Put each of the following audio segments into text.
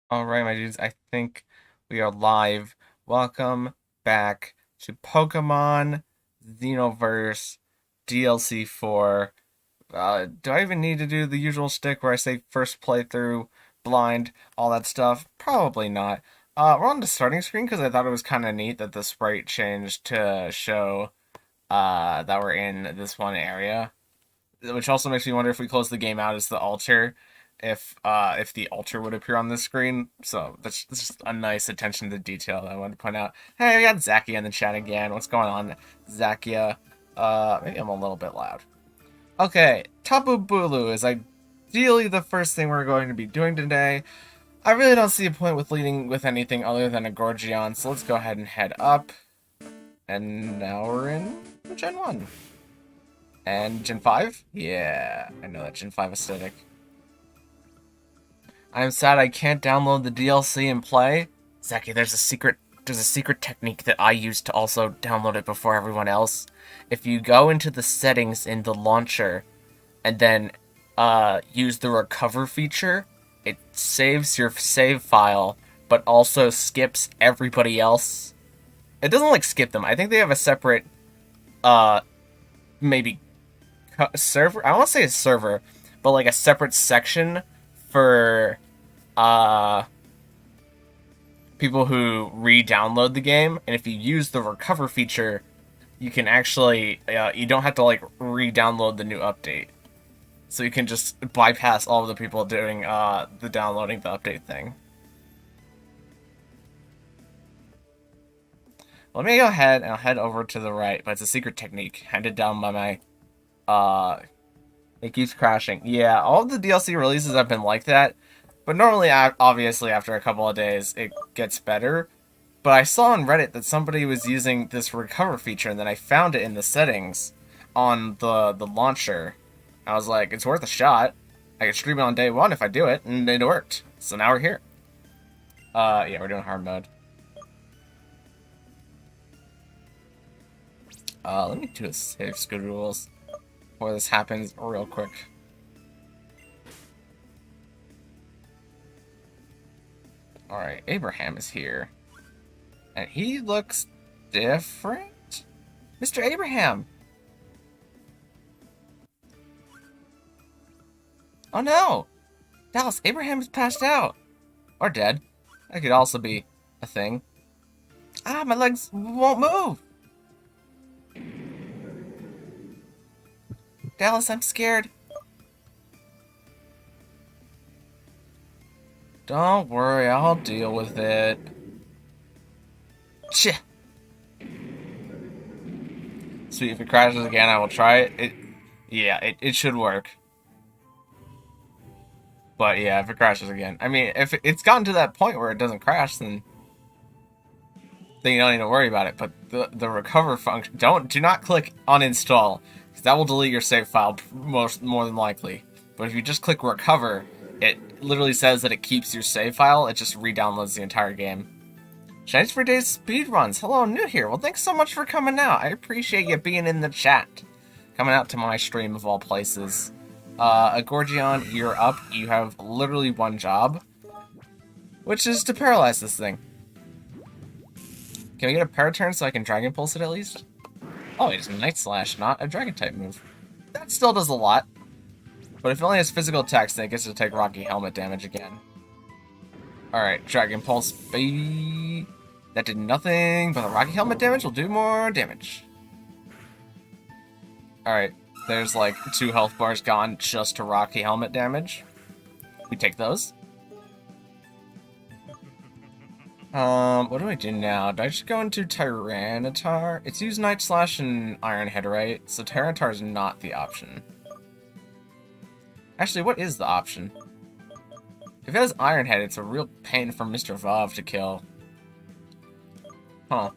Alright, my dudes, I think we are live. Welcome back to Pokemon Xenoverse DLC 4. Do I even need to do the usual stick where I say first playthrough, blind, all that stuff? Probably not. We're on the starting screen because I thought it was kind of neat that the sprite changed to show that we're in this one area, which also makes me wonder if we close the game out as the altar, if the altar would appear on the screen. So that's just a nice attention to detail that I wanted to point out. Hey, we got Zakia in the chat again. What's going on, Zakia? Maybe I'm a little bit loud. Okay, Tapu Bulu is ideally the first thing we're going to be doing today. I really don't see a point with leading with anything other than a Gorgeon, so let's go ahead and head up. And now we're in Gen 1. And Gen 5? Yeah, I know that Gen 5 aesthetic. I'm sad I can't download the DLC and play. Zaki, there's a secret technique that I use to also download it before everyone else. If you go into the settings in the launcher and then use the recover feature, it saves your save file, but also skips everybody else. It doesn't like skip them. I think they have a separate maybe server. I don't want to say a server, but like a separate section for people who re-download the game. And if you use the recover feature, you can actually you don't have to like re-download the new update, so you can just bypass all of the people doing the downloading the update thing. Let me go ahead and I'll head over to the right, but it's a secret technique handed down by my it keeps crashing. Yeah, all of the DLC releases have been like that. But normally, obviously, after a couple of days, it gets better. But I saw on Reddit that somebody was using this recover feature, and then I found it in the settings on the launcher. I was like, it's worth a shot. I could stream it on day one if I do it, and it worked. So now we're here. Yeah, we're doing hard mode. Let me do a save good rules before this happens real quick. Alright, Abraham is here. And he looks different? Mr. Abraham! Oh no! Dallas, Abraham is passed out! Or dead. That could also be a thing. Ah, my legs won't move! Dallas, I'm scared. Don't worry, I'll deal with it. Cheh. Sweet, if it crashes again, I will try it. Yeah, it should work. But yeah, if it crashes again. I mean, if it's gotten to that point where it doesn't crash, then you don't need to worry about it. But the recover function, do not click uninstall, because that will delete your save file more than likely. But if you just click recover, it literally says that it keeps your save file. It just re-downloads the entire game. Shines for Days speedruns. Hello, new here. Well, thanks so much for coming out. I appreciate you being in the chat. Coming out to my stream of all places. Gorgeon, you're up. You have literally one job, which is to paralyze this thing. Can we get a paraturn so I can Dragon Pulse it at least? Oh, it's a Night Slash, not a Dragon type move. That still does a lot. But if it only has physical attacks, then it gets to take Rocky Helmet damage again. Alright, Dragon Pulse, baby. That did nothing, but the Rocky Helmet damage will do more damage. Alright, there's like 2 health bars gone just to Rocky Helmet damage. We take those. What do I do now? Do I just go into Tyranitar? It's used Night Slash and Iron Head, right? So Tyranitar is not the option. Actually, what is the option? If it has Iron Head, it's a real pain for Mr. Vav to kill. Huh.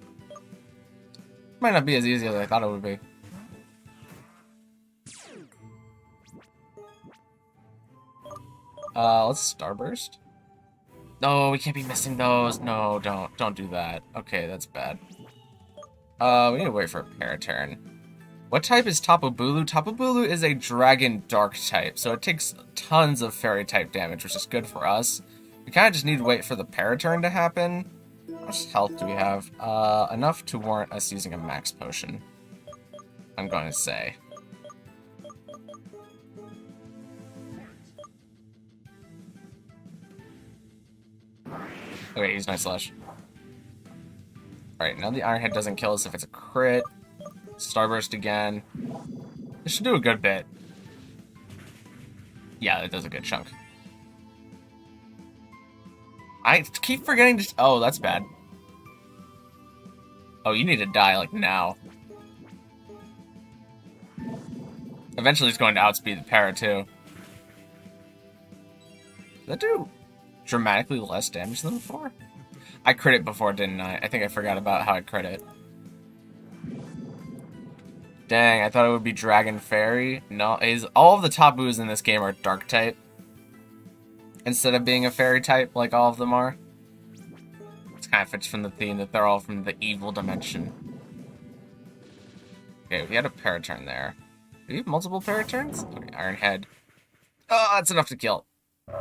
Might not be as easy as I thought it would be. Let's Starburst. No, we can't be missing those. No, don't do that. Okay, that's bad. We need to wait for a Paraturn. What type is Tapu Bulu? Tapu Bulu is a Dragon Dark type, so it takes tons of Fairy type damage, which is good for us, We kind of just need to wait for the paraturn to happen. How much health do we have? Enough to warrant us using a max potion, I'm going to say. Okay, use Night Slash. Alright, now the Iron Head doesn't kill us if it's a crit. Starburst again. This should do a good bit. Yeah, it does a good chunk. I keep forgetting to... Oh, that's bad. Oh, you need to die, like, now. Eventually it's going to outspeed the para, too. Does that do dramatically less damage than before? I crit it before, didn't I? I think I forgot about how I crit it. Dang, I thought it would be Dragon Fairy. No, all of the Tapus in this game are Dark type. Instead of being a Fairy type, like all of them are. It kind of fits from the theme that they're all from the evil dimension. Okay, we had a Paraturn there. Do we have multiple Paraturns? Okay, Iron Head. Oh, that's enough to kill. But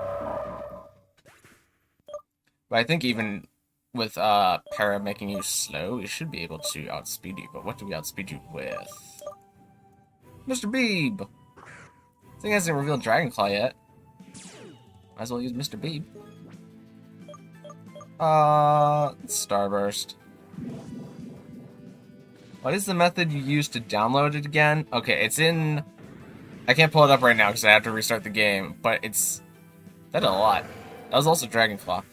I think even with Para making you slow, we should be able to outspeed you. But what do we outspeed you with? Mr. Beeb! I think he hasn't revealed Dragon Claw yet. Might as well use Mr. Beeb. Starburst. What is the method you use to download it again? Okay, it's in... I can't pull it up right now because I have to restart the game, but it's... That did a lot. That was also Dragon Claw.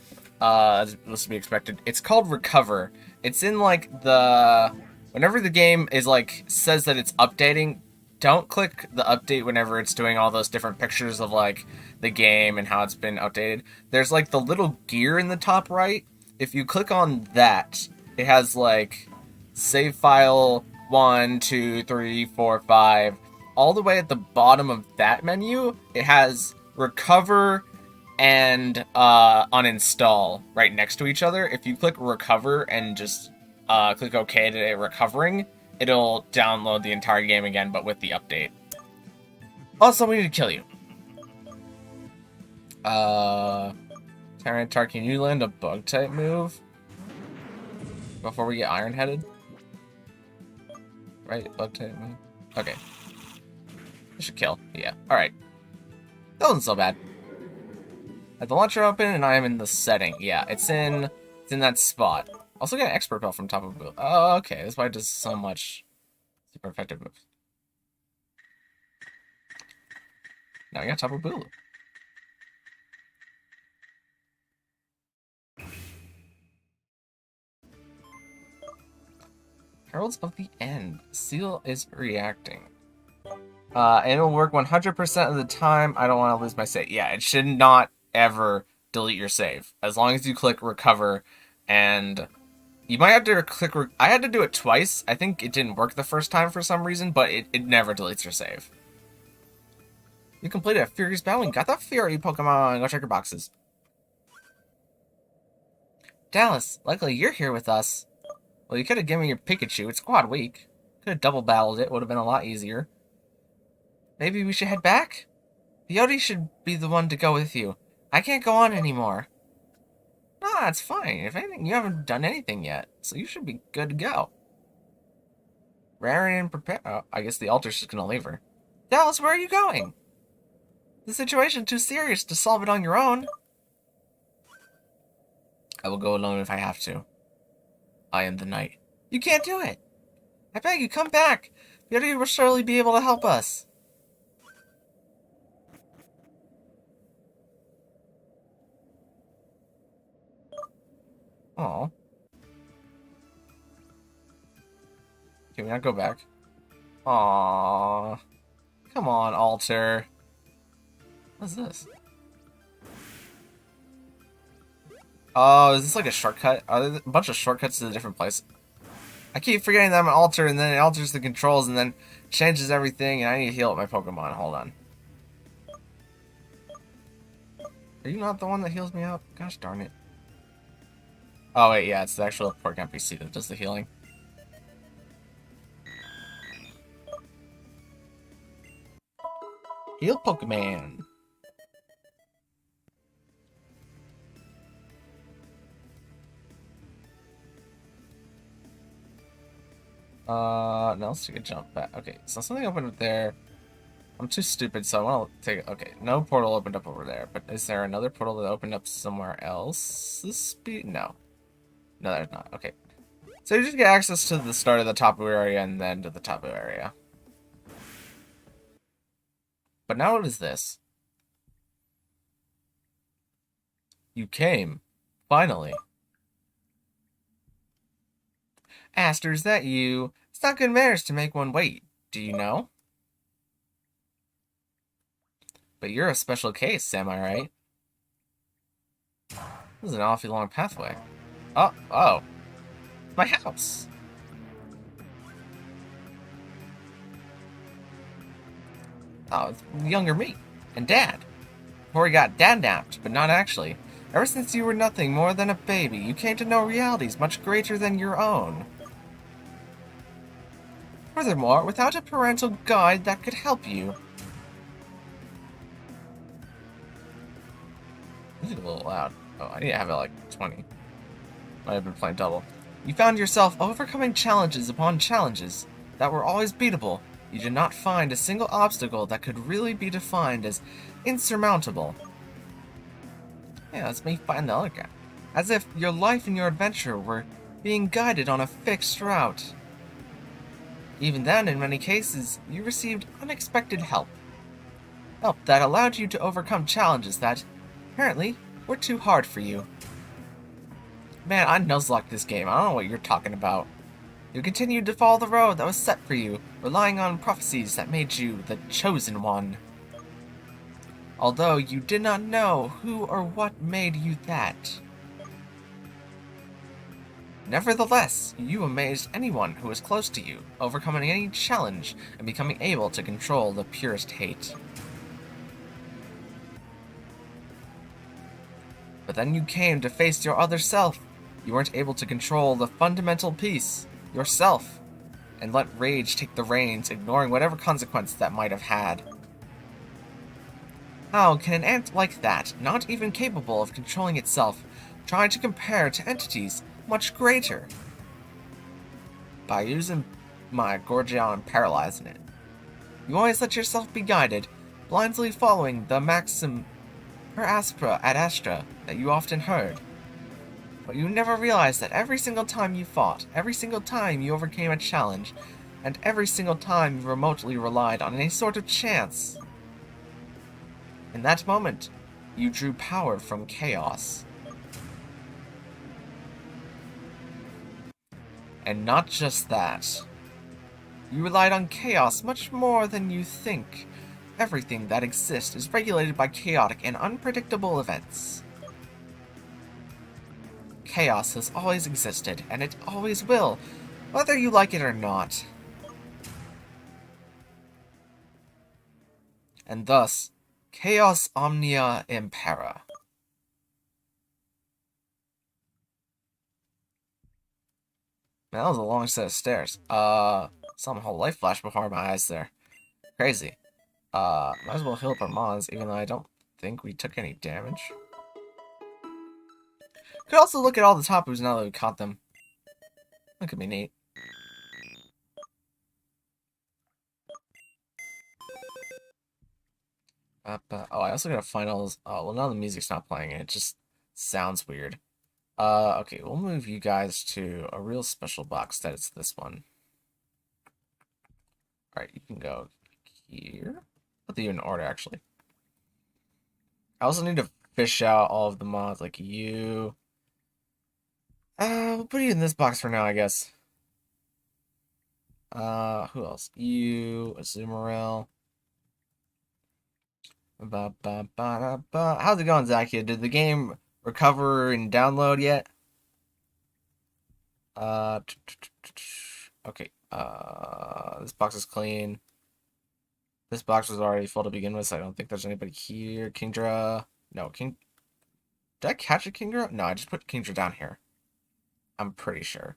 As was to be expected. It's called Recover. It's in, like, the... Whenever the game is, like, says that it's updating, don't click the update whenever it's doing all those different pictures of, like, the game and how it's been updated. There's, like, the little gear in the top right. If you click on that, it has, like, save file 1, 2, 3, 4, 5. All the way at the bottom of that menu, it has Recover and uninstall right next to each other. If you click Recover and just click OK to it recovering, it'll download the entire game again, but with the update. Also, we need to kill you. Tyranitar, can you land a bug type move before we get Iron Headed? Right, bug type move. Okay. It should kill. Yeah. Alright. That wasn't so bad. I have the launcher open and I am in the setting. Yeah, it's in that spot. Also get an expert belt from Tapu. Oh, okay. That's why it does so much super effective moves. Now we got Tapu Bulu. Heralds of the End. Seal is reacting. And it'll work 100% of the time. I don't want to lose my save. Yeah, it should not ever delete your save. As long as you click Recover, and you might have to click... I had to do it twice. I think it didn't work the first time for some reason, but it never deletes your save. You completed a Furious battle and got that Fury Pokemon. Go check your boxes. Dallas, luckily you're here with us. Well, you could have given me your Pikachu. It's quad weak. Could have double battled it. Would have been a lot easier. Maybe we should head back? Yodi should be the one to go with you. I can't go on anymore. Ah, it's fine. If anything, you haven't done anything yet, so you should be good to go. Rarin prepare. Oh, I guess the altar's just gonna leave her. Dallas, where are you going? The situation's too serious to solve it on your own. I will go alone if I have to. I am the knight. You can't do it. I beg you, come back. Yodi will surely be able to help us. Oh. Can we not go back? Aww. Come on, altar. What's this? Oh, is this like a shortcut? Are there a bunch of shortcuts to a different place? I keep forgetting that I'm an altar, and then it alters the controls, and then changes everything, and I need to heal up my Pokemon. Hold on. Are you not the one that heals me up? Gosh darn it. Oh, wait, yeah, it's the actual Port NPC that does the healing. Heal Pokemon. No, let's take a jump back. Okay, so something opened up there. I'm too stupid, so I want to take. Okay, no portal opened up over there, but is there another portal that opened up somewhere else? No, no, there's not. Okay, so you just get access to the start of the Tapu area and then to the Tapu area. But now what is this? You came, finally. Aster, is that you? It's not good manners to make one wait. Do you know? But you're a special case, am I right? This is an awfully long pathway. Oh, my house. Oh, it's younger me and Dad. Before he got dad-napped, but not actually. Ever since you were nothing more than a baby, you came to know realities much greater than your own. Furthermore, without a parental guide that could help you. This is a little loud. Oh, I need to have it like 20. Might have been playing double. You found yourself overcoming challenges upon challenges that were always beatable. You did not find a single obstacle that could really be defined as insurmountable. Yeah, let's me find the other guy. As if your life and your adventure were being guided on a fixed route. Even then, in many cases, you received unexpected help. Help that allowed you to overcome challenges that, apparently, were too hard for you. Man, I nuzlocke this game. I don't know what you're talking about. You continued to follow the road that was set for you, relying on prophecies that made you the chosen one. Although you did not know who or what made you that. Nevertheless, you amazed anyone who was close to you, overcoming any challenge and becoming able to control the purest hate. But then you came to face your other self. You weren't able to control the fundamental piece, yourself, and let rage take the reins, ignoring whatever consequence that might have had. How can an ant like that, not even capable of controlling itself, try to compare to entities much greater? By using my Gorgion and paralyzing it. You always let yourself be guided, blindly following the maxim per aspera ad astra that you often heard. But you never realized that every single time you fought, every single time you overcame a challenge, and every single time you remotely relied on any sort of chance, in that moment, you drew power from chaos. And not just that. You relied on chaos much more than you think. Everything that exists is regulated by chaotic and unpredictable events. Chaos has always existed, and it always will, whether you like it or not. And thus, Chaos Omnia Impera. Man, that was a long set of stairs. Saw my whole life flash before my eyes there. Crazy. Might as well heal up our mons, even though I don't think we took any damage. Could also look at all the Tapus now that we caught them. That could be neat. Oh, I also gotta find all those. Oh, well, now the music's not playing. It just sounds weird. Okay, we'll move you guys to a real special box that it's this one. Alright, you can go here. Put you in order, actually. I also need to fish out all of the mods, like you. We'll put you in this box for now, I guess. Who else? You, Azumarill. How's it going, Zakia? Did the game recover and download yet? Okay. This box is clean. This box was already full to begin with, so I don't think there's anybody here. Kingdra. No, King. Did I catch a Kingdra? No, I just put Kingdra down here. I'm pretty sure.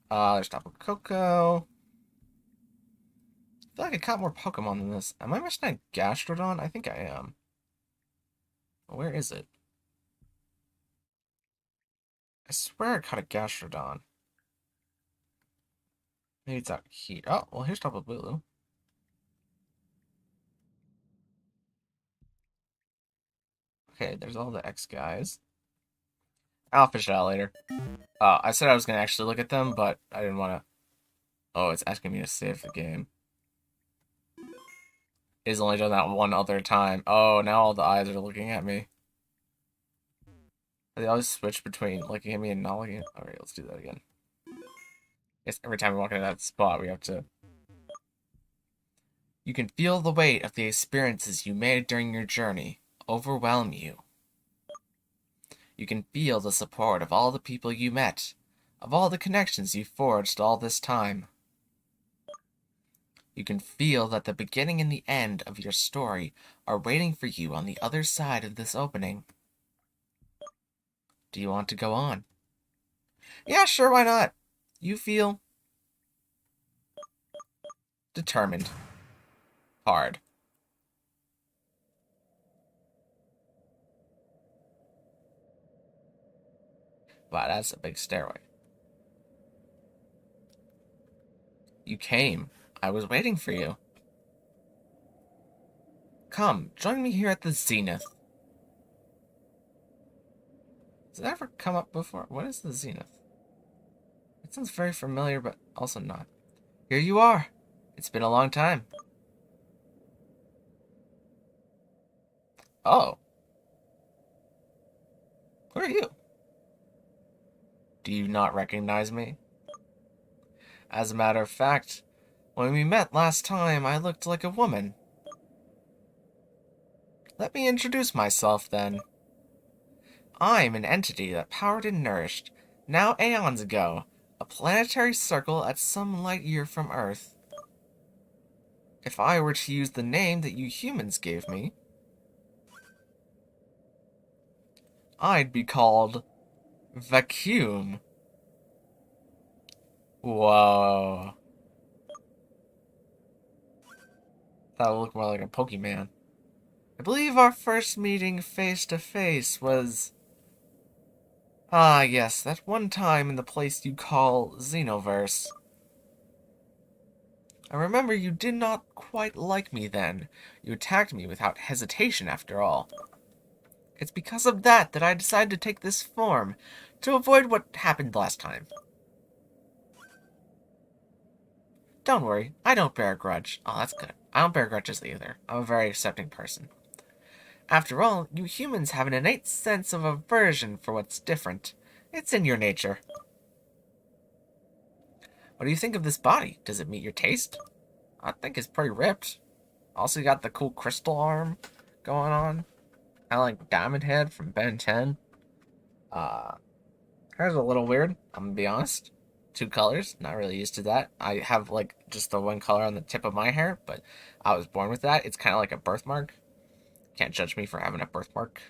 There's Tapu Koko. I feel like I caught more Pokemon than this. Am I missing a Gastrodon? I think I am. Where is it? I swear I caught a Gastrodon. Maybe it's out here. Oh, well, here's Tapu Bulu. Okay, there's all the X guys. I'll fish it out later. I said I was gonna actually look at them, but I didn't want to. Oh, it's asking me to save the game. It's only done that one other time. Oh, now all the eyes are looking at me. They always switch between looking at me and not looking at. Alright, let's do that again. Yes, every time we walk into that spot, we have to. You can feel the weight of the experiences you made during your journey overwhelm you. You can feel the support of all the people you met, of all the connections you forged all this time. You can feel that the beginning and the end of your story are waiting for you on the other side of this opening. Do you want to go on? Yeah, sure, why not? You feel determined. Hard. Wow, that's a big stairway. You came. I was waiting for you. Come, join me here at the Zenith. Has that ever come up before? What is the Zenith? It sounds very familiar, but also not. Here you are. It's been a long time. Oh. Who are you? Do you not recognize me? As a matter of fact, when we met last time, I looked like a woman. Let me introduce myself, then. I'm an entity that powered and nourished, now aeons ago, a planetary circle at some light year from Earth. If I were to use the name that you humans gave me, I'd be called Vacuum. Whoa. That would look more like a Pokemon. I believe our first meeting face to face was... Ah, yes, that one time in the place you call Xenoverse. I remember you did not quite like me then. You attacked me without hesitation, after all. It's because of that I decided to take this form, to avoid what happened last time. Don't worry, I don't bear a grudge. Oh, that's good. I don't bear grudges either. I'm a very accepting person. After all, you humans have an innate sense of aversion for what's different. It's in your nature. What do you think of this body? Does it meet your taste? I think it's pretty ripped. Also, you got the cool crystal arm going on. Kind of like Diamond Head from Ben 10. Hair's a little weird, I'm gonna be honest. Two colors, not really used to that. I have like just the one color on the tip of my hair, but I was born with that. It's kind of like a birthmark. Can't judge me for having a birthmark.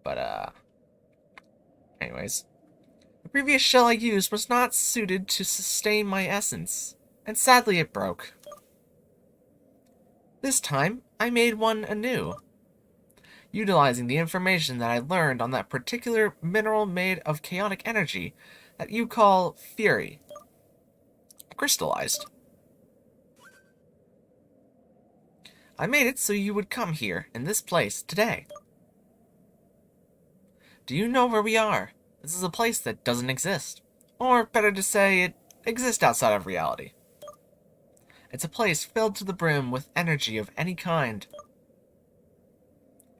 But, anyways. The previous shell I used was not suited to sustain my essence, and sadly it broke. This time, I made one anew, utilizing the information that I learned on that particular mineral made of chaotic energy that you call Fury. Crystallized. I made it so you would come here, in this place, today. Do you know where we are? This is a place that doesn't exist. Or, better to say, it exists outside of reality. It's a place filled to the brim with energy of any kind.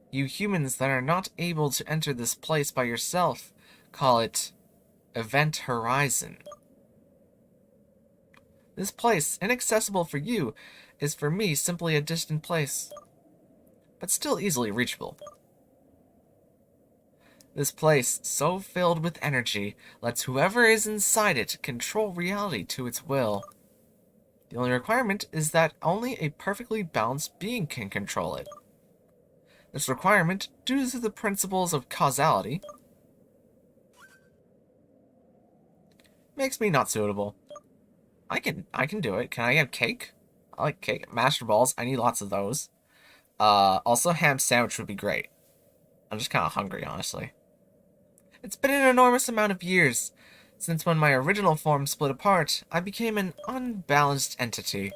You humans that are not able to enter this place by yourself call it Event Horizon. This place, inaccessible for you, is for me simply a distant place, but still easily reachable. This place, so filled with energy, lets whoever is inside it control reality to its will. The only requirement is that only a perfectly balanced being can control it. This requirement, due to the principles of causality, makes me not suitable. I can do it. Can I have cake? I like cake. Master balls, I need lots of those. Also ham sandwich would be great. I'm just kind of hungry, honestly. It's been an enormous amount of years Since when my original form split apart, I became an unbalanced entity.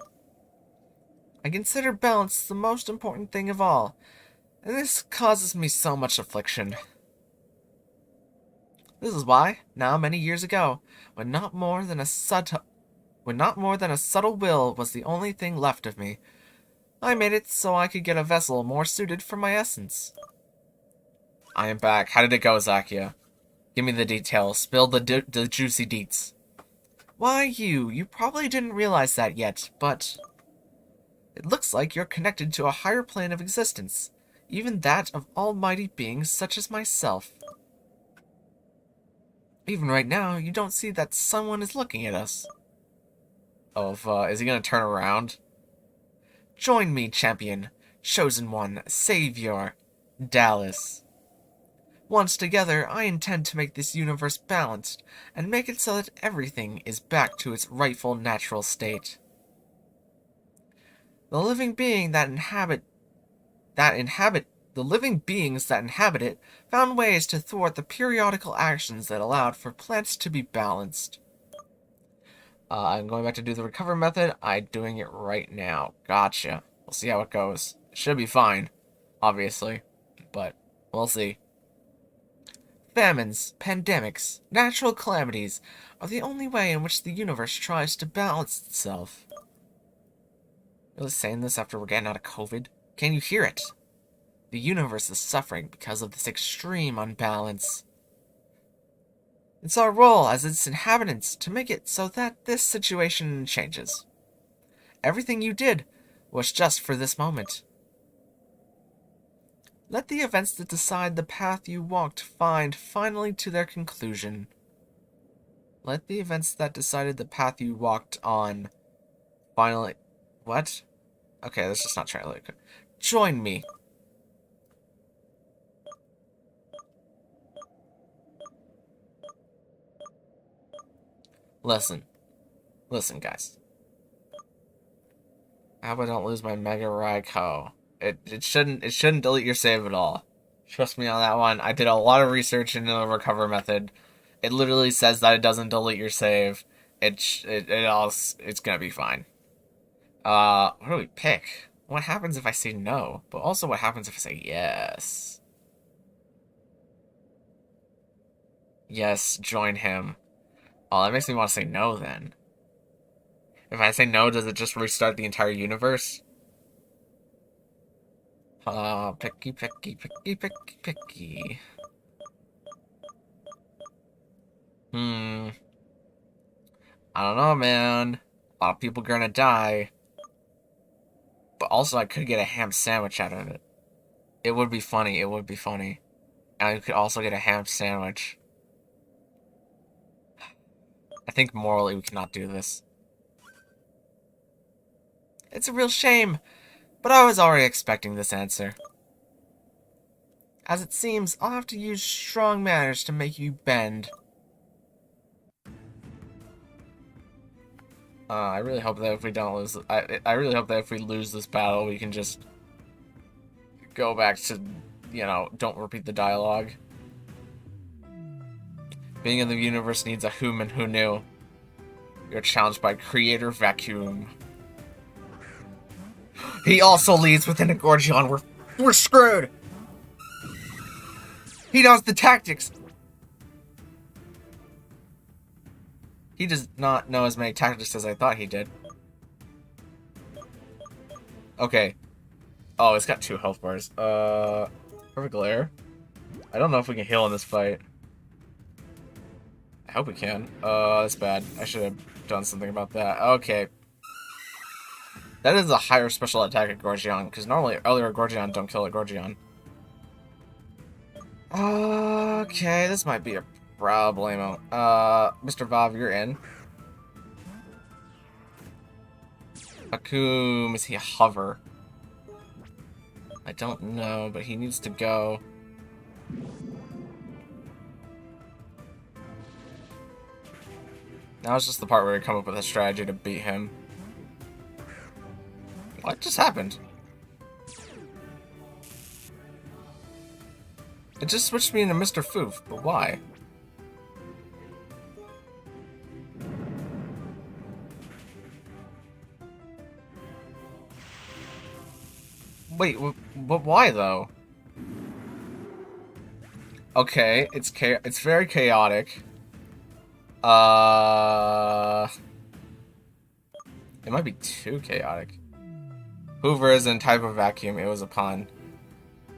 I consider balance the most important thing of all, and this causes me so much affliction. This is why, now many years ago, when not more than a subtle will was the only thing left of me, I made it so I could get a vessel more suited for my essence. I am back. How did it go, Zakia? Give me the details. Spill the juicy deets. Why, you probably didn't realize that yet, but it looks like you're connected to a higher plane of existence, even that of almighty beings such as myself. Even right now, you don't see that someone is looking at us. Oh, is he gonna turn around? Join me, champion, chosen one, savior, Dallas. Once together, I intend to make this universe balanced, and make it so that everything is back to its rightful natural state. The living beings that inhabit it found ways to thwart the periodical actions that allowed for plants to be balanced. I'm going back to do the recover method. I'm doing it right now. Gotcha. We'll see how it goes. It should be fine, obviously, but we'll see. Famines, pandemics, natural calamities are the only way in which the universe tries to balance itself. Really saying this after we're getting out of COVID? Can you hear it? The universe is suffering because of this extreme unbalance. It's our role as its inhabitants to make it so that this situation changes. Everything you did was just for this moment. Let the events that decide the path you walked find finally to their conclusion. Let the events that decided the path you walked on finally... What? Okay, let's just not try to look. Join me. Listen, guys. I hope I don't lose my Mega Raikou. It shouldn't delete your save at all. Trust me on that one. I did a lot of research into the recover method. It literally says that it doesn't delete your save. It's gonna be fine. What do we pick? What happens if I say no? But also, what happens if I say yes? Yes, join him. Oh, that makes me want to say no then. If I say no, does it just restart the entire universe? Picky. I don't know, man. A lot of people gonna die. But also, I could get a ham sandwich out of it. It would be funny. And I could also get a ham sandwich. I think morally we cannot do this. It's a real shame, but I was already expecting this answer. As it seems, I'll have to use strong manners to make you bend. I really hope that if we don't lose... I really hope that if we lose this battle, we can just go back to, don't repeat the dialogue. Being in the universe needs a human who knew. You're challenged by Creator Vacuum. He also leads within a Gorgion. We're screwed! He knows the tactics! He does not know as many tactics as I thought he did. Okay. Oh, it's got 2 health bars. Perfect Glare. I don't know if we can heal in this fight. I hope we can. That's bad. I should have done something about that. Okay. That is a higher special attack at Gorgion, because normally earlier Gorgion don't kill a Gorgion. Okay, this might be a problemo. Mr. Vav, you're in. Akum, is he a hover? I don't know, but he needs to go. Now it's just the part where we come up with a strategy to beat him. What just happened? It just switched me into Mr. Foof, but why? Wait, but why though? Okay, it's very chaotic. It might be too chaotic. Hoover is in type of vacuum. It was a pun.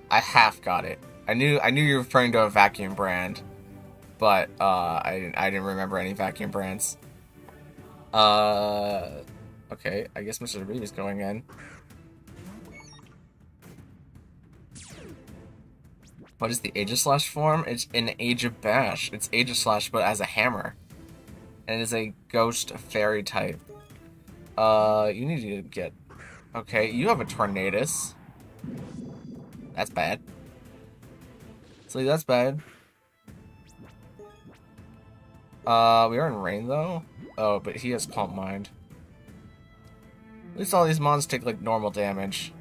I half got it. I knew you were referring to a vacuum brand, but I didn't remember any vacuum brands. Okay, I guess Mr. B is going in. What is the Aegislash form? It's an Aegibash. It's Aegislash, but as a hammer. And it is a ghost fairy type. You need to get... Okay, you have a Tornadus. That's bad. So that's bad. We are in rain, though. Oh, but he has Calm Mind. At least all these mons take, like, normal damage.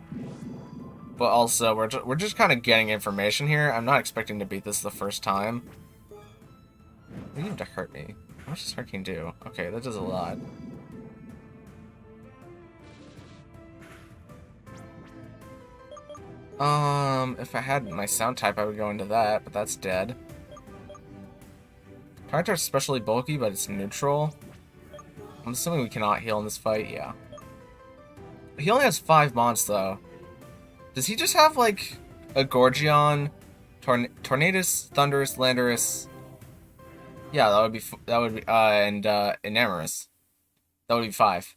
But also, we're just kind of getting information here. I'm not expecting to beat this the first time. You need to hurt me. How much does Hurricane do? Okay, that does a lot. If I had my sound type, I would go into that, but that's dead. Tyranitar's especially bulky, but it's neutral. I'm assuming we cannot heal in this fight, yeah. He only has 5 mons, though. Does he just have, like, a Gorgion, Tornadus, Thunderous, Landorus? Yeah, that would be, and Enamorous. That would be 5.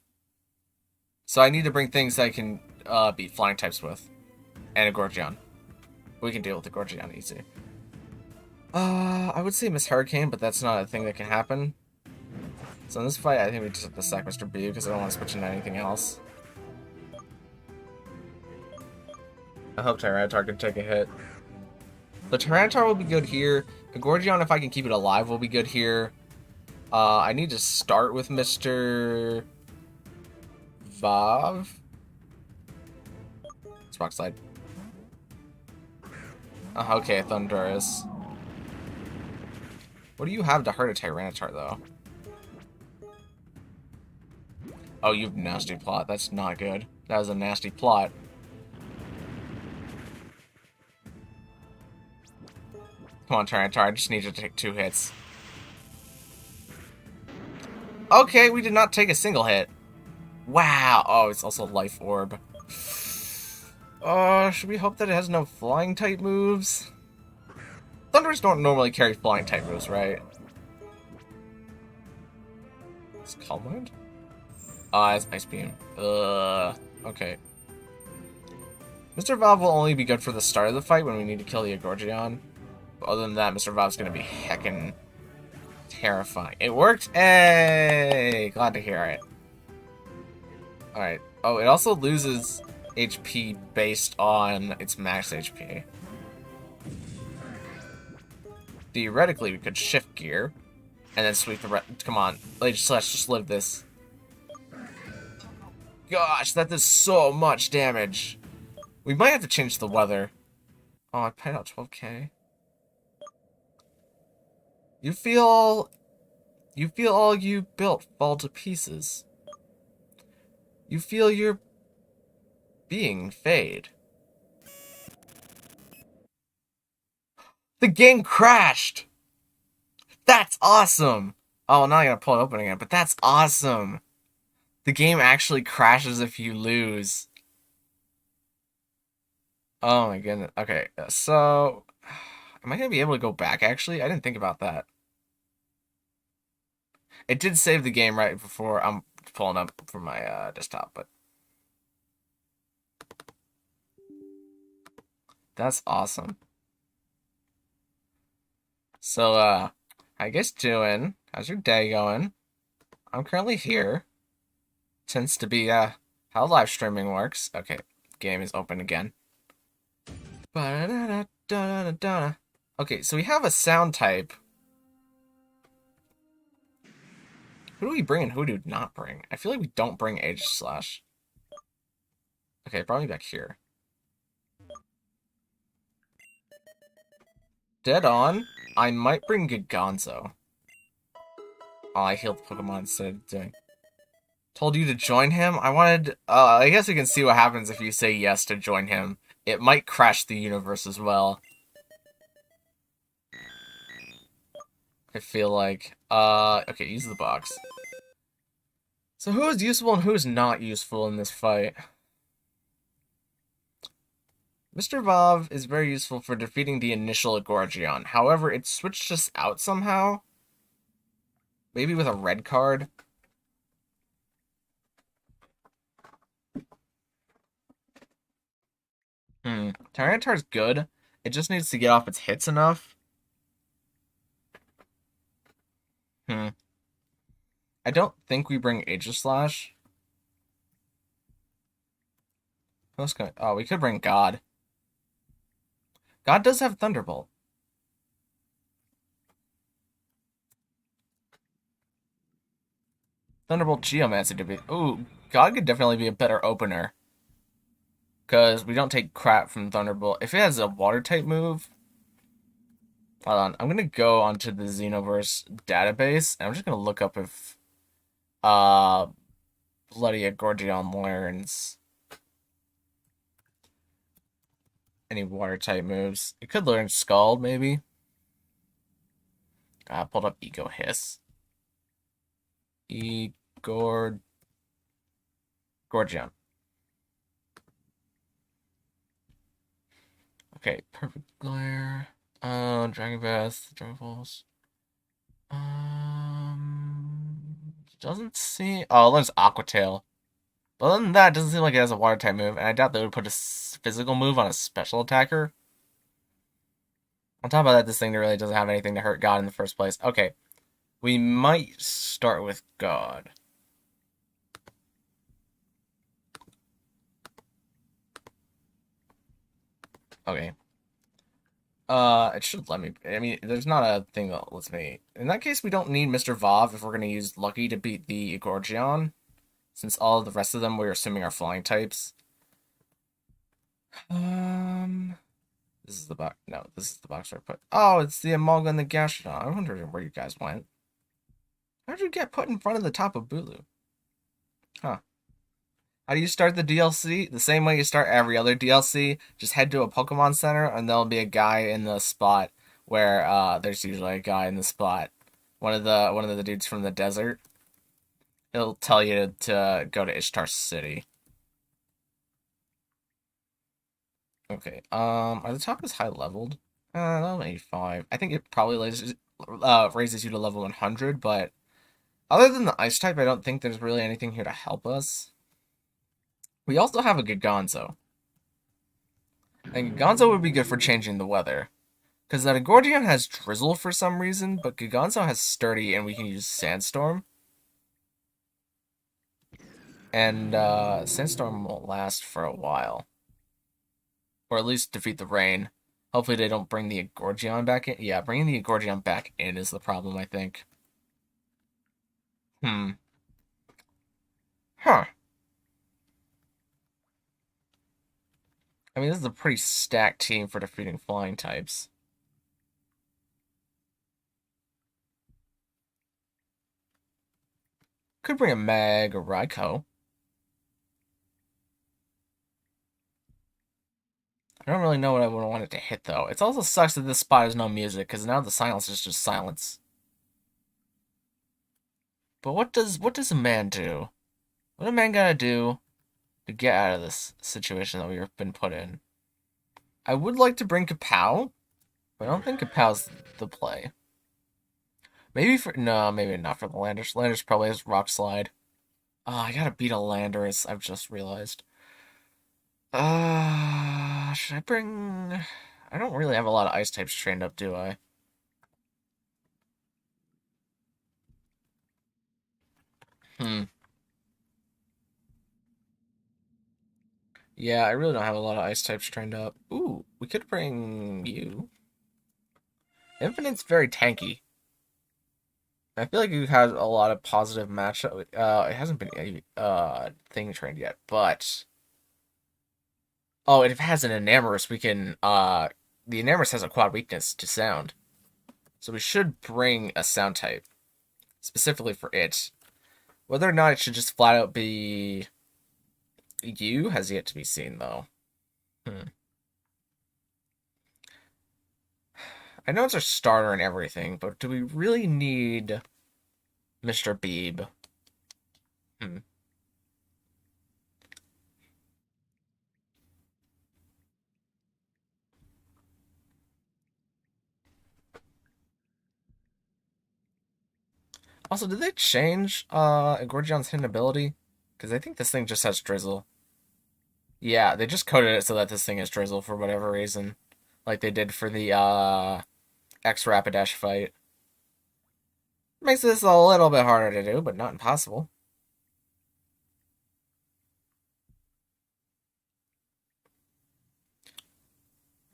So I need to bring things that I can, beat flying types with. And a Gorgion. We can deal with the Gorgion easy. I would say Miss Hurricane, but that's not a thing that can happen. So in this fight, I think we just have to sack Mr. B because I don't want to switch into anything else. I hope Tyranitar can take a hit. The Tyranitar will be good here. The Gorgion, if I can keep it alive, will be good here. I need to start with Mr. Vav. It's Rock Slide. Okay, Thunderous. What do you have to hurt a Tyranitar, though? Oh, you have nasty plot. That's not good. That was a nasty plot. Come on, Tyranitar. I just need you to take 2 hits. Okay, we did not take a single hit. Wow. Oh, it's also Life Orb. Should we hope that it has no flying type moves? Thunders don't normally carry flying type moves, right? It's Calm Mind? It's Ice Beam. Okay. Mr. Valve will only be good for the start of the fight when we need to kill the Gorgion. But other than that, Mr. Valve's gonna be heckin' terrifying. It worked! Hey! Glad to hear it. Alright. Oh, it also loses HP based on its max HP. Theoretically, we could shift gear and then sweep the rest. Come on, let's just live this. Gosh, that does so much damage. We might have to change the weather. Oh, I paid out 12k. You feel all you built fall to pieces. You feel your being fade. The game crashed! That's awesome! Oh, now I gotta pull it open again, but that's awesome! The game actually crashes if you lose. Oh my goodness. Okay, so... Am I gonna be able to go back, actually? I didn't think about that. It did save the game right before I'm pulling up from my desktop, but... That's awesome. So, how you guys doing? How's your day going? I'm currently here. Tends to be, how live streaming works. Okay, game is open again. Okay, so we have a sound type. Who do we bring and who do we not bring? I feel like we don't bring Aegislash. Okay, probably back here. Dead on. I might bring Giganzo. Oh, I healed Pokemon instead of doing... Told you to join him? I wanted. I guess we can see what happens if you say yes to join him. It might crash the universe as well. I feel like. Okay, use the box. So who is useful and who is not useful in this fight? Mr. Vav is very useful for defeating the initial Gorgion. However, it switched us out somehow. Maybe with a red card. Tyranitar's good. It just needs to get off its hits enough. I don't think we bring Aegislash. Oh, we could bring God. God does have Thunderbolt. Thunderbolt Geomancy to be. Ooh, God could definitely be a better opener. Because we don't take crap from Thunderbolt. If it has a water type move. Hold on. I'm going to go onto the Xenoverse database. And I'm just going to look up if Bloody Gorgion learns any water type moves. It could learn Scald, maybe. Pulled up Ego Hiss. Gorgion. Okay, Perfect Glare. Dragon Breath, Dragon Pulse. Doesn't see. Oh, it learns Aqua Tail. But other than that, it doesn't seem like it has a water type move, and I doubt they would put a physical move on a special attacker. On top of that, this thing really doesn't have anything to hurt God in the first place. Okay, we might start with God. Okay. It should let me. I mean, there's not a thing that lets me. In that case, we don't need Mr. Vav if we're gonna use Lucky to beat the Gorgion, since all of the rest of them we're assuming are flying types. This is the box. No, this is the box where I put. Oh, it's the Amalga and the Gastrodon. I wonder where you guys went. How'd you get put in front of the Tapu Bulu? Huh. How do you start the DLC? The same way you start every other DLC. Just head to a Pokemon Center, and there'll be a guy in the spot where there's usually a guy in the spot. One of the dudes from the desert. He'll tell you to go to Ishtar City. Okay. Are the Tapus high leveled? Level 85. I think it probably raises you to level 100, but other than the ice type, I don't think there's really anything here to help us. We also have a Giganzo. And Giganzo would be good for changing the weather. Because that Gordion has Drizzle for some reason, but Giganzo has Sturdy and we can use Sandstorm. And Sandstorm won't last for a while. Or at least defeat the rain. Hopefully they don't bring the Gorgion back in. Yeah, bringing the Gorgion back in is the problem, I think. Huh. I mean, this is a pretty stacked team for defeating flying types. Could bring a Mag or Raikou. I don't really know what I would want it to hit, though. It also sucks that this spot has no music, because now the silence is just silence. But what does a man do? What a man gotta do to get out of this situation that we've been put in? I would like to bring Kapow, but I don't think Kapow's the play. Maybe not for the Landers. Landers probably has Rock Slide. Oh, I gotta beat a Landorus, I've just realized. Should I bring... I don't really have a lot of ice types trained up, do I? Yeah, I really don't have a lot of ice types trained up. Ooh, we could bring you. Infinite's very tanky. I feel like you had a lot of positive matchup. It hasn't been a thing trained yet, but oh, if it has an Enamorus, we can the Enamorus has a quad weakness to sound, so we should bring a sound type specifically for it. Whether or not it should just flat out be you has yet to be seen, though. Hmm. I know it's our starter and everything, but do we really need Mr. Beeb? Hmm. Also, did they change Gorgion's hidden ability? Because I think this thing just has Drizzle. Yeah, they just coded it so that this thing is Drizzle for whatever reason. Like they did for the X Rapidash fight. Makes this a little bit harder to do, but not impossible.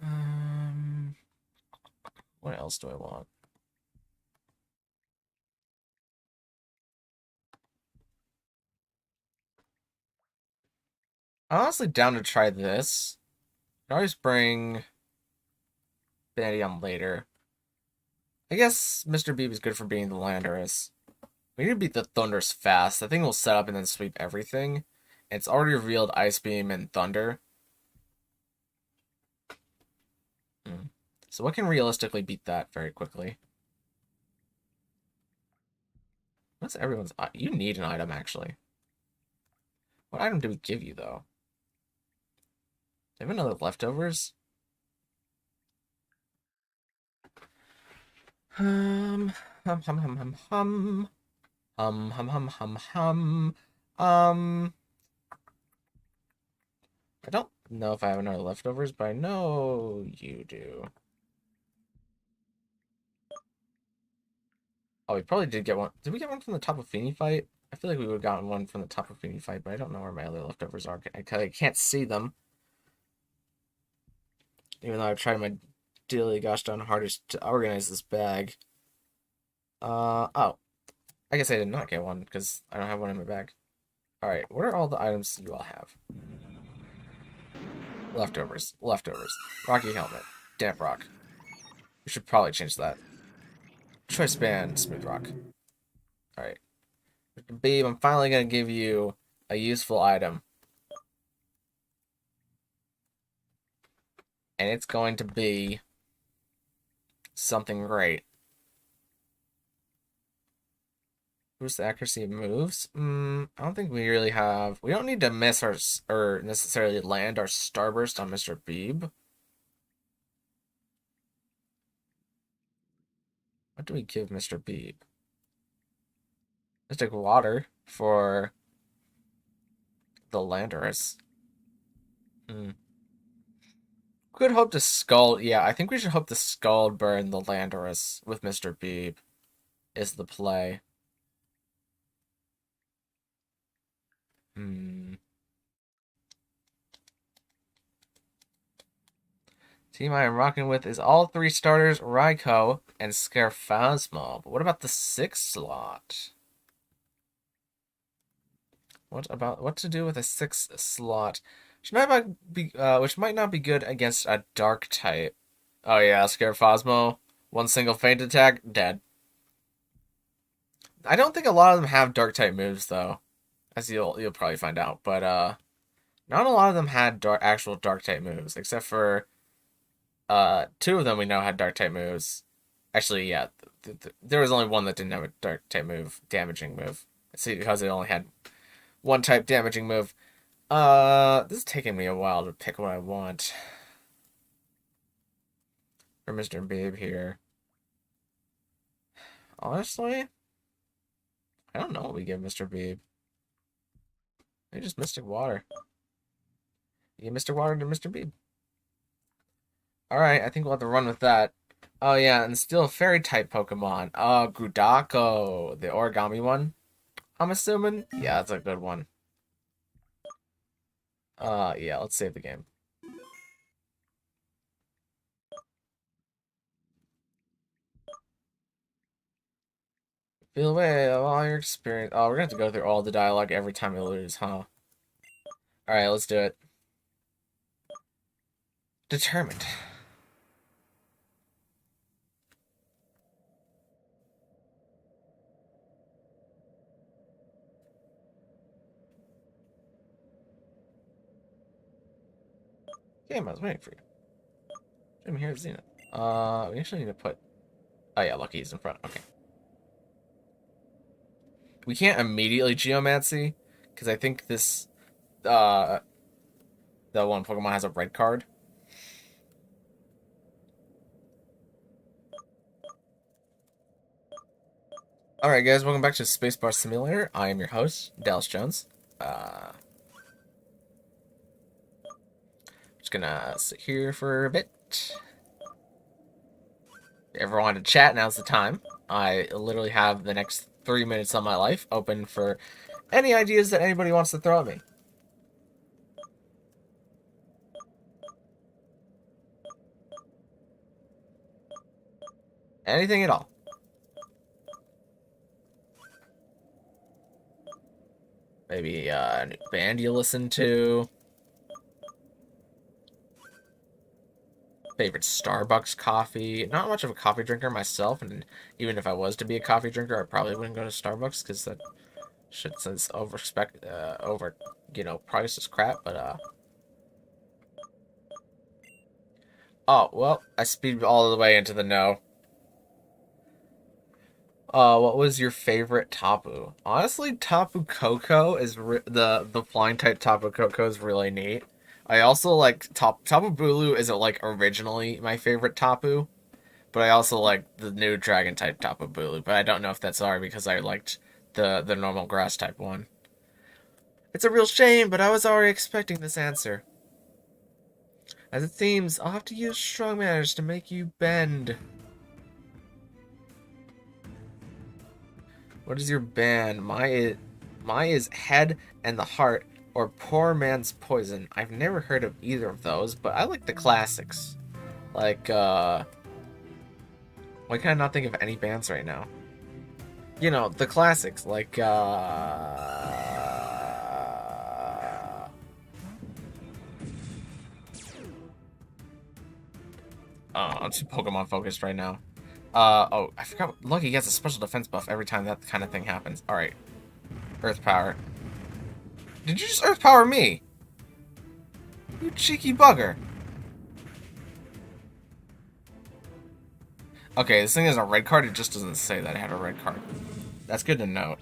Um, what else do I want? I'm honestly down to try this. I always bring Bandy on later. I guess Mr. Beeb is good for beating the Landorus. We need to beat the Thunders fast. The thing will set up and then sweep everything. It's already revealed Ice Beam and Thunder. So what can realistically beat that very quickly? What's everyone's... You need an item, actually. What item do we give you, though? Do we have another leftovers? Hum, hum, hum, hum, hum. Hum, hum, hum, hum, hum. Um, I don't know if I have another leftovers, but I know you do. Oh, we probably did get one. Did we get one from the Tapu Fini fight? I feel like we would have gotten one from the Tapu Fini fight, but I don't know where my other leftovers are. I can't see them. Even though I've tried my dearly gosh darn hardest to organize this bag. Oh. I guess I did not get one, because I don't have one in my bag. Alright, what are all the items you all have? Leftovers. Leftovers. Rocky helmet. Damp rock. We should probably change that. Choice band. Smooth rock. Alright. Babe, I'm finally gonna give you a useful item. And it's going to be something great. Boost the accuracy of moves? I don't think we really have... We don't need to miss our... or necessarily land our Starburst on Mr. Beeb. What do we give Mr. Beeb? Let's take water for the Landorus. Could hope to Scald... Yeah, I think we should hope to Scald burn the Landorus with Mr. Beeb is the play. Team I am rocking with is all three starters, Raikou and Scarphasma. But what about the 6th slot? What to do with a 6th slot? Which might not be good against a dark type. Oh yeah, Scarphasma. One single feint attack, dead. I don't think a lot of them have dark type moves though. As you'll probably find out. But not a lot of them had actual dark type moves, except for two of them we know had dark type moves. Actually, yeah, there was only one that didn't have a dark type move, damaging move. See, because it only had one type damaging move. This is taking me a while to pick what I want for Mr. Babe here. Honestly, I don't know what we give Mr. Babe. Maybe just Mystic Water. You give Mystic Water to Mr. Babe. Alright, I think we'll have to run with that. Oh yeah, and still fairy type Pokemon. Gudako, the origami one. I'm assuming. Yeah, that's a good one. Yeah, let's save the game. Feel away of all your experience. Oh, we're gonna have to go through all the dialogue every time we lose, huh? Alright, let's do it. Determined. Game, I was waiting for you. I'm here at Zenith. We actually need to put... Oh yeah, Lucky's in front. Okay. We can't immediately Geomancy, because I think this... the one Pokemon has a red card. Alright guys, welcome back to Spacebar Simulator. I am your host, Dallas Jones. Just gonna sit here for a bit. If you ever wanted to chat, now's the time. I literally have the next 3 minutes of my life open for any ideas that anybody wants to throw at me. Anything at all. Maybe a new band you listen to. Favorite Starbucks coffee. Not much of a coffee drinker myself, and even if I was to be a coffee drinker, I probably wouldn't go to Starbucks because that shit says price is crap. But oh well, I speed all the way into the no. What was your favorite Tapu? Honestly, Tapu Koko is the flying type Tapu Koko is really neat. I also like Tapu Bulu isn't like originally my favorite Tapu, but I also like the new dragon type Tapu Bulu. But I don't know if that's alright because I liked the normal grass type one. It's a real shame, but I was already expecting this answer. As it seems, I'll have to use strong manners to make you bend. What is your band? My is Head and the Heart or Poor Man's Poison. I've never heard of either of those, but I like the classics. Like, why can I not think of any bands right now? You know, the classics, like, I'm too Pokemon focused right now. Oh, I forgot. Lucky gets a special defense buff every time that kind of thing happens. Alright. Earth Power. Did you just Earth Power me? You cheeky bugger. Okay, this thing has a red card. It just doesn't say that it had a red card. That's good to note.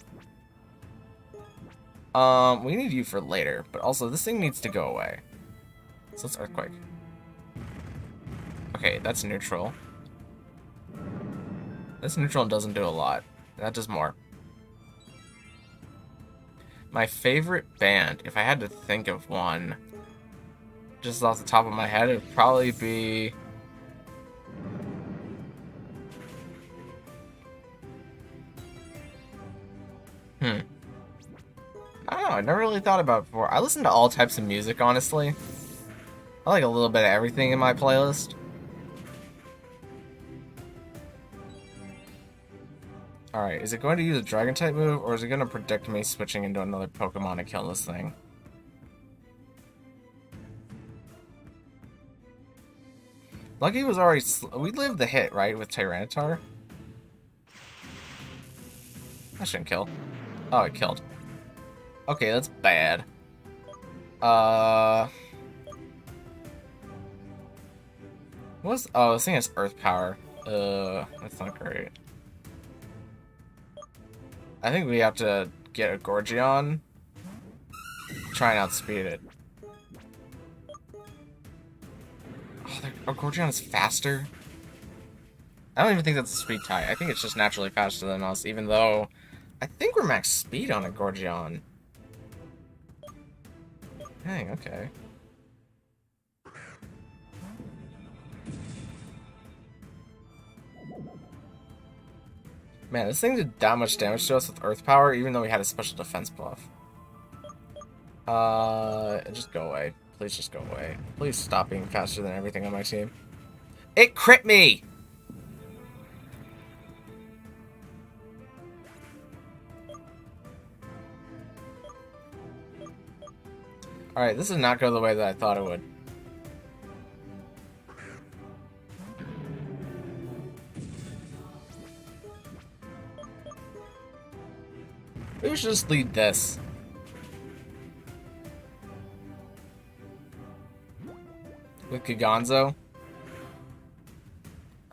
We need you for later, but also this thing needs to go away. So let's Earthquake. Okay, that's neutral. This neutral doesn't do a lot. That does more. My favorite band, if I had to think of one, just off the top of my head, it would probably be... I don't know, I never really thought about it before. I listen to all types of music, honestly. I like a little bit of everything in my playlist. Alright, is it going to use a dragon type move, or is it going to predict me switching into another Pokemon to kill this thing? Lucky was already... we lived the hit, right, with Tyranitar? That shouldn't kill. Oh, it killed. Okay, that's bad. What's... oh, this thing has Earth Power. That's not great. I think we have to get a Gorgeon. Try and outspeed it. Oh, our Gorgeon is faster? I don't even think that's a speed tie. I think it's just naturally faster than us, even though I think we're max speed on a Gorgeon. Dang, okay. Man, this thing did that much damage to us with Earth Power, even though we had a special defense buff. Just go away. Please just go away. Please stop being faster than everything on my team. It crit me! Alright, this did not go the way that I thought it would. Maybe we should just lead this. with Giganzo.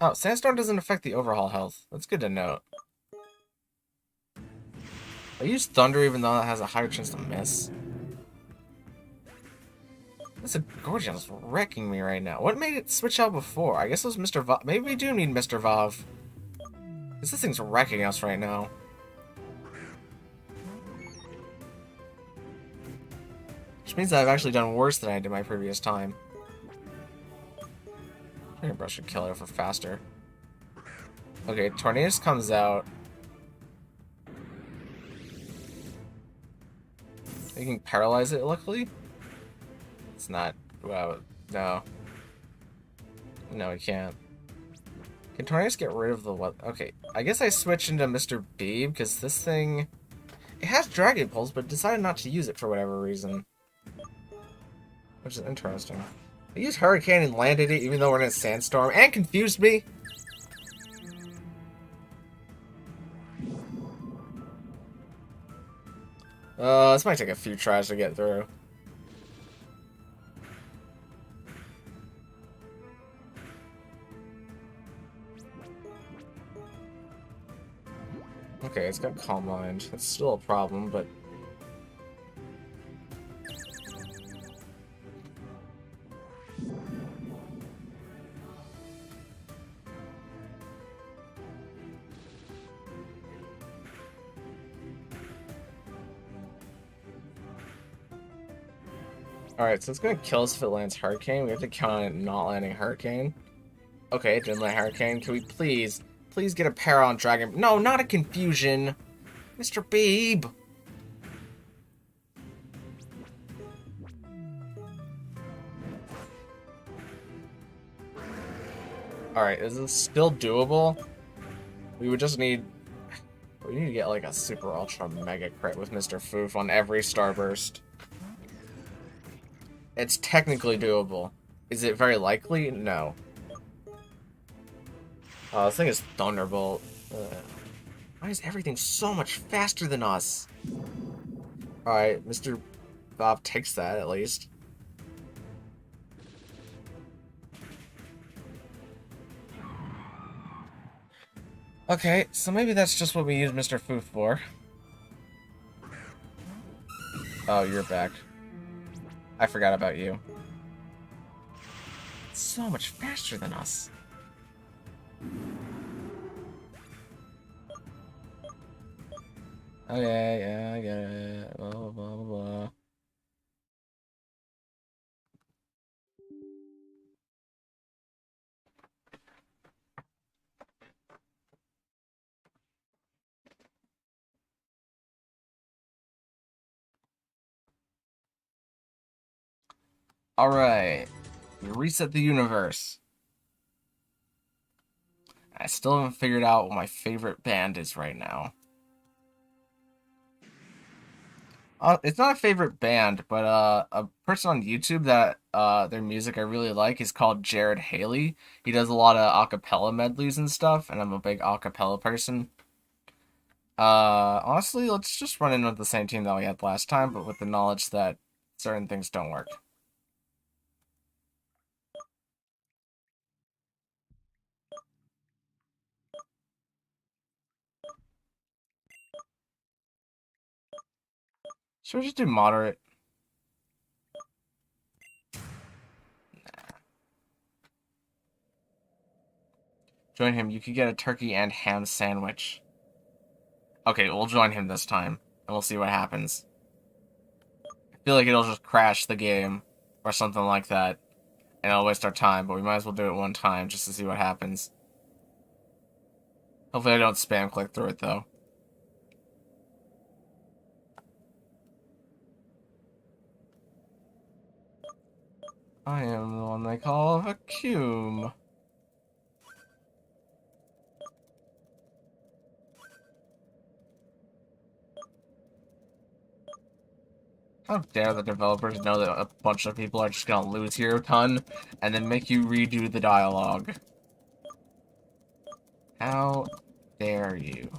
Oh, Sandstorm doesn't affect the overhaul health. That's good to note. I use Thunder even though it has a higher chance to miss. This Gorgon's wrecking me right now. What made it switch out before? I guess it was Mr. Vav. Maybe we do need Mr. Vav. Because this thing's wrecking us right now. Which means that I've actually done worse than I did my previous time. Dragon Brush should kill it for faster. Okay, Tornadus comes out. You can paralyze it, luckily. It's not... Well, no. No, we can't. Can Tornadus get rid of the what? Okay, I guess I switched into Mr. B because this thing... It has Dragon Pulse, but decided not to use it for whatever reason. Which is interesting. I used Hurricane and landed it even though we're in a sandstorm, and confused me! This might take a few tries to get through. Okay, it's got Calm Mind. That's still a problem, but... Alright, so it's gonna kill us if it lands Hurricane. We have to count on it not landing Hurricane. Okay, it didn't land Hurricane. Can we please get a pair on Dragon... No, not a Confusion! Mr. Beeb! Alright, is this still doable? We would just need... We need to get like a Super Ultra Mega Crit with Mr. Foof on every Starburst. It's technically doable. Is it very likely? No. This thing is Thunderbolt. Why is everything so much faster than us? Alright, Mr. Bob takes that at least. Okay, so maybe that's just what we use Mr. Foof for. Oh, you're back. I forgot about you. It's so much faster than us. Okay, yeah, I get it. Blah, blah, blah, blah. Alright. We reset the universe. I still haven't figured out what my favorite band is right now. It's not a favorite band, but a person on YouTube that their music I really like is called Jared Haley. He does a lot of acapella medleys and stuff, and I'm a big acapella person. Honestly, let's just run in with the same team that we had last time, but with the knowledge that certain things don't work. Should we just do moderate? Join him. You could get a turkey and ham sandwich. Okay, we'll join him this time, and we'll see what happens. I feel like it'll just crash the game, or something like that, and it'll waste our time, but we might as well do it one time just to see what happens. Hopefully I don't spam click through it, though. I am the one they call a vacuum. How dare the developers know that a bunch of people are just gonna lose here a ton, and then make you redo the dialogue. How dare you?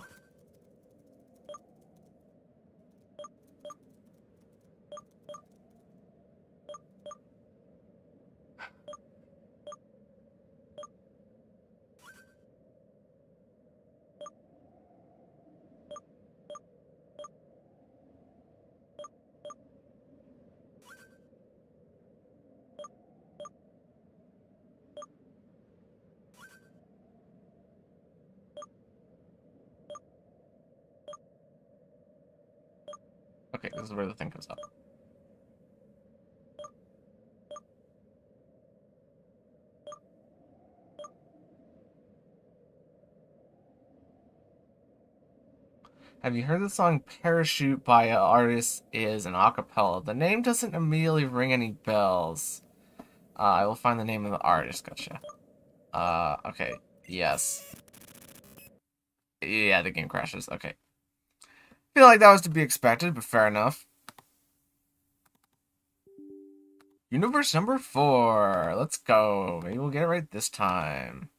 This is where the thing comes up. Have you heard the song Parachute by an artist is an acapella? The name doesn't immediately ring any bells. I will find the name of the artist. Gotcha. Okay. Yes. Yeah, the game crashes. Okay. Feel like that was to be expected, but fair enough. Universe number 4. Let's go. Maybe we'll get it right this time.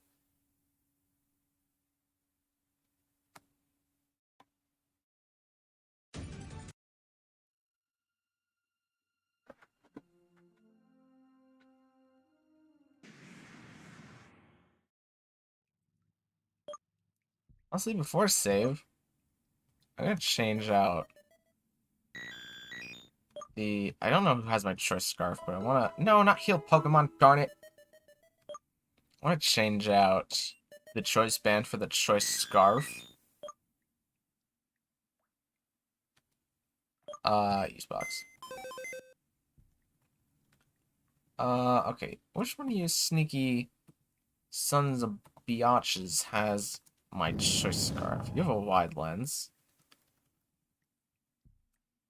Honestly, before save, I'm gonna change out the... I don't know who has my choice scarf, but I wanna... No, not heal Pokemon, darn it. I wanna change out the choice band for the choice scarf. Use box. Okay. Which one of you sneaky sons of biatches has my choice scarf? You have a wide lens.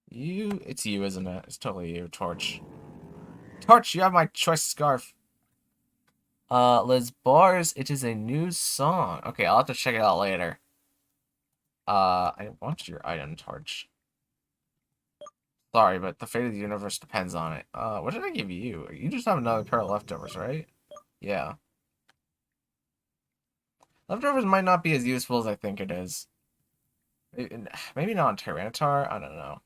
It's you, isn't it? It's totally you, Torch. Torch, you have my choice scarf. Les Bars, it is a new song. Okay, I'll have to check it out later. I want your item, Torch. Sorry, but the fate of the universe depends on it. What did I give you? You just have another pair of leftovers, right? Yeah. Leftovers might not be as useful as I think it is. Maybe not on Tyranitar? I don't know.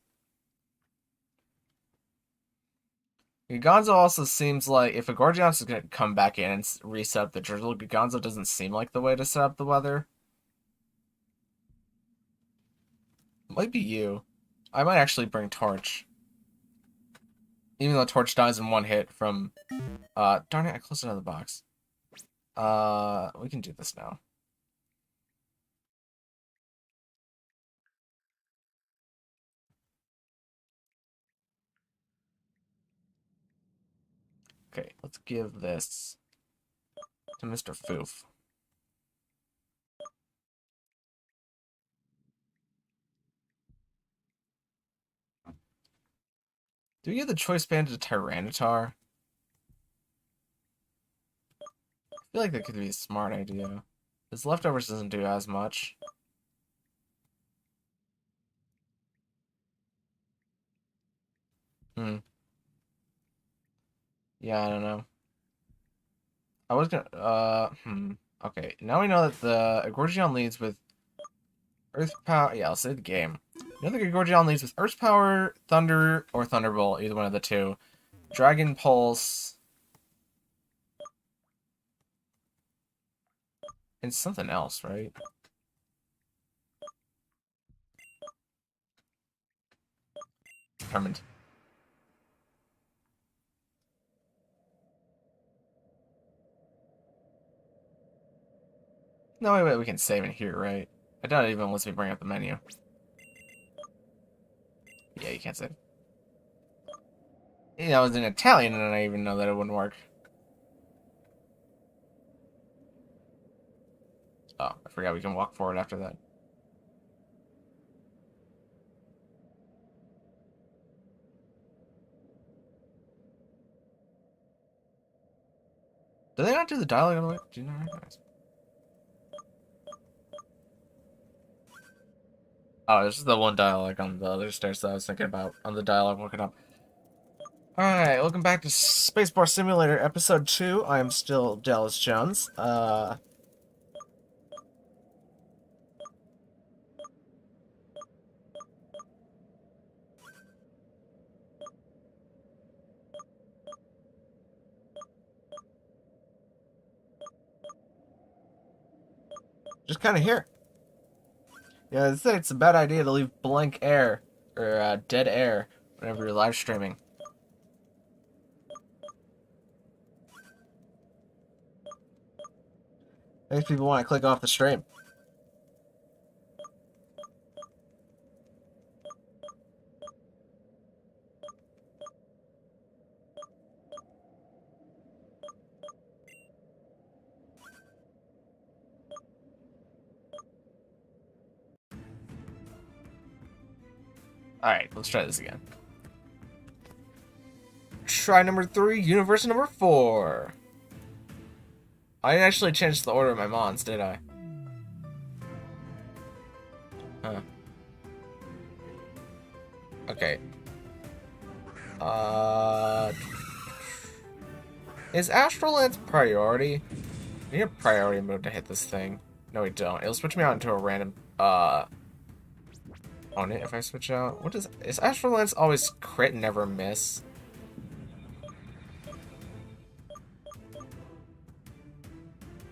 Gonzo also seems like if a Gorgions is going to come back in and reset up the drizzle, Gonzo doesn't seem like the way to set up the weather. Might be you. I might actually bring Torch. Even though Torch dies in one hit from... darn it, I closed another box. We can do this now. Okay, let's give this to Mr. Foof. Do we give the choice band to Tyranitar? I feel like that could be a smart idea. His leftovers doesn't do as much. Yeah, I don't know. I was gonna, Okay, now we know that the Gorgion leads with Earth Power. Yeah, I'll say the game. You know the Gorgion leads with Earth Power, Thunder, or Thunderbolt, either one of the two. Dragon Pulse. And something else, right? Determined. No, wait, we can save in here, right? I doubt it even lets me bring up the menu. Yeah, you can't save. Yeah, I was in Italian and I didn't even know that it wouldn't work. Oh, I forgot we can walk forward after that. Do they not do the dialogue on the way? Do you not recognize? Oh, this is the one dialogue on the other stairs that I was thinking about. On the dialogue I'm looking up. Alright, welcome back to Spacebar Simulator Episode 2. I am still Dallas Jones. Just kind of here. Yeah, I say it's a bad idea to leave blank air, or dead air, whenever you're live streaming. Makes people want to click off the stream. Alright, let's try this again. Try number 3, universe number 4. I didn't actually change the order of my mons, did I? Huh. Okay. Is Astral Lance priority? I need a priority move to hit this thing. No, we don't. It'll switch me out into a random, opponent if I switch out. What is Astral Lance always crit and never miss?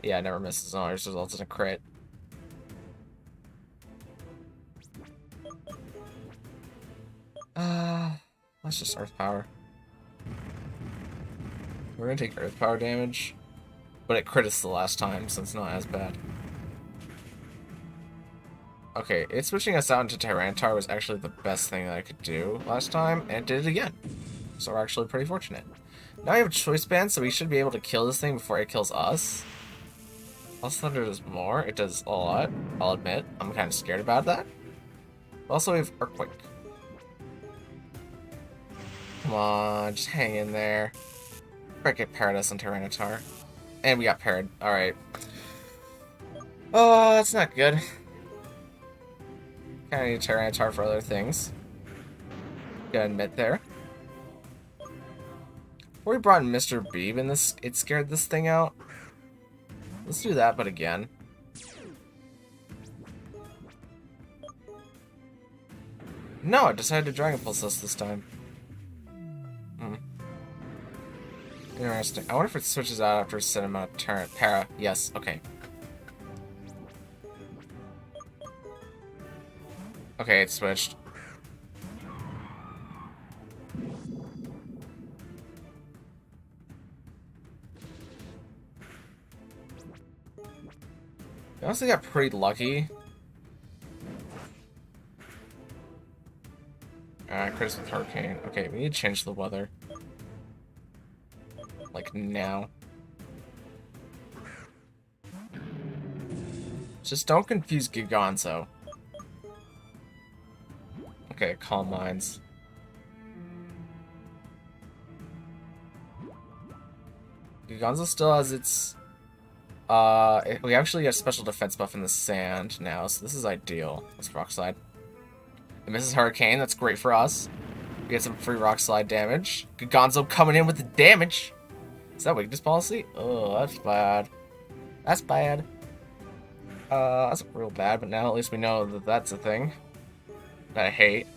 Yeah, it never misses. It always results in a crit. Let's just Earth Power. We're gonna take Earth Power damage, but it crit us the last time, so it's not as bad. Okay, it switching us out into Tyranitar was actually the best thing that I could do last time, and it did it again. So we're actually pretty fortunate. Now we have a Choice Band, so we should be able to kill this thing before it kills us. Pulse Thunder does more. It does a lot, I'll admit. I'm kind of scared about that. Also, we have Earthquake. Come on, just hang in there. Break it, parried us on Tyranitar. And we got parried. Alright. Oh, that's not good. Kinda need Tyranitar for other things. Gotta admit there. Before we brought in Mr. Beeb and this, it scared this thing out. Let's do that, but again. No, it decided to Dragon Pulse us this time. Interesting. I wonder if it switches out after a set amount of turn. Para. Yes. Okay. Okay, it switched. I honestly got pretty lucky. Crits with Hurricane. Okay, we need to change the weather. Like now. Just don't confuse Giganzo. Okay, Calm Minds. Giganzo still has its... we actually get a special defense buff in the sand now, so this is ideal. Let's Rock Slide. It misses Hurricane, that's great for us. We get some free Rock Slide damage. Giganzo coming in with the damage! Is that weakness policy? Oh, that's bad. That's bad. That's real bad, but now at least we know that that's a thing. That I hate.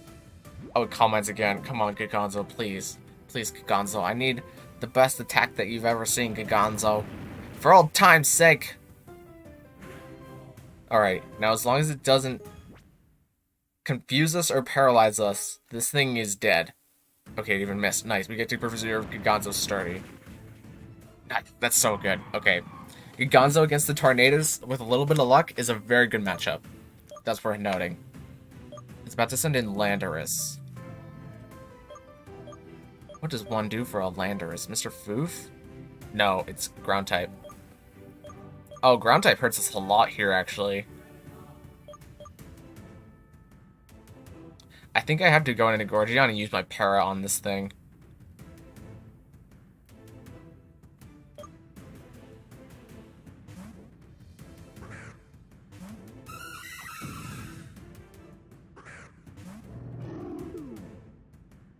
Oh, Calm Minds again. Come on, Giganzo, please. Please, Giganzo. I need the best attack that you've ever seen, Giganzo. For old time's sake. Alright, now as long as it doesn't confuse us or paralyze us, this thing is dead. Okay, it even missed. Nice, we get to preserve Giganzo's sturdy. That's so good. Okay. Giganzo against the Tornadoes, with a little bit of luck, is a very good matchup. That's worth noting. It's about to send in Landorus. What does one do for a Landorus? Mr. Foof? No, it's Ground type. Oh, Ground type hurts us a lot here, actually. I think I have to go into Gorgion and use my Para on this thing.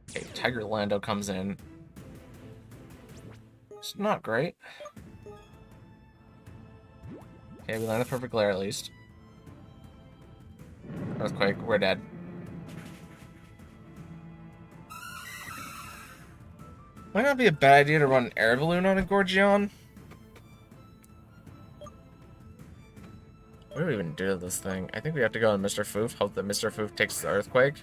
Okay, Tiger Lando comes in. It's not great. Okay, we land a perfect glare at least. Earthquake, we're dead. Might not be a bad idea to run an air balloon on a Gorgion. What do we even do to this thing? I think we have to go on Mr. Foof, hope that Mr. Foof takes the Earthquake.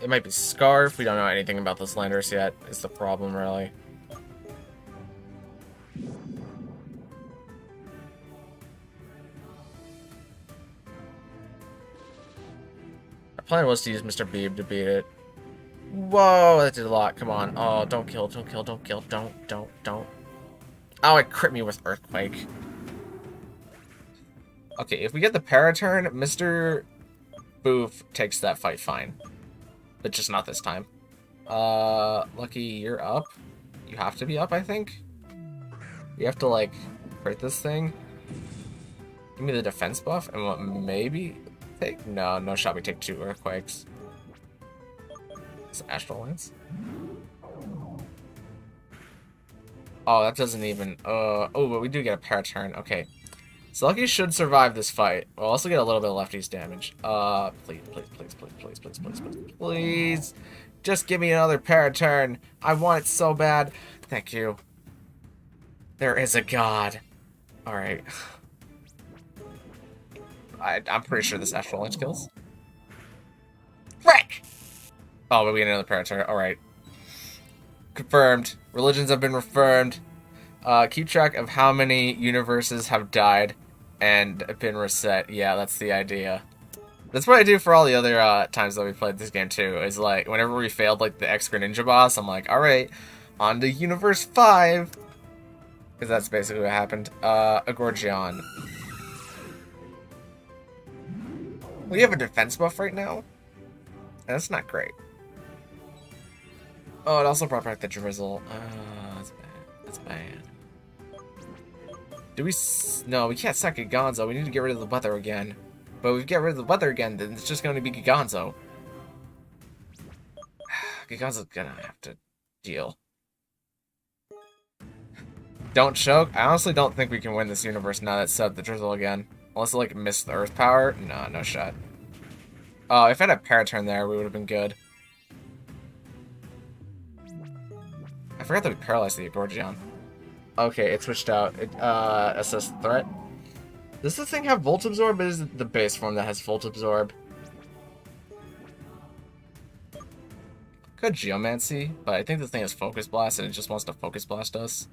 It might be Scarf. We don't know anything about this Landorus yet. Is the problem, really. Our plan was to use Mr. Beeb to beat it. Whoa, that did a lot. Come on. Oh, don't kill, don't kill, don't kill. Don't. Oh, it crit me with Earthquake. Okay, if we get the Paraturn, Mr. Boof takes that fight fine. But just not this time. Lucky, you're up. You have to be up, I think. You have to, like, crit this thing. Give me the defense buff, and what, maybe take? No, no shot. We take 2 earthquakes. It's Astral Lance. Oh, that doesn't even. Oh, but we do get a paraturn. Okay. So Lucky should survive this fight. We'll also get a little bit of lefties damage. Please, please, please, please, please, please, please, please, please. Just give me another paraturn. I want it so bad. Thank you. There is a god. Alright. I'm pretty sure this Astral Lynch kills. Frick! Oh, but we get another paraturn. Alright. Confirmed. Religions have been affirmed. Keep track of how many universes have died and been reset. Yeah, that's the idea. That's what I do for all the other times that we played this game too. Is like whenever we failed like the X-Greninja boss, I'm like, all right, on to Universe 5, because that's basically what happened. A Gorgion. We have a defense buff right now, and that's not great. Oh, it also brought back the drizzle. That's bad. That's bad. Do we? No, we can't sack Giganzo. We need to get rid of the weather again. But if we get rid of the weather again, then it's just going to be Giganzo. Giganzo's gonna have to deal. Don't choke. I honestly don't think we can win this universe now that set up the drizzle again. Unless it, like, missed the earth power. No, no shot. Oh, if I had a paraturn there, we would have been good. I forgot that we paralyzed the Gorgion. Okay, it switched out. It, assess threat. Does this thing have Volt Absorb, or is it the base form that has Volt Absorb? Could Geomancy, but I think this thing has Focus Blast, and it just wants to Focus Blast us.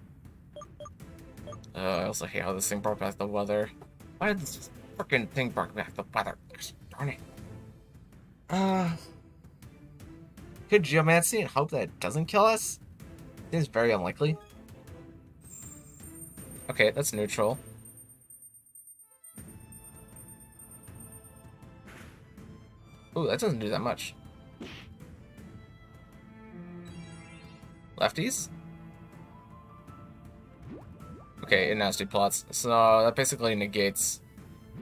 I also hate how this thing brought back the weather. Why did this freaking thing bring back the weather? Darn it. Could Geomancy and hope that it doesn't kill us? Seems very unlikely. Okay, that's neutral. Ooh, that doesn't do that much. Lefties? Okay, it nasty plots. So that basically negates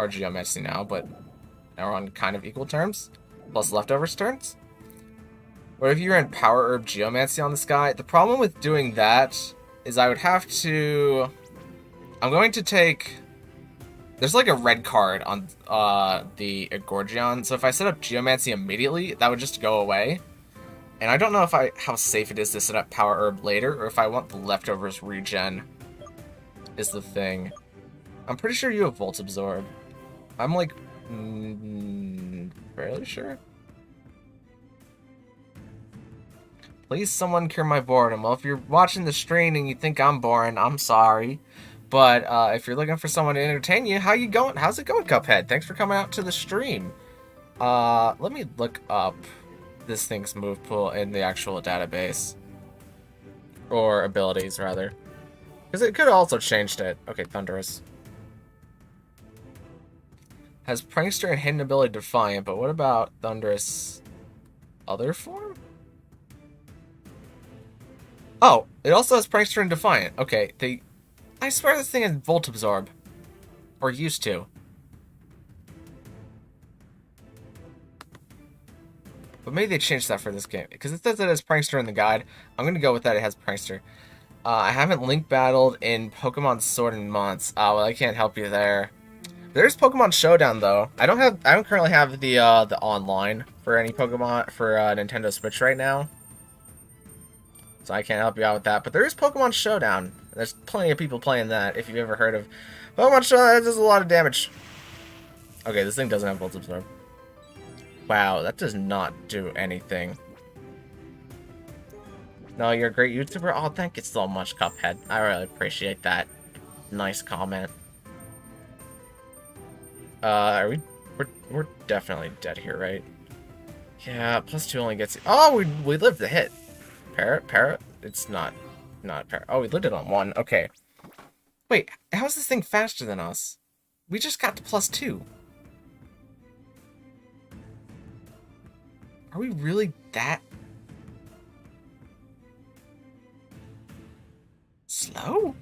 our Geomancy now, but now we're on kind of equal terms. Plus leftovers turns. Or if you're in Power Herb Geomancy on this guy, the problem with doing that is I would have to... I'm going to take... There's like a red card on the Gorgion, so if I set up Geomancy immediately, that would just go away. And I don't know if how safe it is to set up Power Herb later, or if I want the leftovers regen, is the thing. I'm pretty sure you have Volt Absorb. I'm like... fairly sure. Please someone cure my boredom. Well, if you're watching the stream and you think I'm boring, I'm sorry. But if you're looking for someone to entertain you, how you going? How's it going, Cuphead? Thanks for coming out to the stream. Let me look up this thing's move pool in the actual database. Or abilities, rather. Because it could have also changed it. Okay, Thunderous. Has Prankster and Hidden Ability Defiant, but what about Thunderous other form? Oh, it also has Prankster and Defiant. Okay, I swear this thing has Volt Absorb. Or used to. But maybe they changed that for this game. Because it says it has Prankster in the guide. I'm going to go with that. It has Prankster. I haven't link battled in Pokemon Sword in months. Well, I can't help you there. There's Pokemon Showdown though. I don't currently have the online for any Pokemon for Nintendo Switch right now. So I can't help you out with that. But there is Pokemon Showdown. There's plenty of people playing that, if you've ever heard of Pokemon Showdown. That does a lot of damage. Okay, this thing doesn't have Volt Absorb. Wow, that does not do anything. No, you're a great YouTuber. Oh, thank you so much, Cuphead. I really appreciate that. Nice comment. We're definitely dead here, right? Yeah, +2 only gets... Oh, we lived the hit. Parrot? It's not Parrot. Oh, we lived it on 1. Okay. Wait, how is this thing faster than us? We just got to +2. Are we really that slow?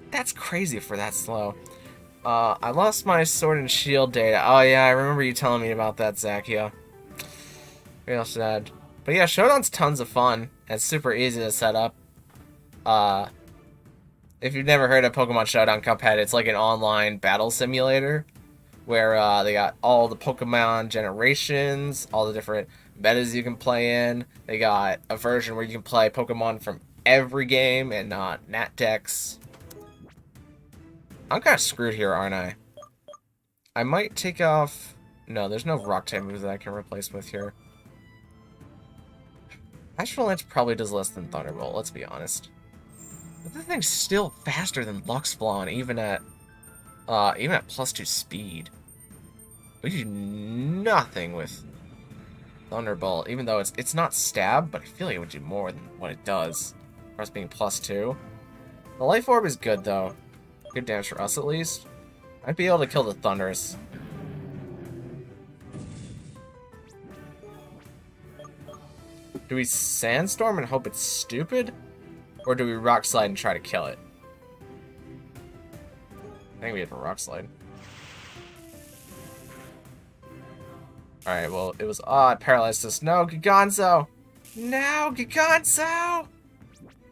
That's crazy for that slow. I lost my sword and shield data. Oh yeah, I remember you telling me about that, Zakia. Real sad. But yeah, Showdown's tons of fun. It's super easy to set up. Uh, if you've never heard of Pokemon Showdown Cuphead, it's like an online battle simulator where they got all the Pokemon generations, all the different metas you can play in. They got a version where you can play Pokemon from every game and not Nat decks. I'm kind of screwed here, aren't I? I might take off... No, there's no rock type moves that I can replace with here. Astral Lance probably does less than Thunderbolt, let's be honest. But the thing's still faster than Luxflawn, even at +2 speed. We do nothing with Thunderbolt, even though it's not stab, but I feel like it would do more than what it does. For us being +2. The Life Orb is good though. Good damage for us at least. I'd be able to kill the Thundurus. Do we Sandstorm and hope it's stupid? Or do we Rock Slide and try to kill it? I think we have a Rock Slide. Alright, well, it was odd. Paralyzed us. No, Giganzo! No, Giganzo!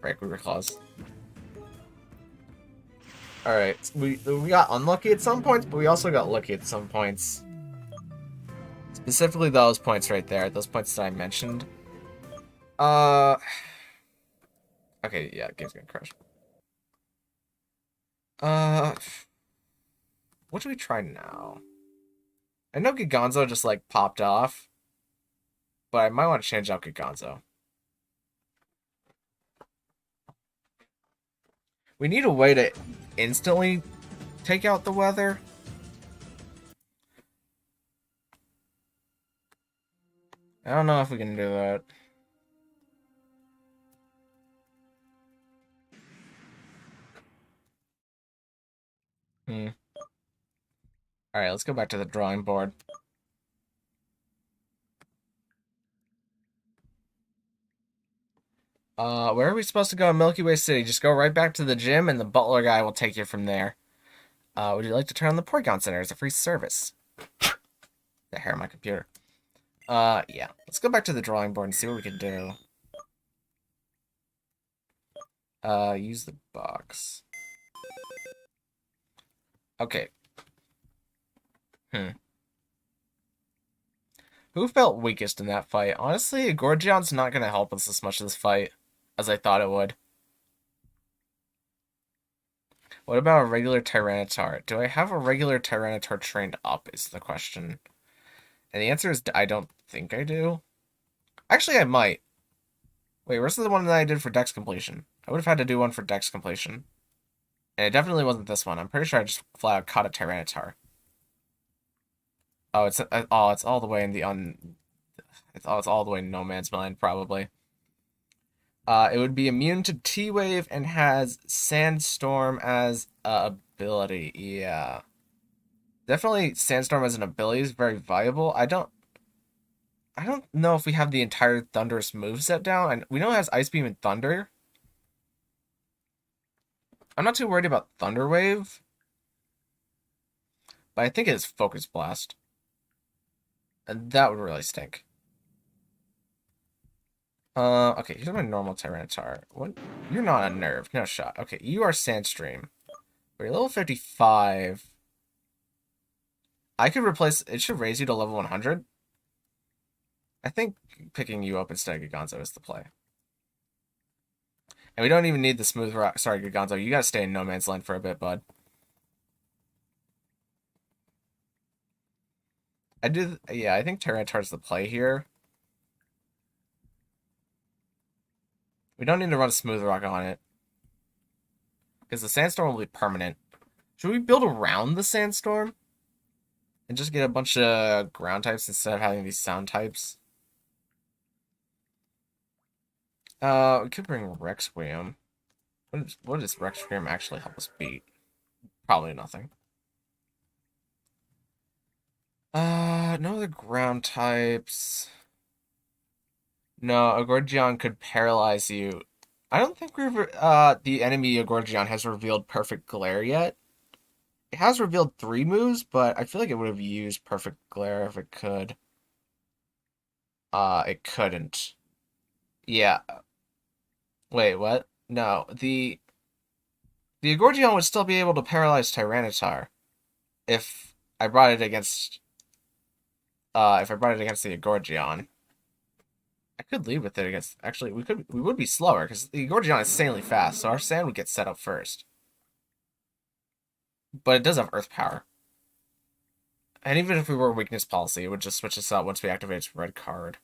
Right, we were close. Alright, we got unlucky at some points, but we also got lucky at some points. Specifically those points right there, those points that I mentioned. Okay, yeah, game's gonna crash. What do we try now? I know Giganzo just, like, popped off. But I might want to change out Giganzo. We need a way to instantly take out the weather. I don't know if we can do that. Alright, let's go back to the drawing board. Where are we supposed to go in Milky Way City? Just go right back to the gym and the butler guy will take you from there. Would you like to turn on the Porygon Center as a free service? The hair on my computer. Yeah. Let's go back to the drawing board and see what we can do. Use the box. Okay. Who felt weakest in that fight? Honestly, Gorgeon's not going to help us as much this fight as I thought it would. What about a regular Tyranitar? Do I have a regular Tyranitar trained up is the question. And the answer is I don't think I do. Actually, I might. Wait, where's the one that I did for Dex completion? I would have had to do one for Dex completion. And it definitely wasn't this one. I'm pretty sure I just flat out caught a Tyranitar. Oh, it's all the way in the it's all the way in No Man's Land, probably. It would be immune to T-Wave and has Sandstorm as a ability. Yeah. Definitely Sandstorm as an ability is very viable. I don't know if we have the entire Thunderous moveset down. And we know it has Ice Beam and Thunder. I'm not too worried about Thunder Wave. But I think it is Focus Blast. And that would really stink. Okay, here's my normal Tyranitar. What? You're not a nerve. No shot. Okay, you are Sandstream. But you're level 55. I could replace... It should raise you to level 100. I think picking you up instead of Giganzo is the play. And we don't even need the smooth rock. Sorry, Giganzo. You gotta stay in No Man's Land for a bit, bud. Yeah, I think Tyranitar's the play here. We don't need to run a smooth rock on it. Because the Sandstorm will be permanent. Should we build around the Sandstorm? And just get a bunch of ground types instead of having these sound types? We could bring Requiem. What does Requiem actually help us beat? Probably nothing. No other ground types. No, a Gorgion could paralyze you. I don't think the enemy Gorgion has revealed Perfect Glare yet. It has revealed 3 moves, but I feel like it would have used Perfect Glare if it could. It couldn't. Yeah. Wait, what? No, the Gorgion would still be able to paralyze Tyranitar if I brought it against the Gorgion. I could lead with it against. Actually, we would be slower because the Gorgion is insanely fast, so our sand would get set up first. But it does have Earth power. And even if we were weakness policy, it would just switch us out once we activate its red card.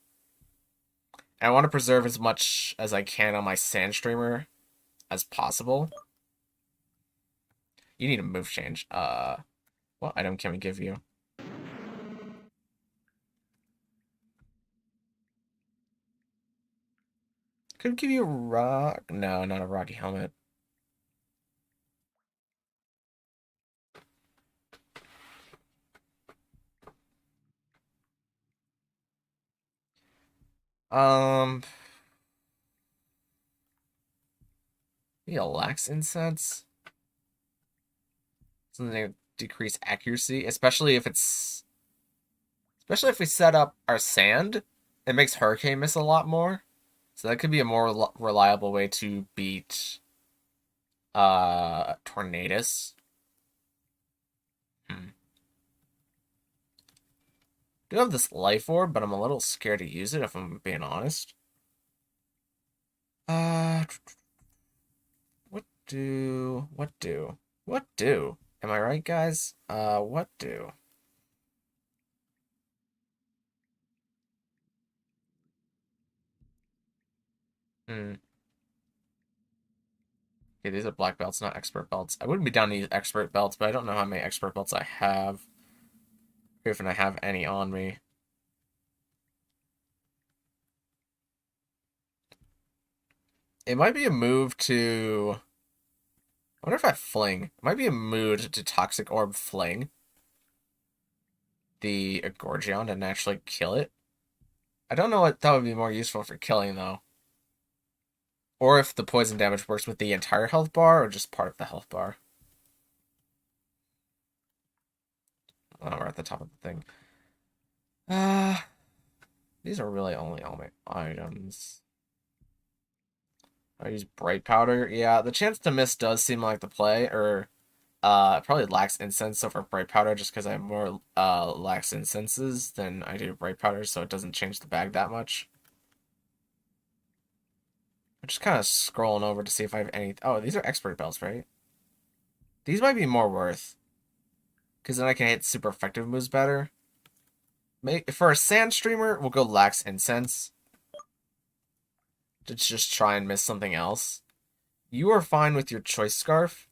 And I want to preserve as much as I can on my Sand Streamer as possible. You need a move change. What item can we give you? Could give you a rock. No, not a rocky helmet. Um, maybe a lax incense. Something to decrease accuracy, especially if we set up our sand. It makes Hurricane miss a lot more, so that could be a more reliable way to beat Tornadus. Hmm. I do have this life orb, but I'm a little scared to use it if I'm being honest. Uh, what do? Am I right, guys? What do? Hmm. Okay, these are black belts, not expert belts. I wouldn't be down to use expert belts, but I don't know how many expert belts I have. If I have any on me. It might be a move to. I wonder if I fling. It might be a mood to Toxic Orb Fling the Gorgion and actually kill it. I don't know what that would be more useful for killing, though. Or if the poison damage works with the entire health bar or just part of the health bar. Oh, we're at the top of the thing. Uh, these are really only all my items. I use Bright Powder. Yeah, the chance to miss does seem like the play, or probably lacks incense over bright powder just because I have more lax incenses than I do bright powder, so it doesn't change the bag that much. I'm just kind of scrolling over to see if I have any. Oh, these are expert belts, right? These might be more worth because then I can hit super effective moves better. For a sand streamer, we'll go lax incense to just try and miss something else. You are fine with your choice scarf.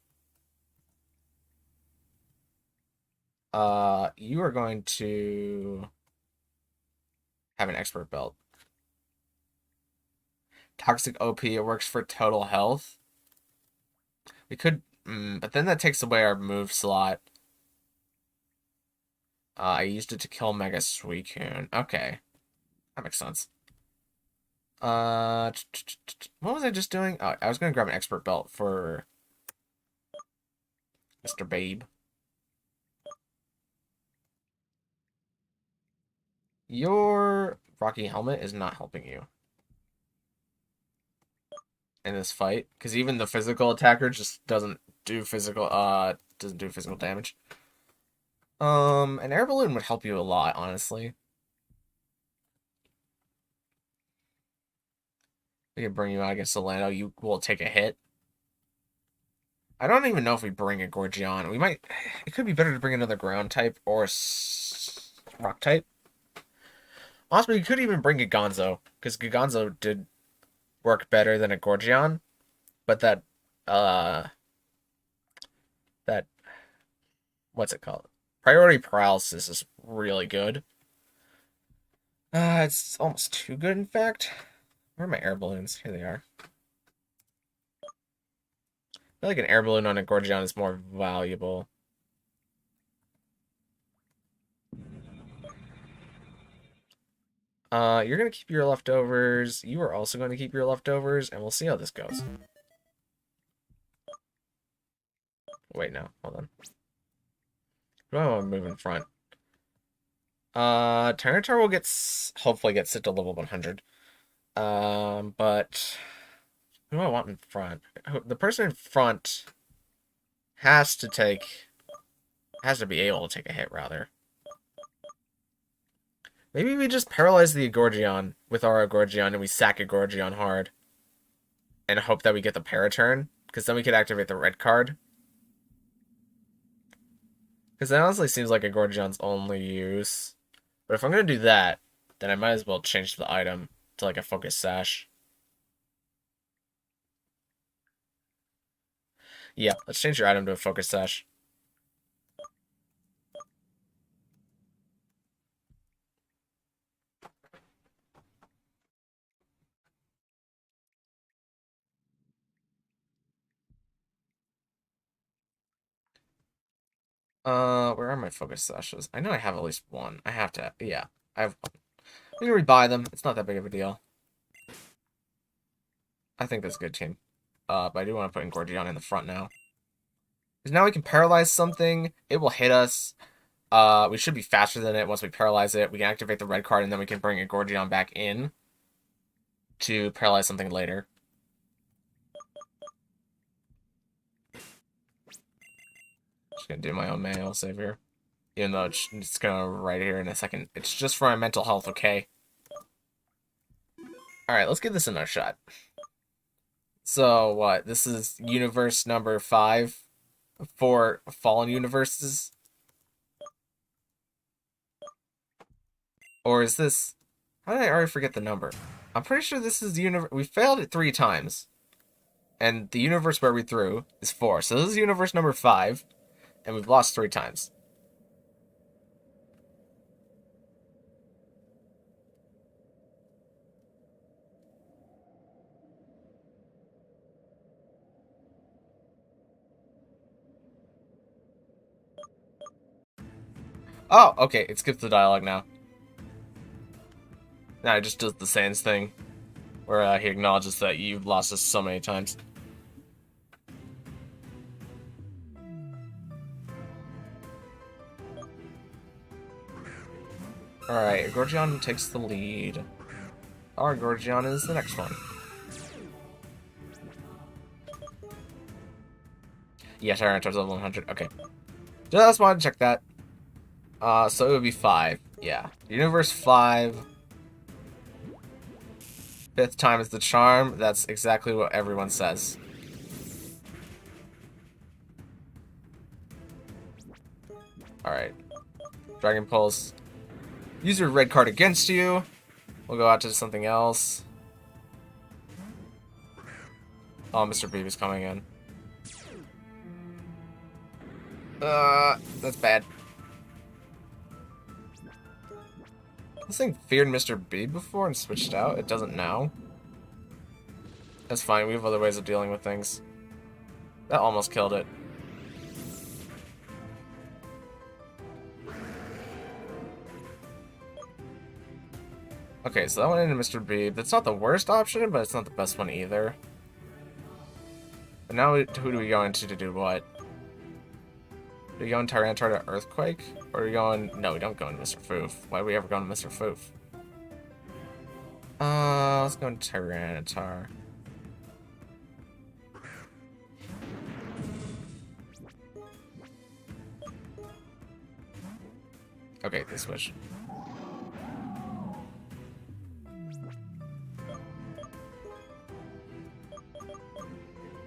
You are going to have an expert belt. Toxic OP, it works for total health. We could, but then that takes away our move slot. I used it to kill Mega Suicune. Okay, that makes sense. What was I just doing? Oh, I was gonna grab an expert belt for Mr. Babe. Your Rocky Helmet is not helping you in this fight because even the physical attacker just doesn't do physical damage. An air balloon would help you a lot, honestly. We could bring you out against Solano. You will take a hit. I don't even know if we bring a Gorgion. We might. It could be better to bring another ground type or rock type. Honestly, we could even bring a Gonzo because Gonzo did work better than a Gorgion, but uh that what's it called? Priority paralysis is really good. It's almost too good, in fact. Where are my air balloons? Here they are. I feel like an air balloon on a Gorgion is more valuable. You're gonna keep your leftovers. You are also going to keep your leftovers, and we'll see how this goes. Wait, no, hold on. Who do I want to move in front? Tyranitar will hopefully get sit to level 100. But who do I want in front? The person in front has to be able to take a hit, rather. Maybe we just paralyze the Gorgion with our Gorgion and we sack a Gorgion hard. And hope that we get the Paraturn, because then we could activate the red card. Because that honestly seems like a Gorgion's only use. But if I'm going to do that, then I might as well change the item to like a Focus Sash. Yeah, let's change your item to a Focus Sash. Where are my Focus Sashes? I know I have at least one. I have to, yeah. I have one. We can rebuy them. It's not that big of a deal. I think that's a good team. But I do want to put in Gorgion in the front now. Because now we can paralyze something. It will hit us. We should be faster than it once we paralyze it. We can activate the red card, and then we can bring a Gorgion back in to paralyze something later. Just gonna do my own manual save here. Even though it's gonna right here in a second. It's just for my mental health, okay? Alright, let's give this another shot. So, what? This is universe number 5 for Fallen Universes? Or is this... How did I already forget the number? I'm pretty sure this is the universe... We failed it 3 times. And the universe where we threw is 4. So this is universe number 5. And we've lost 3 times. Oh, okay. It skips the dialogue now. Now it just does the Sans thing. Where he acknowledges that you've lost us so many times. Alright, Gorgion takes the lead. Our Gorgion is the next one. Yeah, Tyranitar's level 100. Okay. Just wanted to check that. So it would be 5. Yeah. Universe 5. 5th time is the charm. That's exactly what everyone says. Alright. Dragon Pulse. Use your red card against you. We'll go out to something else. Oh, Mr. Beebe's coming in. That's bad. This thing feared Mr. Beebe before and switched out. It doesn't now. That's fine. We have other ways of dealing with things. That almost killed it. Okay, so that went into Mr. Beebe. That's not the worst option, but it's not the best one either. But now, who do we go into to do what? Do we go in Tyranitar to Earthquake? Or are we going... No, we don't go into Mr. Foof. Why are we ever going to Mr. Foof? Let's go into Tyranitar. Okay, they switch.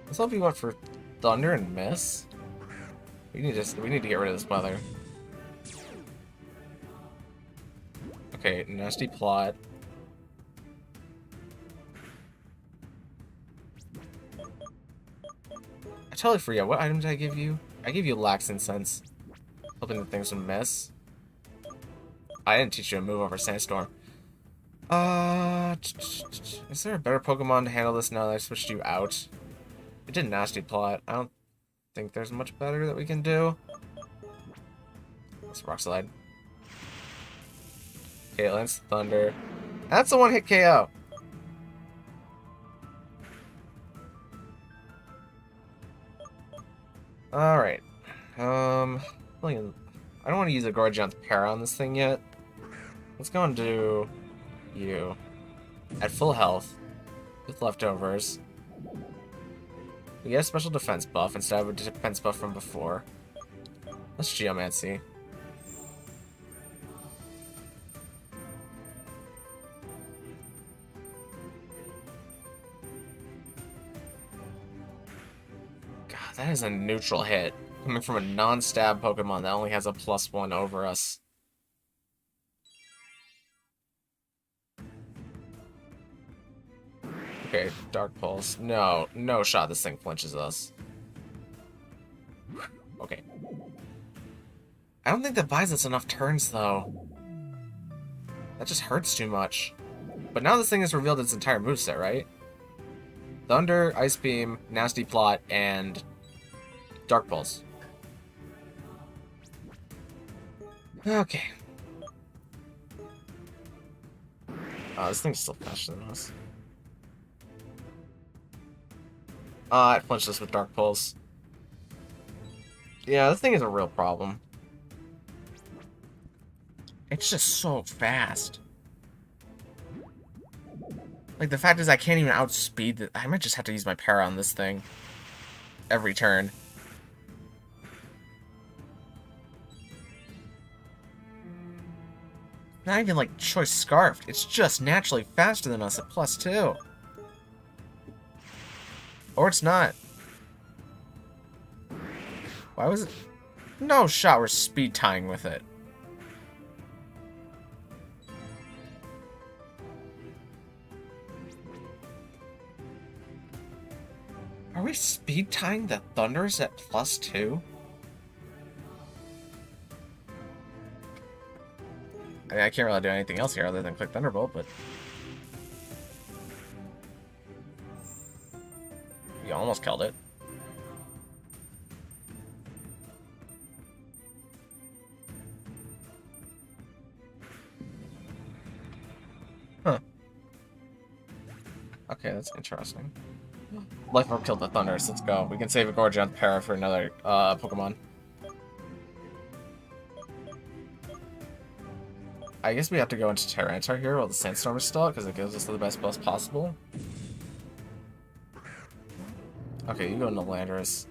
Let's hope you went for Thunder and Miss. We need to get rid of this weather. Okay, nasty plot. I totally forget. What item did I give you? I gave you Lax Incense. Hoping that things would miss. I didn't teach you to move over Sandstorm. Is there a better Pokemon to handle this now that I switched you out? It did nasty plot. I don't think there's much better that we can do. Let's Rock Slide. Okay, Lance Thunder. That's a one-hit KO. Alright. I don't want to use a Gorgon's Para on this thing yet. Let's go and do you at full health with leftovers. We get a special defense buff instead of a defense buff from before. Let's Geomancy. God, that is a neutral hit. Coming from a non-stab Pokemon that only has a +1 over us. Okay, Dark Pulse. No, no shot this thing flinches us. Okay. I don't think that buys us enough turns, though. That just hurts too much. But now this thing has revealed its entire moveset, right? Thunder, Ice Beam, Nasty Plot, and Dark Pulse. Okay. Oh, this thing's still faster than us. It flinched us with Dark Pulse. Yeah, this thing is a real problem. It's just so fast. Like, the fact is I can't even outspeed it. I might just have to use my Para on this thing every turn. Not even, like, Choice Scarfed. It's just naturally faster than us at +2. Or it's not. Why was it? No shot we're speed tying with it. Are we speed tying the Thunders at +2? I mean, I can't really do anything else here other than click Thunderbolt, but... You almost killed it. Huh. Okay, that's interesting. Life Orb killed the Thunders. Let's go. We can save a Gorgon's Para for another Pokemon. I guess we have to go into Tyranitar here while the Sandstorm is still out, because it gives us the best buffs possible. Okay, you go into Landorus.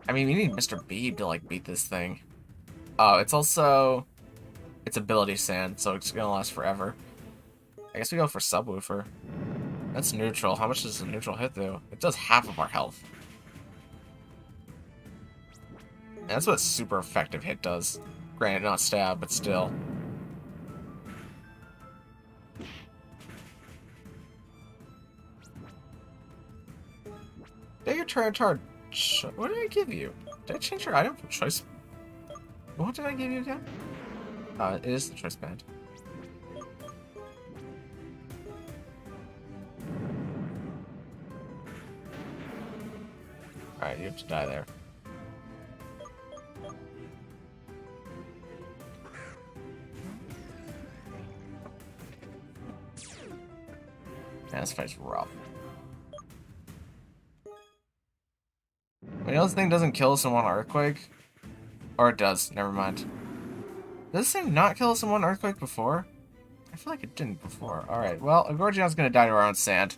I mean, we need Mr. Beeb to, like, beat this thing. Oh, it's also... It's Ability Sand, so it's gonna last forever. I guess we go for Subwoofer. That's neutral. How much does a neutral hit do? It does half of our health. And that's what a super effective hit does. Granted, not stab, but still. Did your Tyranitar... What did I give you? Did I change your item from choice? What did I give you again? It is the choice band. Alright, you have to die there. Man, this fight's rough. You know this thing doesn't kill us in one Earthquake? Or it does, never mind. Does this thing not kill us in one Earthquake before? I feel like it didn't before. Alright, well, Gorgon's gonna die to our own sand.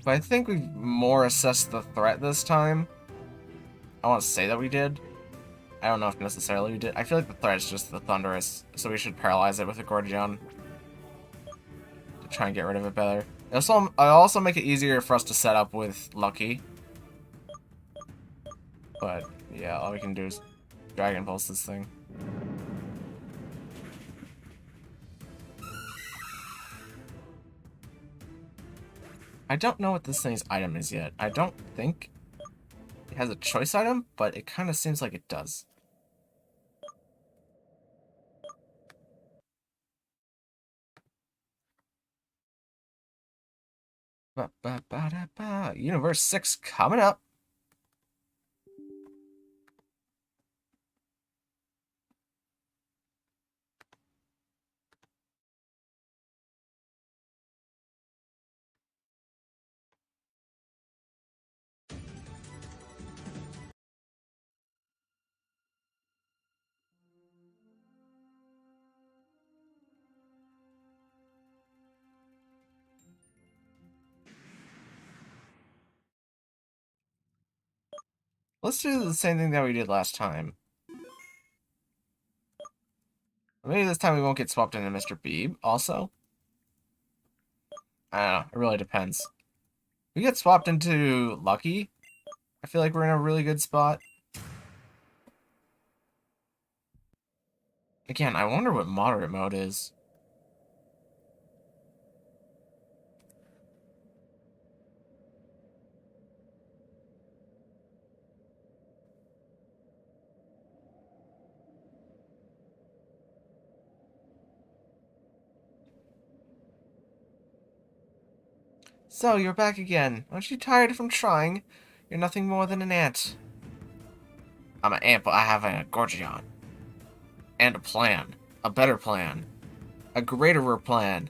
But I think we've more assessed the threat this time. I want to say that we did. I don't know if necessarily we did. I feel like the threat is just the Thunderous, so we should paralyze it with a Gorgon to try and get rid of it better. It'll also make it easier for us to set up with Lucky. But, yeah, all we can do is Dragon Pulse this thing. I don't know what this thing's item is yet. I don't think it has a choice item, but it kind of seems like it does. Universe 6 coming up. Let's do the same thing that we did last time. Maybe this time we won't get swapped into Mr. Beeb also. I don't know. It really depends. If we get swapped into Lucky, I feel like we're in a really good spot. Again, I wonder what moderate mode is. So, you're back again. Aren't you tired from trying? You're nothing more than an ant. I'm an ant, but I have a Gorgion. And a plan. A better plan. A greater plan.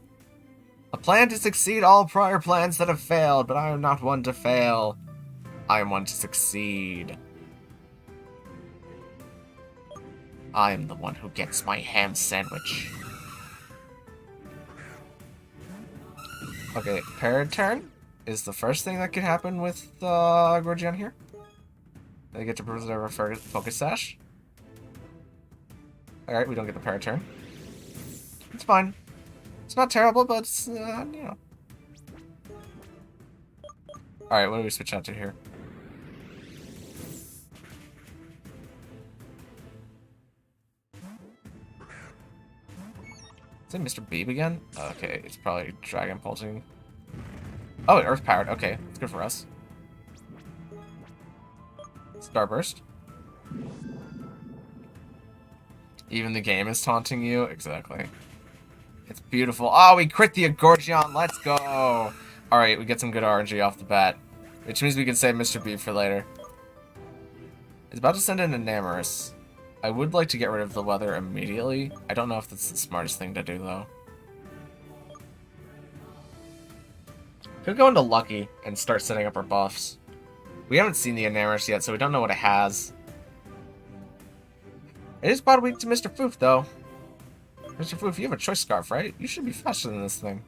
A plan to succeed all prior plans that have failed, but I am not one to fail. I am one to succeed. I am the one who gets my ham sandwich. Okay, parad turn is the first thing that could happen with Gorgion here. They get to preserve a focus sash. Alright, we don't get the parad turn. It's fine. It's not terrible, but it's, you know. Alright, what do we switch out to here? Is it Mr. Beeb again? Okay, it's probably Dragon Pulsing. Oh, Earth Powered. Okay, it's good for us. Starburst. Even the game is taunting you? Exactly. It's beautiful. Oh, we crit the Gorgion. Let's go. Alright, we get some good RNG off the bat. Which means we can save Mr. Beeb for later. It's about to send in Xenoverse. I would like to get rid of the weather immediately. I don't know if that's the smartest thing to do, though. Could go into Lucky and start setting up our buffs. We haven't seen the Xenoverse yet, so we don't know what it has. It is about weak to Mr. Foof, though. Mr. Foof, you have a choice scarf, right? You should be faster than this thing.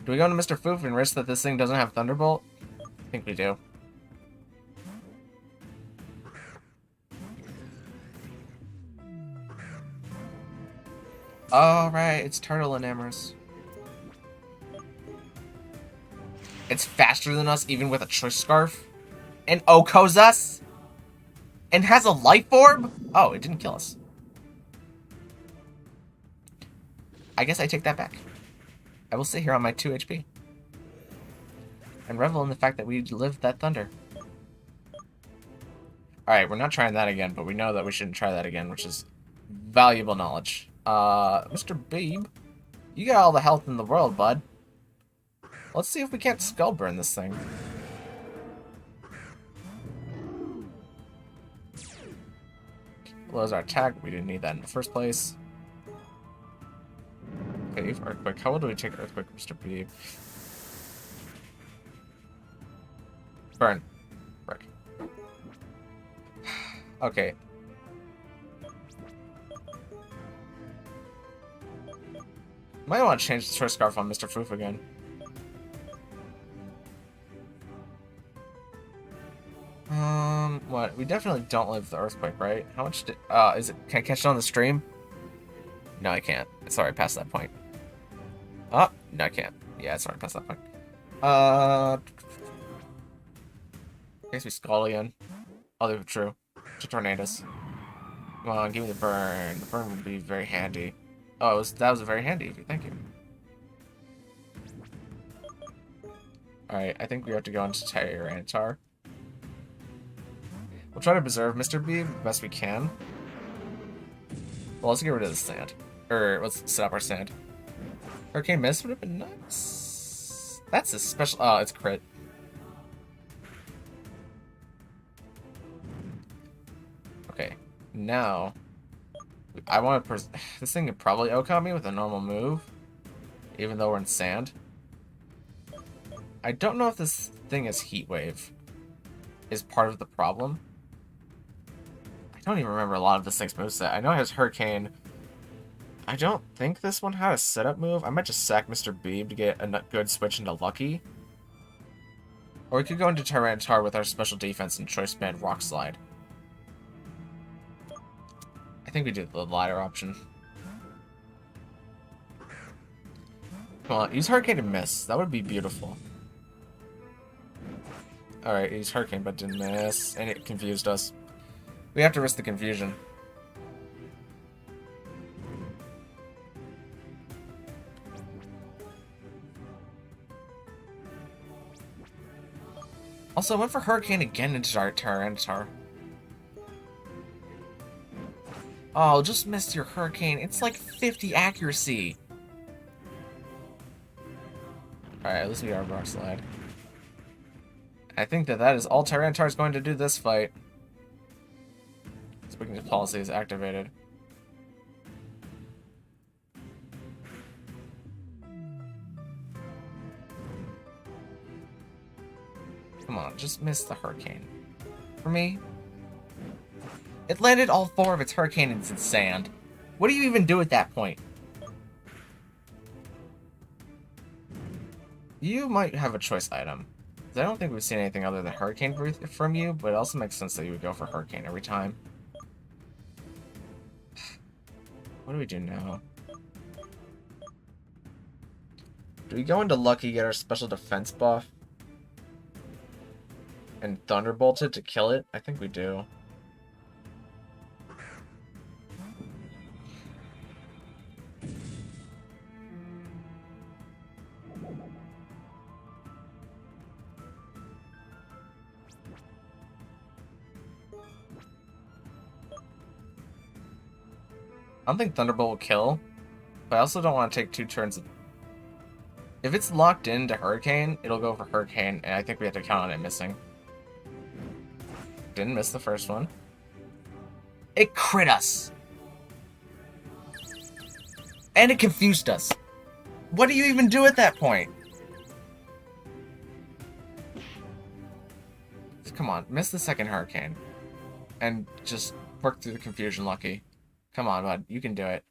Do we go into Mr. Foof and risk that this thing doesn't have Thunderbolt? I think we do. Alright, it's Turtle and Xenoverse. It's faster than us, even with a choice scarf. And Oko's us? And has a life orb? Oh, it didn't kill us. I guess I take that back. I will sit here on my 2 HP. And revel in the fact that we lived that thunder. Alright, we're not trying that again, but we know that we shouldn't try that again, which is valuable knowledge. Mr. Beeb, you got all the health in the world, bud. Let's see if we can't skull burn this thing. Blows our attack. We didn't need that in the first place. Okay, Earthquake. How do we take Earthquake, Mr. Beeb? Burn. Frick. Okay. Might want to change the choice scarf on Mr. Foof again. What? We definitely don't live the earthquake, right? How much did, is it, can I catch it on the stream? No, I can't. Sorry, I passed that point. Oh, no, I can't. Yeah, sorry, I passed that point. I guess we skull again. Oh, they were true. To Tornadoes. Come on, give me the burn. The burn would be very handy. Oh, that was very handy. Thank you. Alright, I think we have to go into Tyranitar. We'll try to preserve Mr. Beeb the best we can. Well, let's get rid of the sand. Or, let's set up our sand. Hurricane Mist would have been nice. That's a special... Oh, it's crit. Okay, now... I want to... This thing could probably outcome me with a normal move, even though we're in sand. I don't know if this thing is Heat Wave is part of the problem. I don't even remember a lot of this thing's moveset. I know it has Hurricane. I don't think this one had a setup move. I might just sack Mr. Beeb to get a good switch into Lucky. Or we could go into Tyranitar with our special defense and Choice Band Rock Slide. I think we do the latter option. Come on, use Hurricane to miss. That would be beautiful. Alright, use Hurricane but didn't miss. And it confused us. We have to risk the confusion. Also, I went for Hurricane again into our Tyranitar. Oh, just missed your Hurricane. It's like 50 accuracy. Alright, at least we got Rock Slide. I think that is all Tyranitar is going to do this fight. Speaking of policy is activated. Come on, just miss the Hurricane. For me. It landed all 4 of its Hurricanes in sand. What do you even do at that point? You might have a choice item. I don't think we've seen anything other than Hurricane Breath from you, but it also makes sense that you would go for Hurricane every time. What do we do now? Do we go into Lucky, get our special defense buff? And Thunderbolt it to kill it? I think we do. I don't think Thunderbolt will kill, but I also don't want to take 2 turns of... If it's locked into Hurricane, it'll go for Hurricane, and I think we have to count on it missing. Didn't miss the first one. It crit us! And it confused us. What do you even do at that point? Come on, miss the second Hurricane. And just work through the confusion, Lucky. Come on, bud. You can do it.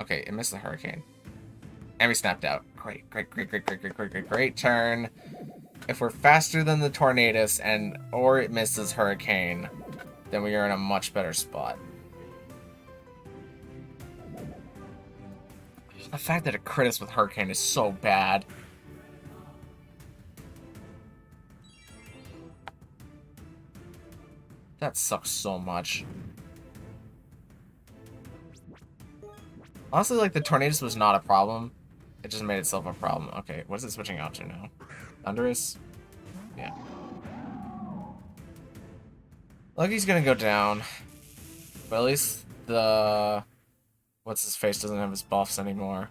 Okay, it missed the Hurricane. And we snapped out. Great, great, great, great, great, great, great, great, great turn. If we're faster than the Tornadus or it misses Hurricane, then we are in a much better spot. The fact that it crit us with Hurricane is so bad. That sucks so much. Honestly, like, the Tornadus was not a problem. It just made itself a problem. Okay, what is it switching out to now? Thunderous? Yeah. Lucky's gonna go down. But at least the... What's-his-face doesn't have his buffs anymore.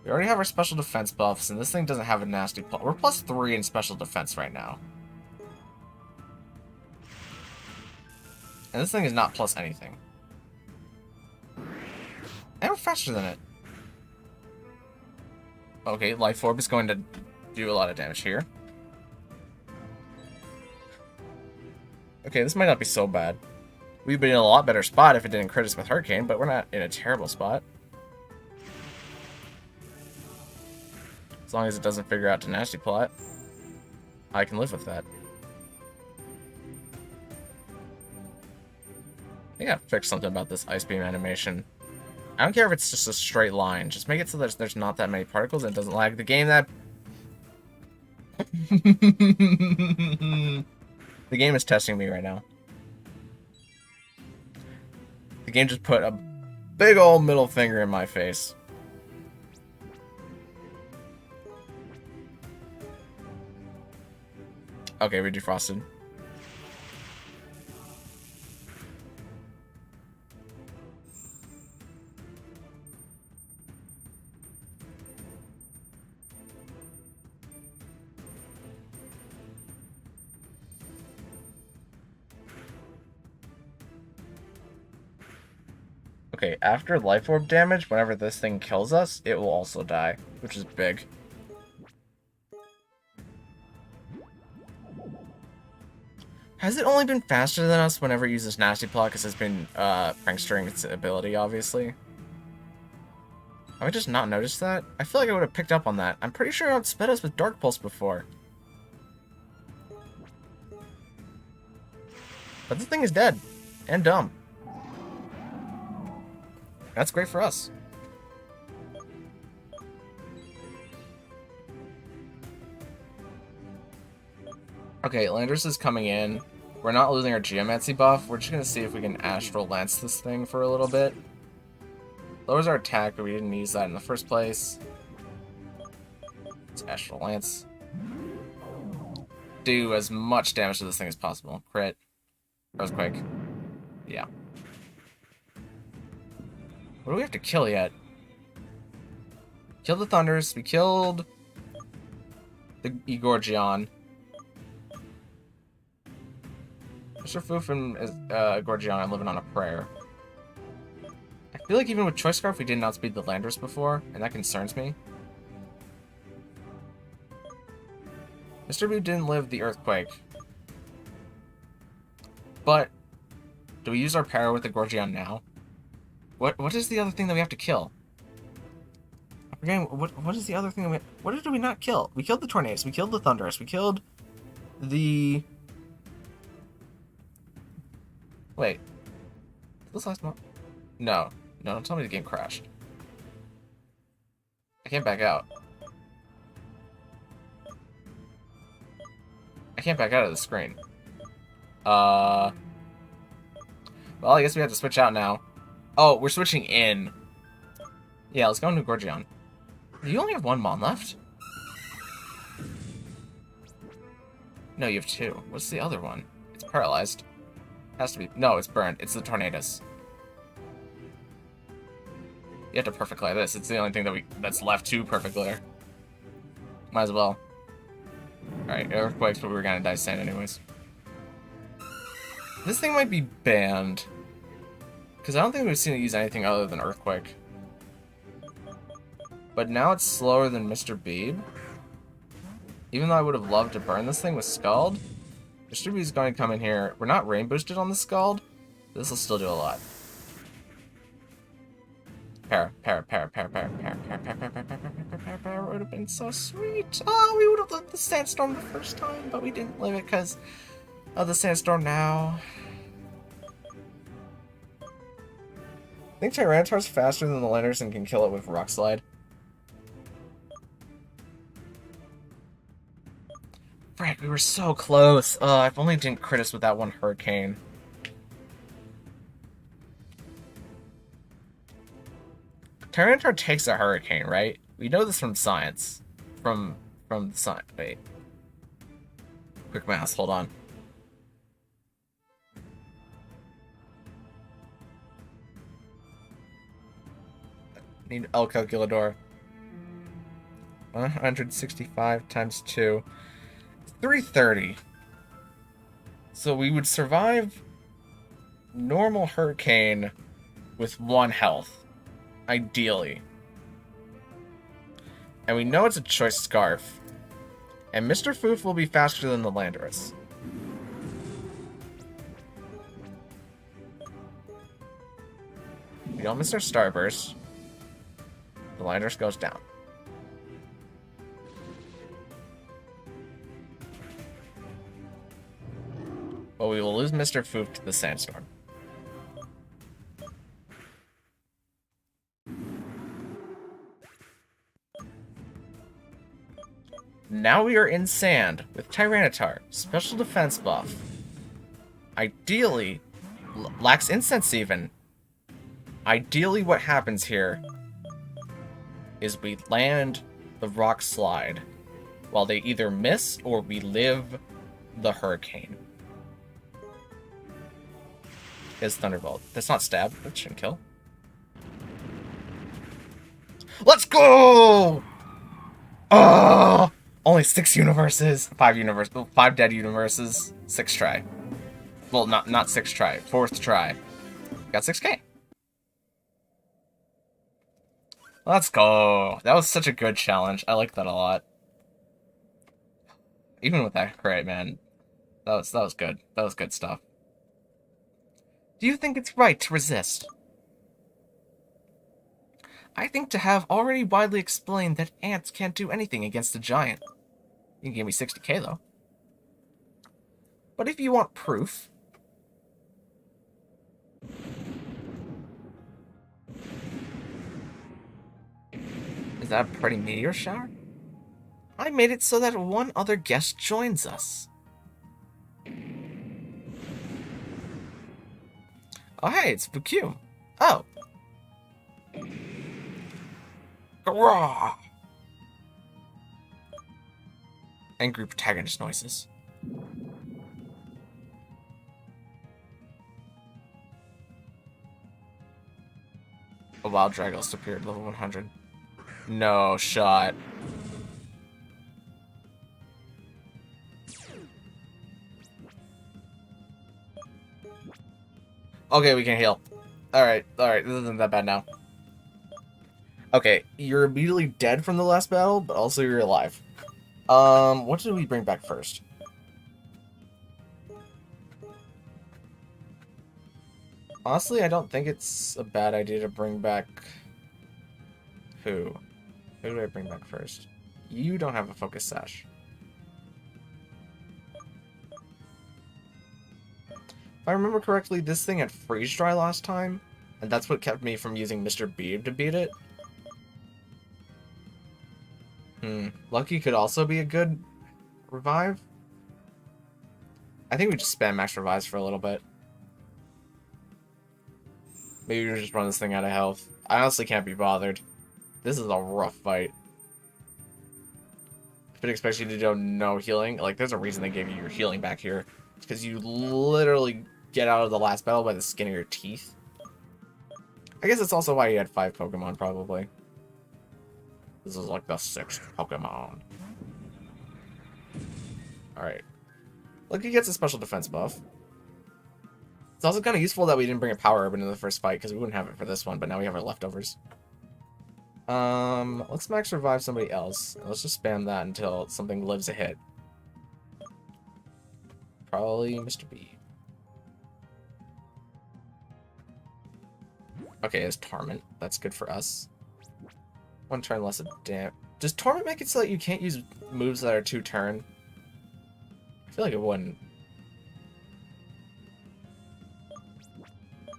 We already have our special defense buffs, and this thing doesn't have a nasty... We're +3 in special defense right now. And this thing is not plus anything. And we're faster than it. Okay, Life Orb is going to do a lot of damage here. Okay, this might not be so bad. We'd be in a lot better spot if it didn't crit us with Hurricane, but we're not in a terrible spot. As long as it doesn't figure out Tenacity Plot, I can live with that. I gotta fix something about this Ice Beam animation. I don't care if it's just a straight line. Just make it so that there's not that many particles and it doesn't lag the game that... The game is testing me right now. The game just put a big old middle finger in my face. Okay, we defrosted. Okay, after life orb damage, whenever this thing kills us, it will also die, which is big. Has it only been faster than us whenever it uses Nasty Plot because it's been prankstering its ability, obviously? Have I just not noticed that? I feel like I would have picked up on that. I'm pretty sure it outsped us with Dark Pulse before. But this thing is dead. And dumb. That's great for us. Okay, Landorus is coming in. We're not losing our Geomancy buff. We're just going to see if we can Astral Lance this thing for a little bit. Lowers our attack, but we didn't use that in the first place. Let's Astral Lance. Do as much damage to this thing as possible. Crit. Earthquake. Yeah. What do we have to kill yet? Killed the Thunders. We killed the Egorgion. Mr. Foof and Egorgion are living on a prayer. I feel like even with Choice Scarf, we didn't outspeed the Landorus before, and that concerns me. Mr. Boo didn't live the Earthquake. But, do we use our power with the Gorgion now? What is the other thing that we have to kill? I'm forgetting, what is the other thing that we... What did we not kill? We killed the Tornadus, we killed the Thunderous, we killed the... Wait. This last month? No. No, don't tell me the game crashed. I can't back out. I can't back out of the screen. Well, I guess we have to switch out now. Oh, we're switching in. Yeah, let's go into Gorgion. Do you only have one Mon left? No, you have two. What's the other one? It's paralyzed. Has to be. No, it's burned. It's the Tornadus. You have to perfect glare this. It's the only thing that's left to perfect glare. Might as well. Alright, Earthquakes, but we were gonna die sand anyways. This thing might be banned. Because I don't think we've seen it use anything other than Earthquake. But now it's slower than Mr. Beeb. Even though I would have loved to burn this thing with Scald, Mr. Beeb's going to come in here. We're not rain boosted on the Scald. This will still do a lot. Para would have been so sweet. Oh, we would have lived the sandstorm the first time, but we didn't live it because of the sandstorm now. I think Tyranitar's faster than the Landorus and can kill it with Rock Slide. Frick, we were so close. If only it didn't crit us with that one Hurricane. Tyranitar takes a Hurricane, right? We know this from science. From the science. Wait. Quick math, hold on. Need El Calculador. 165 times 2. 330. So we would survive normal Hurricane with 1 health. Ideally. And we know it's a Choice Scarf. And Mr. Foof will be faster than the Landorus. We don't miss our Starburst. The Landorus goes down. But we will lose Mr. Foof to the Sandstorm. Now we are in Sand with Tyranitar. Special defense buff. Ideally, lacks incense even. Ideally what happens here is we land the Rock Slide while they either miss or we live the Hurricane. Is Thunderbolt. That's not stab. That shouldn't kill. Let's go! Oh! Only 6 universes. 5 dead universes. 6 try. Well, not 6 try. 4th try. Got 6k. Let's go. That was such a good challenge. I like that a lot. Even with that crit, man. That was good. That was good stuff. Do you think it's right to resist? I think to have already widely explained that ants can't do anything against a giant. You can give me 60k though. But if you want proof, is that a pretty meteor shower? I made it so that one other guest joins us. Oh hey, it's Vacuum. Oh. Hurrah! Angry protagonist noises. A wild Dragos appeared, level 100. No shot. Okay, we can heal. Alright, this isn't that bad now. Okay, you're immediately dead from the last battle, but also you're alive. What did we bring back first? Honestly, I don't think it's a bad idea to bring back... Who? Who do I bring back first? You don't have a focus sash. If I remember correctly, this thing had freeze dry last time, and that's what kept me from using Mr. Beebe to beat it. Lucky could also be a good revive. I think we just spam max revives for a little bit. Maybe we just run this thing out of health. I honestly can't be bothered. This is a rough fight. I didn't expect you to do no healing. Like, there's a reason they gave you your healing back here. It's because you literally get out of the last battle by the skin of your teeth. I guess that's also why you had 5 Pokemon, probably. This is like the 6th Pokemon. Alright. Lucky gets a special defense buff. It's also kind of useful that we didn't bring a power urban in the first fight, because we wouldn't have it for this one, but now we have our leftovers. Let's max revive somebody else. Let's just spam that until something lives a hit. Probably Mr. B. Okay, it's Torment. That's good for us. One turn less of damage. Does Torment make it so that you can't use moves that are 2 turn? I feel like it wouldn't.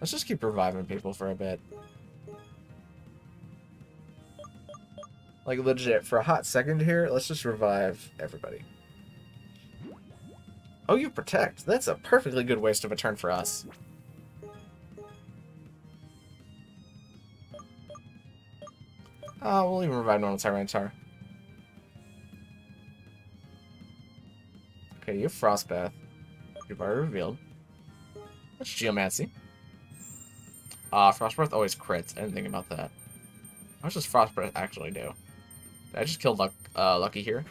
Let's just keep reviving people for a bit. Like, legit, for a hot second here, let's just revive everybody. Oh, you protect. That's a perfectly good waste of a turn for us. Oh, we'll even revive normal Tyranitar. Okay, you have Frostbath. You've already revealed. That's Geomancy. Frostbreath always crits. I didn't think about that. How much does Frostbreath actually do? Did I just kill Lucky here?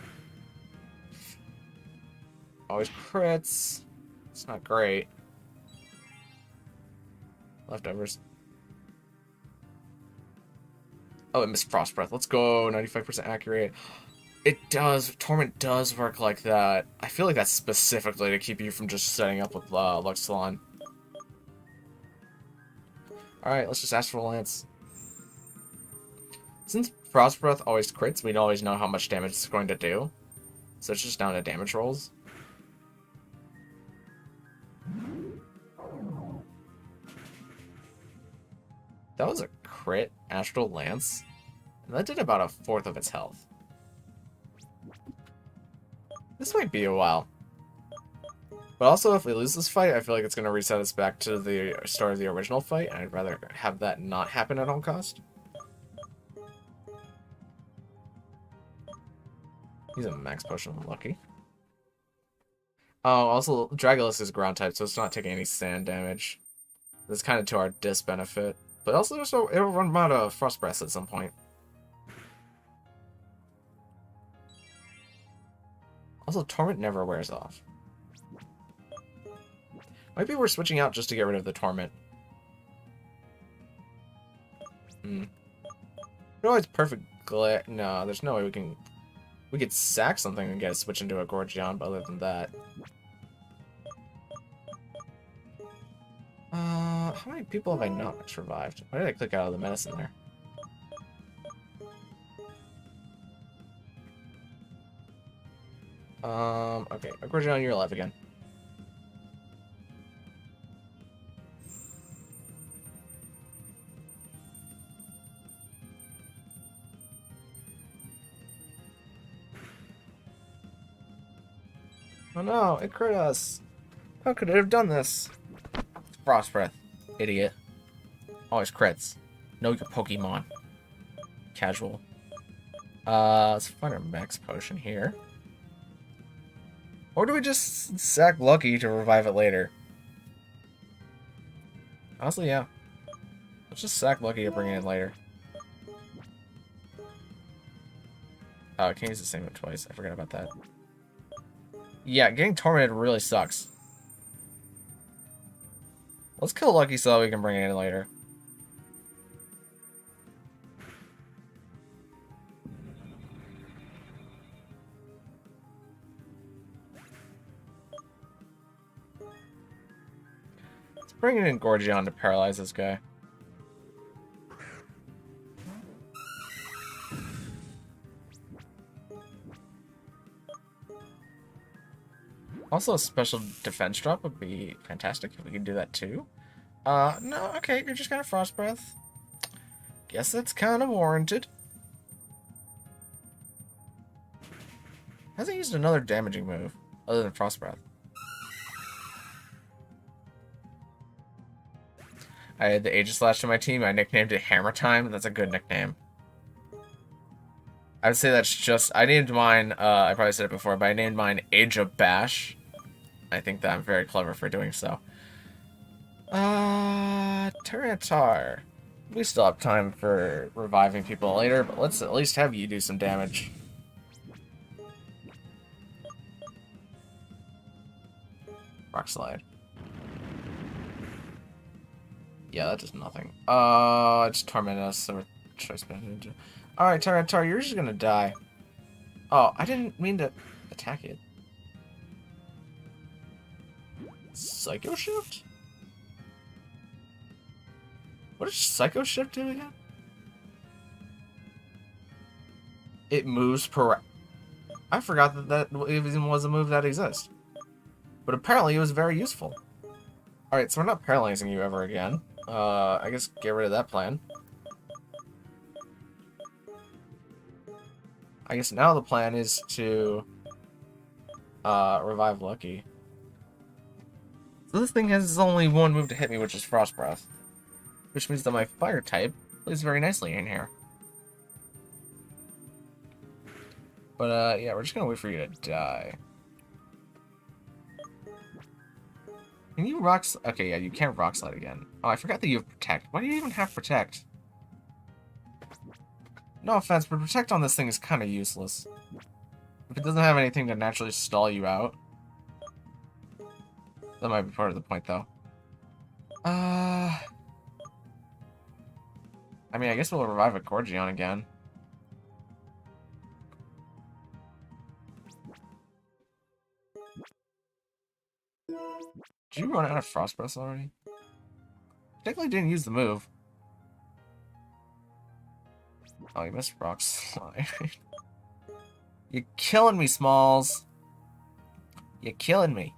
Always crits. It's not great. Leftovers. Oh, it missed Frostbreath. Let's go. 95% accurate. It does. Torment does work like that. I feel like that's specifically to keep you from just setting up with Luxsalon. Alright, let's just ask for Lance. Since Frost Breath always crits, we always know how much damage it's going to do. So it's just down to damage rolls. That was a crit Astral Lance. And that did about 1/4 of its health. This might be a while. But also, if we lose this fight, I feel like it's going to reset us back to the start of the original fight, and I'd rather have that not happen at all cost. He's a max potion Lucky. Oh, also, Dragolus is ground type, so it's not taking any sand damage. That's kind of to our disbenefit. But also, it'll run out of Frost Breath at some point. Also, Torment never wears off. Maybe we're switching out just to get rid of the Torment. No, always perfect glare. No, there's no way we can. We could sack something and get a switch into a Gorgeon, but other than that. How many people have I not survived? Why did I click out of the medicine there? Okay, Gorgeon, you're alive again. Oh no, it crit us. How could it have done this? Frost Breath, idiot. Always crits. Know your Pokemon. Casual. Let's find our max potion here. Or do we just sack Lucky to revive it later? Honestly, yeah. Let's just sack Lucky to bring it in later. Oh, I can't use the same move twice. I forgot about that. Yeah, getting tormented really sucks. Let's kill Lucky so that we can bring it in later. Let's bring it in Gorgeon to paralyze this guy. Also, a special defense drop would be fantastic if we could do that too. No, okay, you're just gonna Frost Breath. Guess that's kind of warranted. Hasn't used another damaging move other than Frost Breath. I had the Aegislash to my team. I nicknamed it Hammer Time. That's a good nickname. I would say that's just... I named mine... I probably said it before, but I named mine Age of Bash. I think that I'm very clever for doing so. Tyranitar. We still have time for reviving people later, but let's at least have you do some damage. Rock Slide. Yeah, that does nothing. It's torment us, so we're choice into. Alright, Tyranitar, you're just gonna die. Oh, I didn't mean to attack it. Psycho Shift? What does Psycho Shift do again? It moves per... I forgot that even was a move that exists. But apparently it was very useful. Alright, so we're not paralyzing you ever again. I guess get rid of that plan. I guess now the plan is to revive Lucky. So this thing has only one move to hit me, which is Frost Breath. Which means that my fire type plays very nicely in here. But yeah, we're just gonna wait for you to die. Can you rock... Okay, yeah, you can't rock slide again. Oh, I forgot that you have Protect. Why do you even have Protect? No offense, but Protect on this thing is kind of useless. If it doesn't have anything to naturally stall you out. That might be part of the point, though. I mean, I guess we'll revive a Gorgeon again. Did you run out of Frost Breath already? Technically didn't use the move. Oh, you missed Rock Slide. You're killing me, Smalls. You're killing me.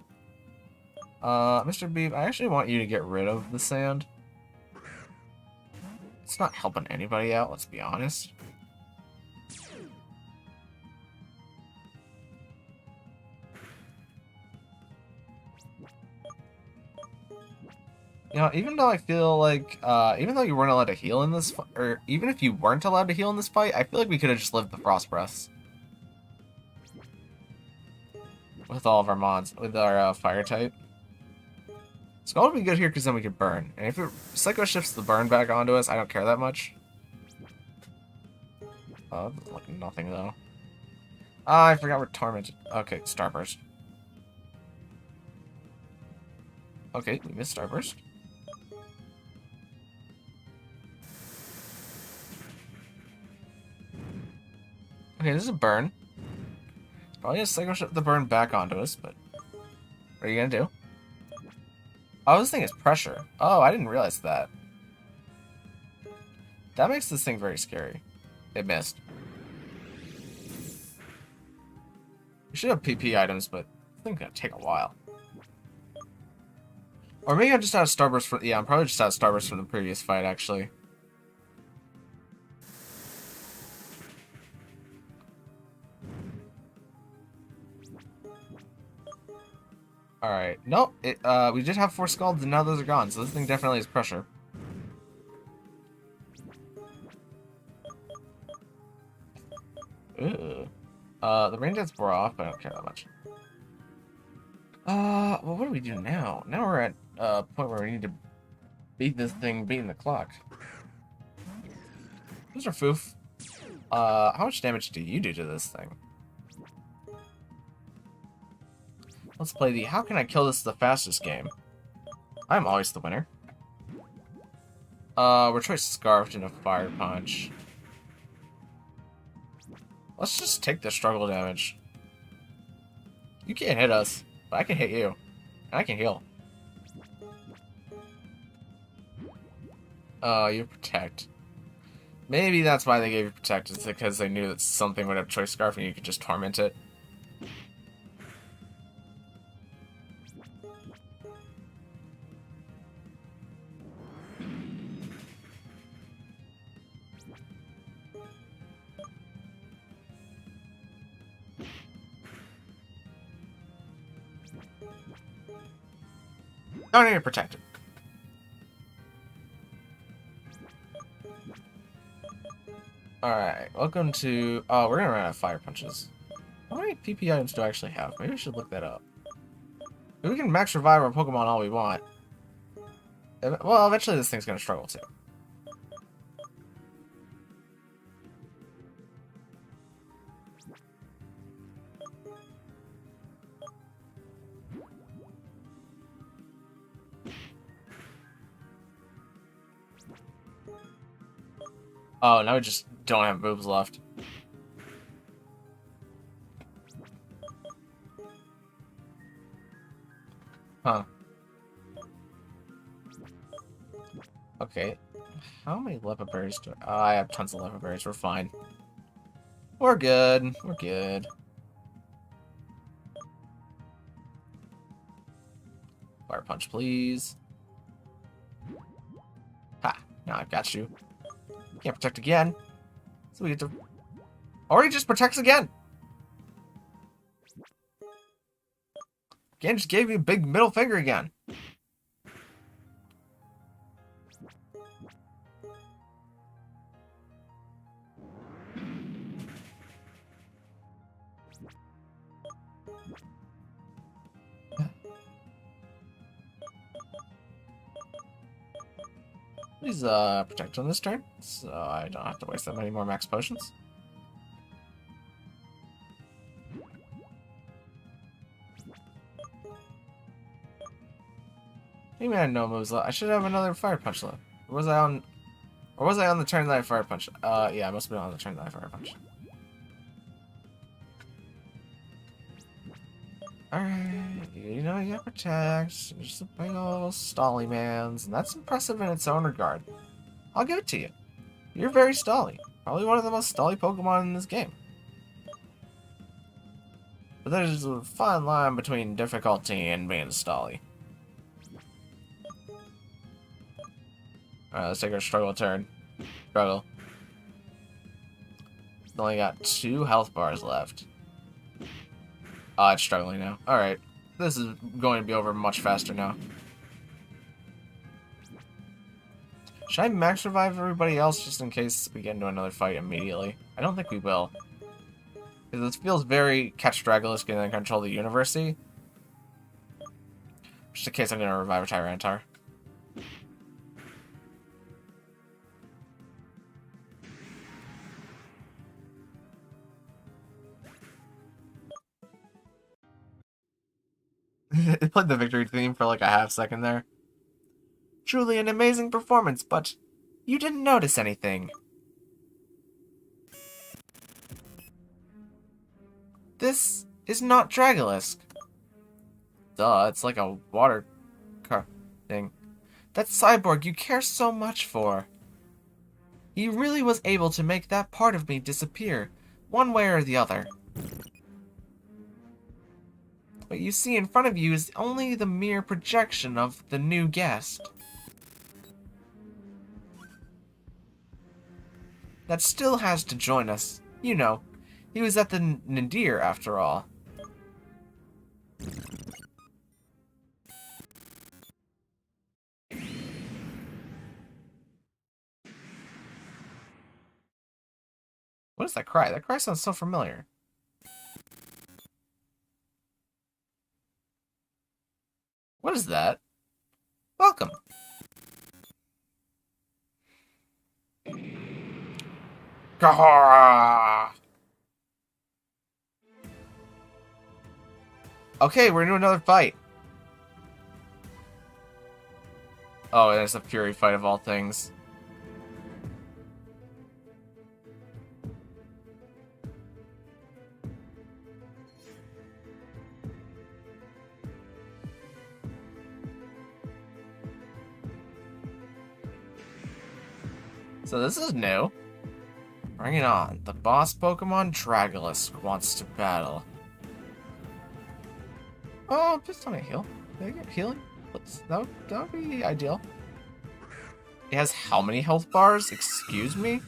Mr. Beef, I actually want you to get rid of the sand. It's not helping anybody out, let's be honest. You know, even though I feel like, even though you weren't allowed to heal in this, or even if you weren't allowed to heal in this fight, I feel like we could have just lived the Frost Breaths. With all of our mods, with our fire type. Skull would be good here because then we could burn. And if it Psycho shifts the burn back onto us, I don't care that much. Oh, like nothing though. Ah, I forgot we're tormented. Okay, Starburst. Okay, we missed Starburst. Okay, this is a burn. Probably gonna cycle the burn back onto us, but what are you gonna do? Oh, this thing is pressure. Oh, I didn't realize that. That makes this thing very scary. It missed. We should have PP items, but I think it's gonna take a while. Or maybe I'm just out of Starburst from... Yeah, I'm probably just out of Starburst from the previous fight, actually. Alright. Nope. We did have 4 Scalds, and now those are gone, so this thing definitely is pressure. Ooh. The rain dance wore off, but I don't care that much. Well, what do we do now? Now we're at a point where we need to beat this thing beating the clock. Mr. Foof. How much damage do you do to this thing? Let's play the How Can I Kill This the Fastest game. I'm always the winner. We're choice Scarfed and a Fire Punch. Let's just take the struggle damage. You can't hit us, but I can hit you. And I can heal. You Protect. Maybe that's why they gave you Protect, is because they knew that something would have Choice Scarf and you could just torment it. Don't need to protect it. Alright, welcome to... Oh, we're gonna run out of Fire Punches. How many PP items do I actually have? Maybe we should look that up. We can max revive our Pokemon all we want. Well, eventually this thing's gonna struggle too. Oh, now we just don't have moves left. Huh. Okay. How many Leppa Berries do I... Oh, I have tons of Leppa Berries. We're fine. We're good. We're good. Fire Punch, please. Ha! Now I've got you. Can't protect again. So we get to... Or he just protects again! Again, just gave you a big middle finger again. Please protect on this turn, so I don't have to waste that many more max potions. Maybe I had no moves left. I should have another Fire Punch left. Or was I on... Or was I on the turn that I Fire Punch? Yeah, I must have been on the turn that I Fire Punch. Alright, you know, you got Protect. You're just a big ol' stally mans, and that's impressive in its own regard. I'll give it to you. You're very stally. Probably one of the most stally Pokemon in this game. But there's a fine line between difficulty and being stally. Alright, let's take our struggle turn. Struggle. Only got 2 health bars left. Oh, it's struggling now. Alright. This is going to be over much faster now. Should I max revive everybody else just in case we get into another fight immediately? I don't think we will. Because this feels very Catch Dragolistic and then Control the University. Just in case I'm going to revive a Tyranitar. It played the victory theme for like a half second there. Truly an amazing performance, but you didn't notice anything. This is not Dragolisk. Duh, it's like a water car thing. That cyborg you care so much for. He really was able to make that part of me disappear, one way or the other. What you see in front of you is only the mere projection of the new guest. That still has to join us. You know, he was at the Nadir after all. What is that cry? That cry sounds so familiar. What is that? Welcome. Gah! Okay, we're gonna do another fight. Oh, there's a Fury fight of all things. So this is new. Bring it on. The boss Pokemon Dragolisk wants to battle. Oh, just let me heal. Did I get healing? That would be ideal. It has how many health bars? Excuse me?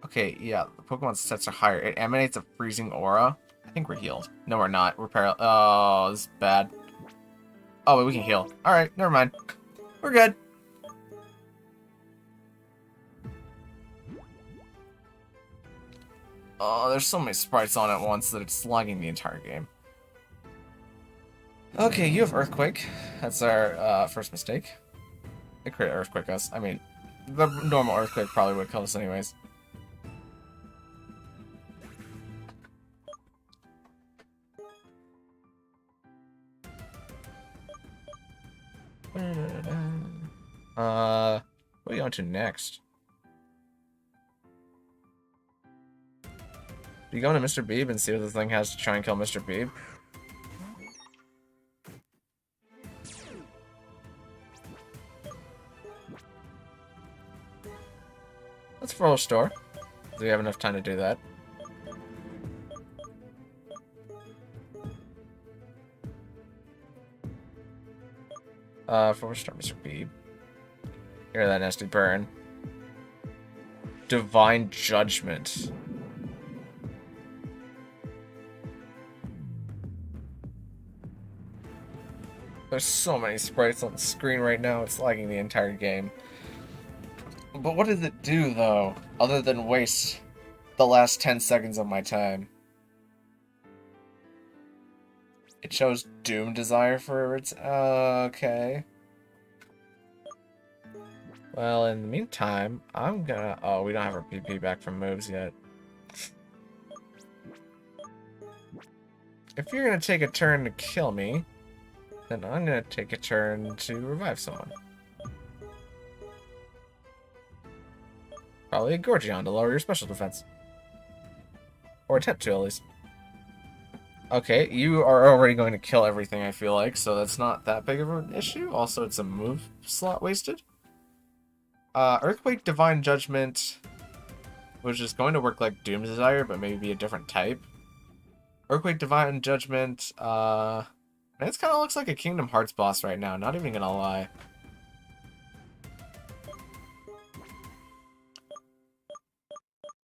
Okay, yeah, the Pokemon stats are higher. It emanates a freezing aura. I think we're healed. No, we're not. We're paralyzed. Oh, this is bad. Oh, wait, we can heal. Alright, never mind. We're good. Oh, there's so many sprites on at once that it's lagging the entire game. Okay, you have Earthquake. That's our first mistake. It could Earthquake us. I mean, the normal Earthquake probably would kill us anyways. What are you on to next? Do you go into Mr. Beeb and see what the thing has to try and kill Mr. Beeb? Let's roll a store. Do we have enough time to do that? For start, Mr. Beeb. Hear that nasty burn. Divine Judgment. There's so many sprites on the screen right now, it's lagging the entire game. But what does it do, though, other than waste the last 10 seconds of my time? It shows Doom Desire for its... okay. Well, in the meantime, I'm gonna... Oh, we don't have our PP back from moves yet. If you're gonna take a turn to kill me, then I'm gonna take a turn to revive someone. Probably a Gorgeon to lower your special defense. Or attempt to, at least. Okay, you are already going to kill everything, I feel like, so that's not that big of an issue. Also, it's a move slot wasted. Earthquake Divine Judgment, which is going to work like Doom Desire, but maybe a different type. Earthquake Divine Judgment, it kind of looks like a Kingdom Hearts boss right now, not even gonna lie.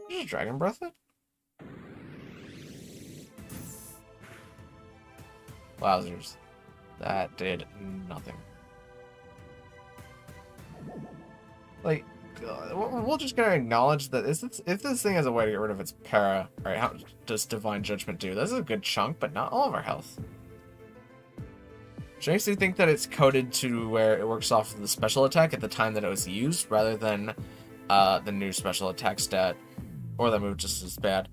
Did you Dragon Breath it? Wowzers. That did nothing. Like, we're just gonna acknowledge that if this thing has a way to get rid of its para, right, how does Divine Judgment do? That's a good chunk, but not all of our health. Which makes me think that it's coded to where it works off of the special attack at the time that it was used, rather than the new special attack stat. Or that move just as bad.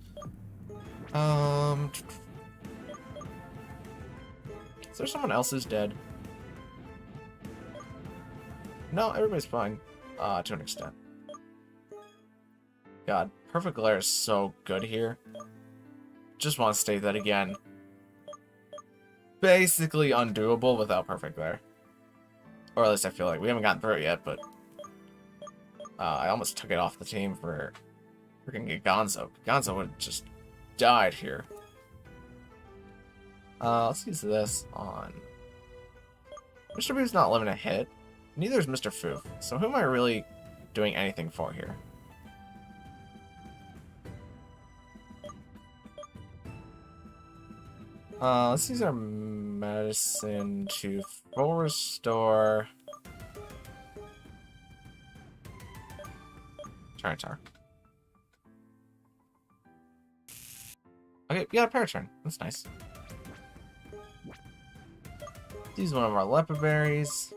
Is there someone else who's dead? No, everybody's fine. To an extent. God, Perfect Glare is so good here. Just want to state that again. Basically undoable without Perfect Glare. Or at least I feel like. We haven't gotten through it yet, but... I almost took it off the team for freaking Gonzo. Gonzo would have just died here. Let's use this on... Mr. Boof's not living a hit. Neither is Mr. Foof. So who am I really doing anything for here? Let's use our medicine to full restore... Tyranitar. Okay, we got a Paraturn. That's nice. Use one of our Leopard Berries.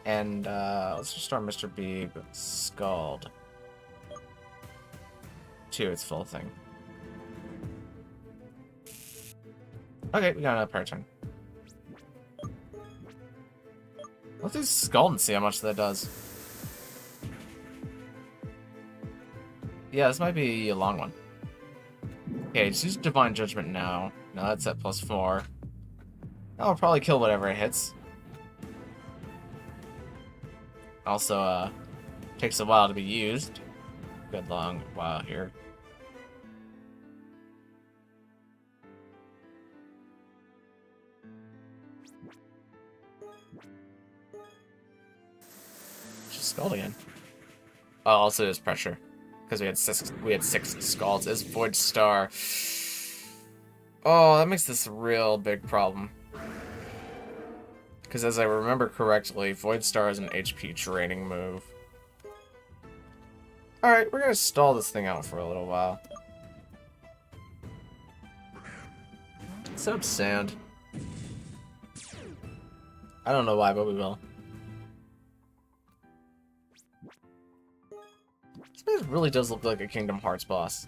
And, let's just start Mr. B with Scald. 2, it's full thing. Okay, we got another Paraturn. Let's do Scald and see how much that does. Yeah, this might be a long one. Okay, just use Divine Judgment now. Now that's at +4. That'll probably kill whatever it hits. Also, takes a while to be used. Good long while here. Just Scald again. Oh, also there's pressure. Because we had six Scalds. Is Void Star. Oh, that makes this a real big problem. Because as I remember correctly, Void Star is an HP draining move. Alright, we're going to stall this thing out for a little while. Set up Sand. I don't know why, but we will. This really does look like a Kingdom Hearts boss.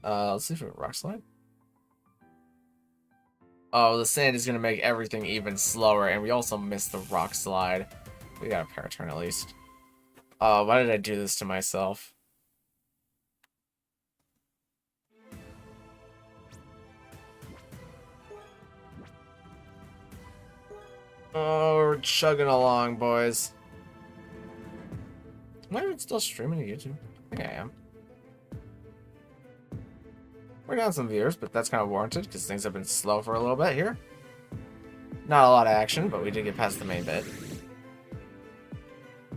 Let's see if it Rock Slide. Oh, the sand is gonna make everything even slower, and we also missed the Rock Slide. We got a Paraturn at least. Why did I do this to myself? Oh, we're chugging along, boys. Am I even still streaming to YouTube? I think I am. We're down some viewers, but that's kind of warranted because things have been slow for a little bit here. Not a lot of action, but we did get past the main bit.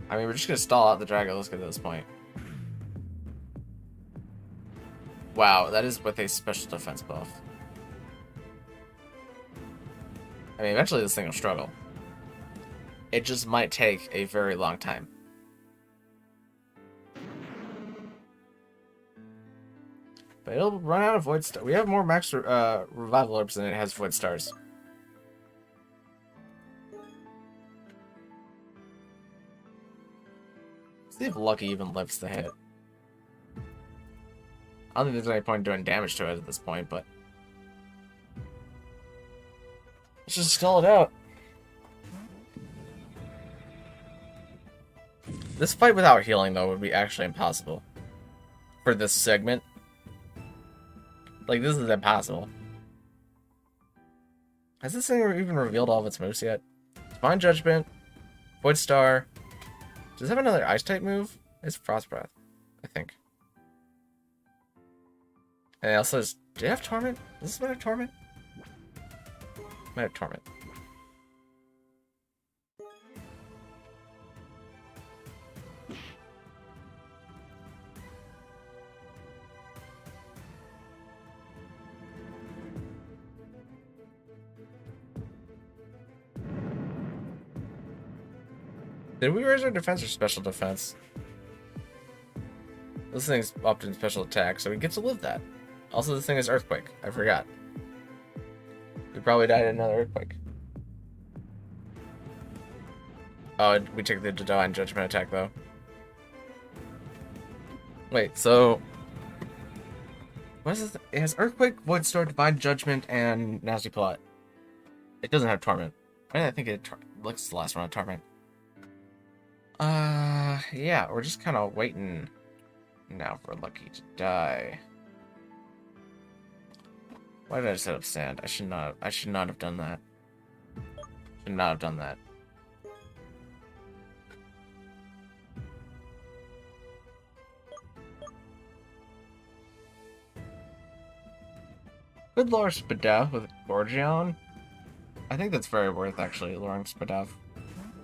I mean, we're just going to stall out the Dragolisk at this point. Wow, that is with a special defense buff. I mean, eventually this thing will struggle. It just might take a very long time. But it'll run out of Void Stars. We have more max Revival Orbs than it has Void Stars. See if Lucky even lifts the hit. I don't think there's any point doing damage to it at this point, but... let's just stall it out. This fight without healing, though, would be actually impossible. For this segment. Like, this is impossible. Has this thing even revealed all of its moves yet? Divine Judgment, Void Star. Does it have another Ice-type move? It's Frost Breath, I think. And it also has... do you have Torment? Does this might have Torment? Might have Torment. Did we raise our defense or special defense? This thing's upped in special attack, so we get to live that. Also, this thing is Earthquake. I forgot. We probably died in another Earthquake. Oh, we took the Divine Judgment attack, though. Wait, so... what is this? It has Earthquake, Void Star, Divine Judgment, and Nasty Plot. It doesn't have Torment. I think it looks the last one on Torment. Yeah, we're just kind of waiting now for Lucky to die. Why did I set up sand? I should not have done that. Should not have done that. Good lure Spadef with Gorgion. I think that's very worth actually luring Spadef.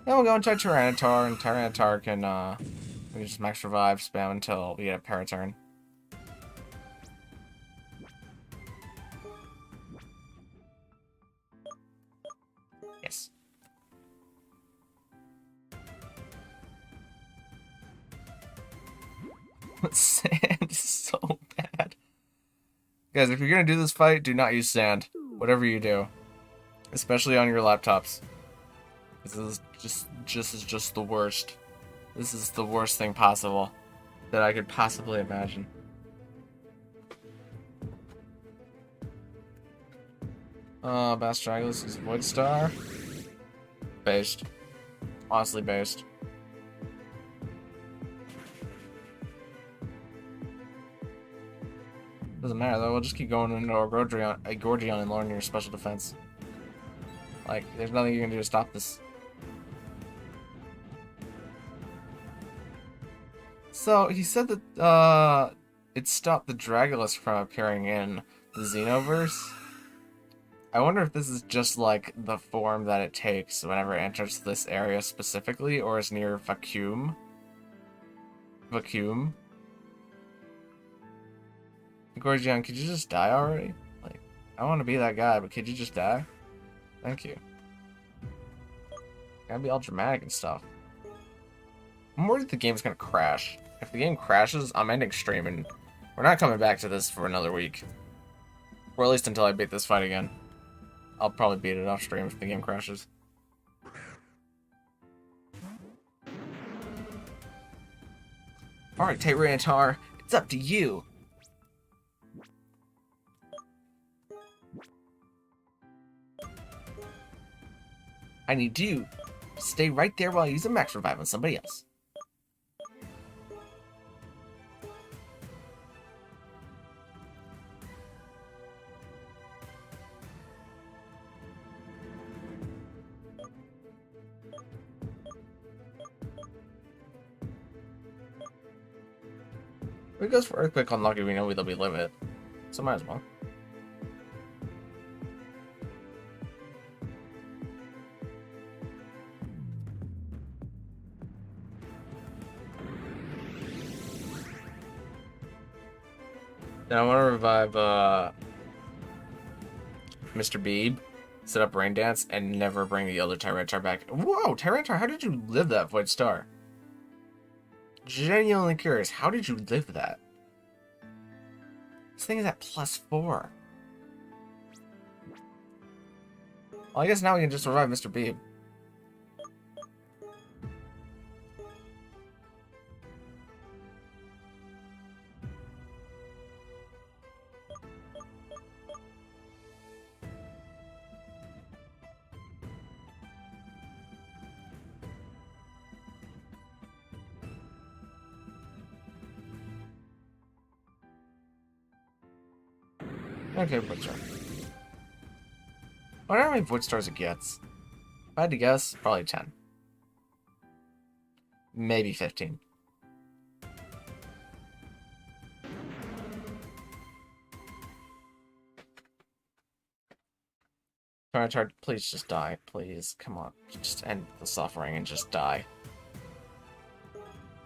Then we'll go into Tyranitar, and Tyranitar can we just max revive spam until we get a Paraturn. Yes. Sand is so bad. Guys, if you're gonna do this fight, do not use sand. Whatever you do. Especially on your laptops. This is just the worst. This is the worst thing possible that I could possibly imagine. Bastragus is Void Star. Based. Honestly based. Doesn't matter though, we'll just keep going into our Gorgion and lowering your special defense. Like, there's nothing you can do to stop this. So, he said that, it stopped the Dragulus from appearing in the Xenoverse. I wonder if this is just, like, the form that it takes whenever it enters this area specifically, or is near Vacuum. Vacuum. Gorgion, could you just die already? Like, I want to be that guy, but could you just die? Thank you. Gotta be all dramatic and stuff. I'm worried the game's gonna crash. If the game crashes, I'm ending stream and we're not coming back to this for another week. Or at least until I beat this fight again. I'll probably beat it off stream if the game crashes. Alright, Tyranitar, it's up to you. I need you to stay right there while I use a max revive on somebody else. If it goes for Earthquake Unlucky, we know they'll be limit. So might as well. Then I want to revive Mr. Beeb, set up Rain Dance, and never bring the other Tyranitar back. Whoa, Tyranitar, how did you live that Void Star? Genuinely curious, how did you live that? This thing is at +4. Well, I guess now we can just revive Mr. Beeb. Okay, Void Star. I wonder how many Void Stars it gets. If I had to guess, probably 10. Maybe 15. Tyranitar, please just die. Please, come on. Just end the suffering and just die.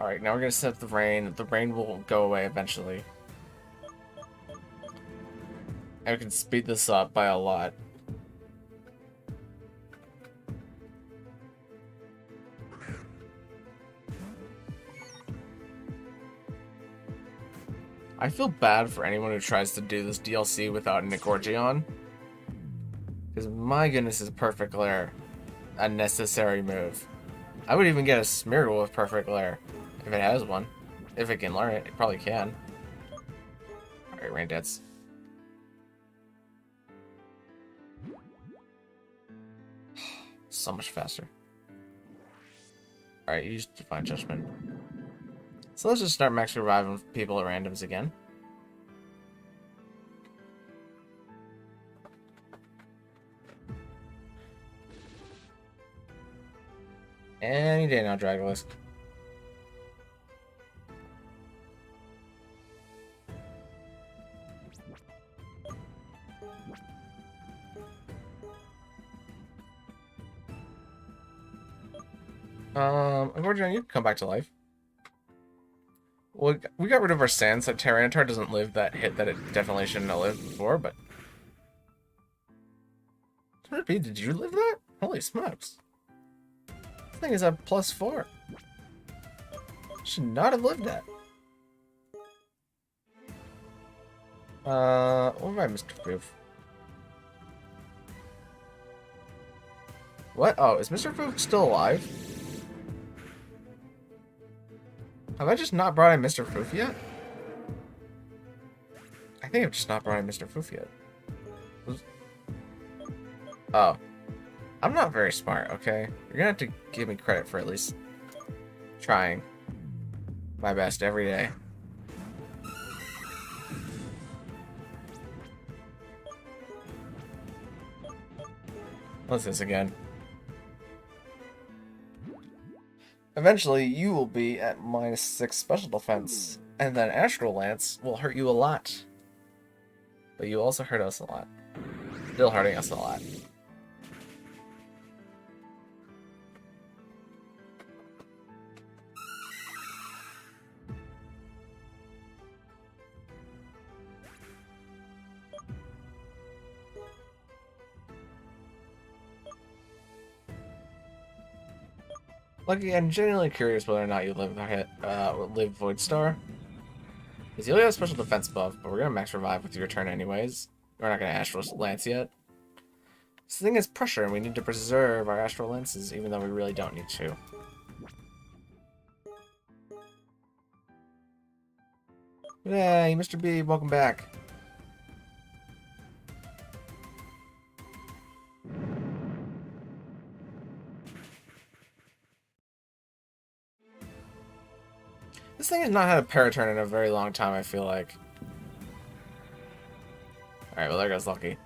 Alright, now we're gonna set up the rain. The rain will go away eventually. And we can speed this up by a lot. I feel bad for anyone who tries to do this DLC without an Gorgion. Because my goodness is Perfect Glare a necessary move. I would even get a Smeargle with Perfect Glare. If it has one. If it can learn it, it probably can. Alright, Rain Dance. So much faster. Alright, use Divine Judgment. So let's just start max reviving people at randoms again. Any day now, Dragolisk. Unfortunately, you can come back to life. Well, we got rid of our sand, so Tyranitar doesn't live that hit that it definitely shouldn't have lived before, but... Did you live that? Holy smokes. This thing is a +4. Should not have lived that. What about Mr. Proof? What? Oh, is Mr. Proof still alive? Have I just not brought in Mr. Proof yet? I think I've just not brought in Mr. Proof yet. Oh. I'm not very smart, okay? You're gonna have to give me credit for at least trying my best every day. What's this again? Eventually, you will be at -6 special defense, and then Astral Lance will hurt you a lot. But you also hurt us a lot. Still hurting us a lot. Lucky, I'm genuinely curious whether or not you live Void Star. Because you only have a special defense buff, but we're gonna max revive with your turn anyways. We're not gonna Astral Lance yet. This thing is pressure, and we need to preserve our Astral Lances, even though we really don't need to. Yay, Mr. B, welcome back. This thing has not had a Paraturn in a very long time, I feel like. Alright, well there goes Lucky.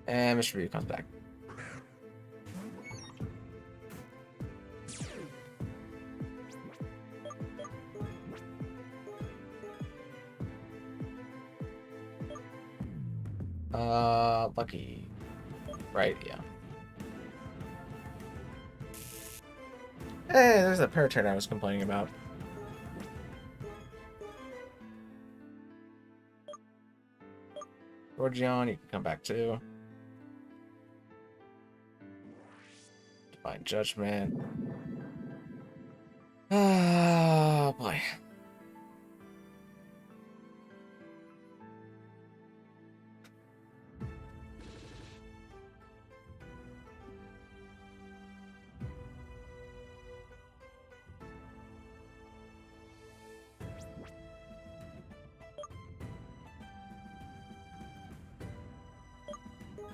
And Mr. B comes back. Lucky. Right, yeah. Hey, there's that Paraturn I was complaining about. Gorgion, you can come back too. Divine Judgment. Oh boy.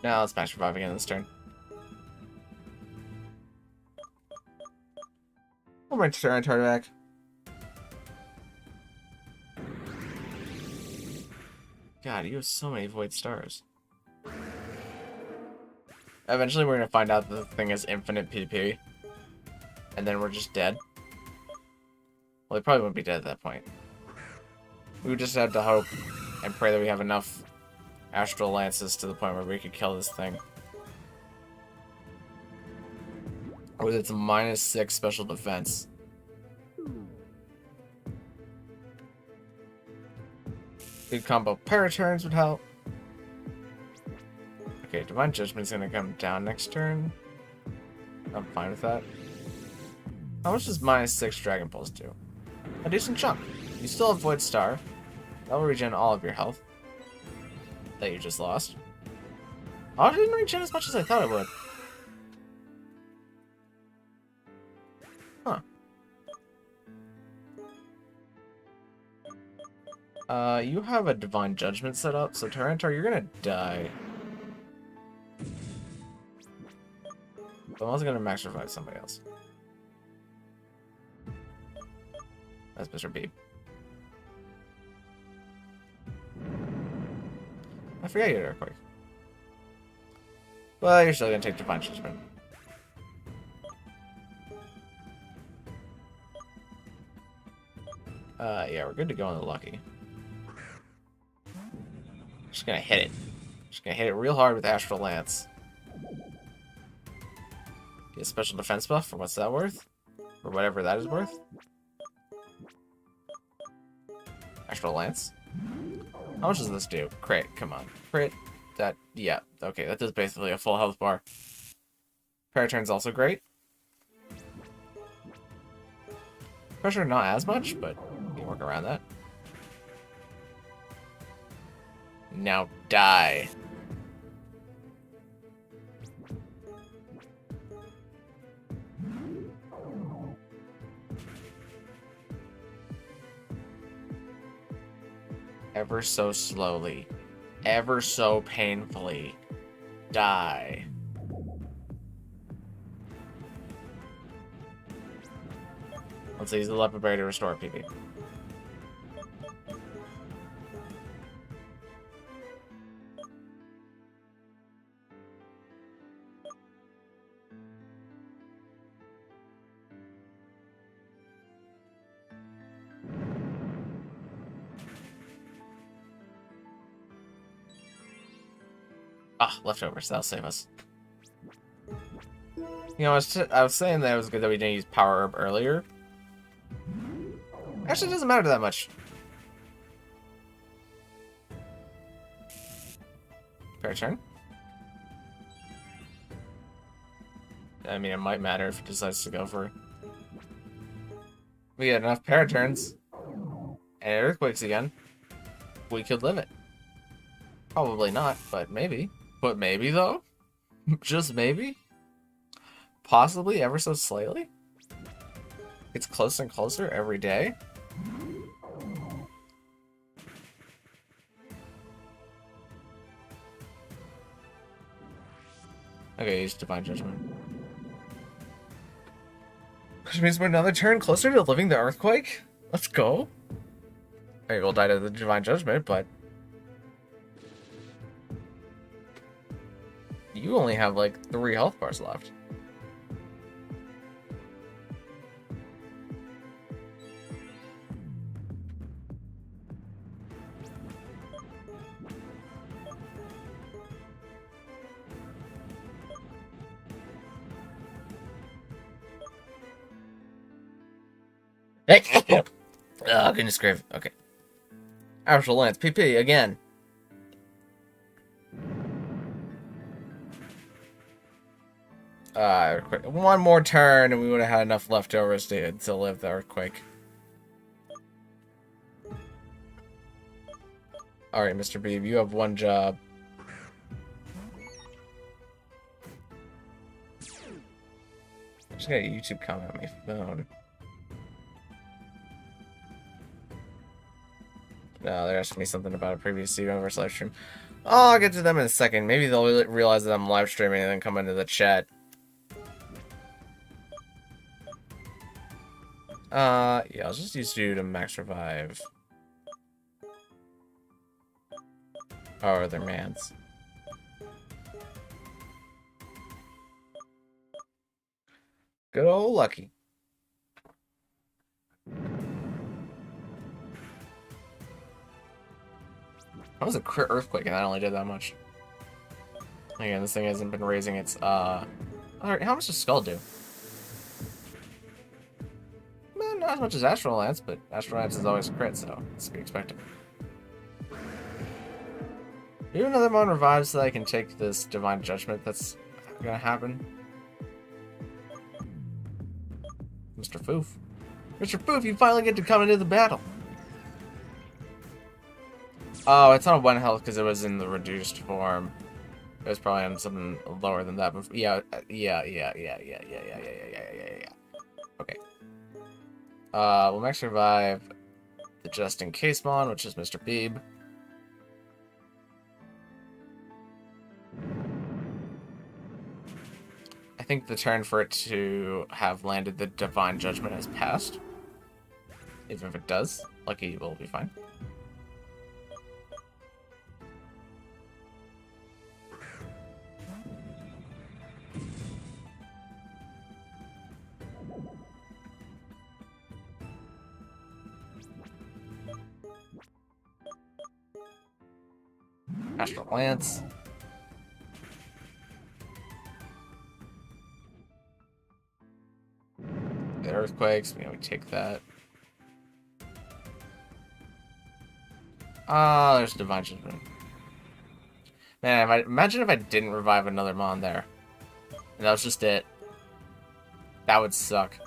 Now let's max revive again this turn. I'll bring Tyranitar back. God, you have so many Void Stars. Eventually we're gonna find out that the thing is infinite PP. And then we're just dead. Well, we probably wouldn't be dead at that point. We would just have to hope and pray that we have enough Astral Lances to the point where we could kill this thing. With its -6 special defense. Good combo Paraturns would help. Okay, Divine Judgment's gonna come down next turn. I'm fine with that. How much does -6 Dragon Pulse do? A decent chunk. You still have Void Star. That will regen all of your health that you just lost. Oh, it didn't regen as much as I thought it would. Huh. You have a Divine Judgment set up, so Tyranitar, you're gonna die. But I'm also gonna max revive somebody else. That's Mr. Beep. I forgot you had Earthquake. But you're still gonna take Divine Judgment. Yeah, we're good to go on the Lucky. Just gonna hit it. Just gonna hit it real hard with Astral Lance. Get a special defense buff for what's that worth? Or whatever that is worth. Astral Lance. How much does this do? Crit, come on. Crit. That, yeah. Okay, that does basically a full health bar. Paraturn's also great. Pressure not as much, but you can work around that. Now die. Ever so slowly, ever so painfully, die. Let's use the Leopard Berry to restore PP. Ah, leftovers. That'll save us. You know, I was saying that it was good that we didn't use Power Herb earlier. Actually, it doesn't matter that much. Fair turn. I mean, it might matter if it decides to go for... We had enough Paraturns. And Earthquakes again. We could live it. Probably not, but maybe. But maybe, though? Just maybe? Possibly, ever so slightly? It's closer and closer every day? Okay, use Divine Judgment. Which means we're another turn closer to living the Earthquake? Let's go. Okay, we'll die to the Divine Judgment, but... You only have, like, 3 health bars left. Oh, goodness grave. Okay. Astral Lance, PP, again. Earthquake. One more turn and we would have had enough leftovers to live the Earthquake. Alright, Mr. Beeb, you have one job. I just got a YouTube comment on my phone. No, they're asking me something about a previous Xenoverse live stream. Oh, I'll get to them in a second. Maybe they'll realize that I'm live streaming and then come into the chat. Yeah, I'll just use you to max revive. Oh, they're mans. Good old Lucky. That was a crit Earthquake and that only did that much. Again, this thing hasn't been raising its, Alright, how much does Skull do? Man, not as much as Astral Lance, but Astral Lance is always a crit, so it's to be expected. Do another amount of revives so that I can take this Divine Judgment that's gonna happen. Mr. Foof. Mr. Foof, you finally get to come into the battle! Oh, it's on 1 health because it was in the reduced form. It was probably on something lower than that, but yeah. Okay. We'll max revive the just in case mon, which is Mr. Beeb. I think the turn for it to have landed the Divine Judgment has passed. Even if it does, Lucky will be fine. Astral Lance. The Earthquakes, we take that. Ah, there's Divine Judgment. Man, imagine if I didn't revive another Mon there. And that was just it. That would suck.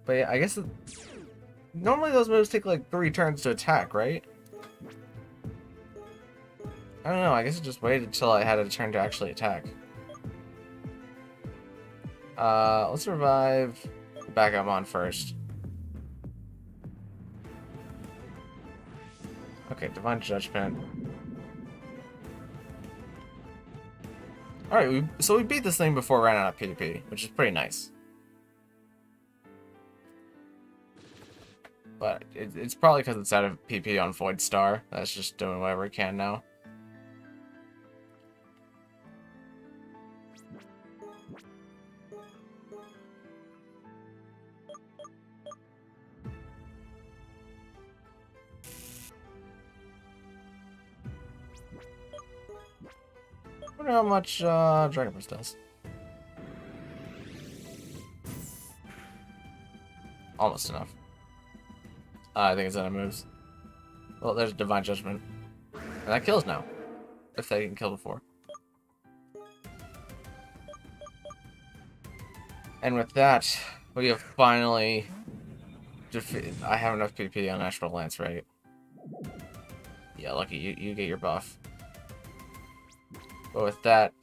But yeah, I guess normally those moves take like 3 turns to attack, right? I don't know, I guess I just waited until I had a turn to actually attack. Let's revive the backup Mon first. Okay, Divine Judgment. Alright, so we beat this thing before it ran out of PvP, which is pretty nice. But it's probably because it's out of PP on Void Star. That's just doing whatever it can now. I wonder how much Dragon Burst does. Almost enough. I think it's out of moves. Well, there's Divine Judgment. And that kills now. If they didn't kill before. And with that, we have finally defeated. I have enough PP on Astral Lance, right? Yeah, Lucky, you get your buff. But with that,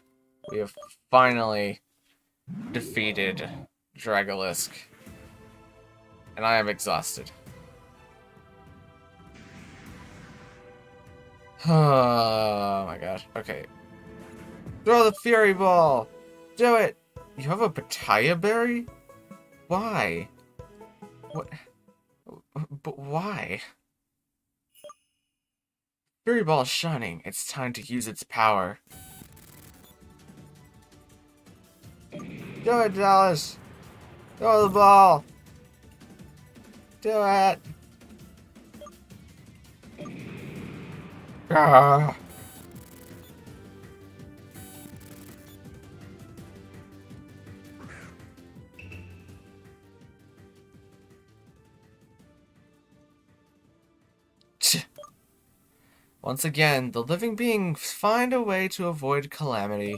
we have finally defeated Dragolisk. And I am exhausted. Oh my gosh. Okay. Throw the Fury Ball! Do it! You have a Pataya Berry? Why? What? But why? Fury Ball is shining. It's time to use its power. Do it, Dallas! Throw the ball! Do it! Ah. Once again, the living beings find a way to avoid calamity.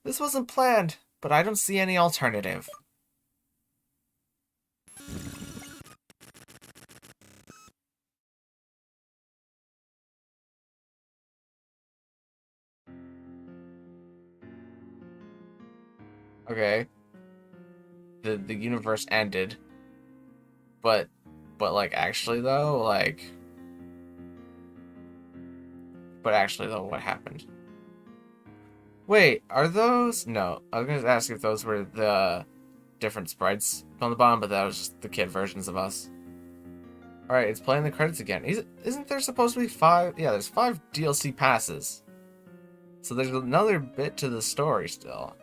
This wasn't planned, but I don't see any alternative. Okay. The universe ended. But like actually though, what happened? Wait, are those? No, I was gonna ask if those were the different sprites on the bottom, but that was just the kid versions of us. Alright, it's playing the credits again. Isn't there supposed to be 5? Yeah, there's 5 DLC passes. So there's another bit to the story still.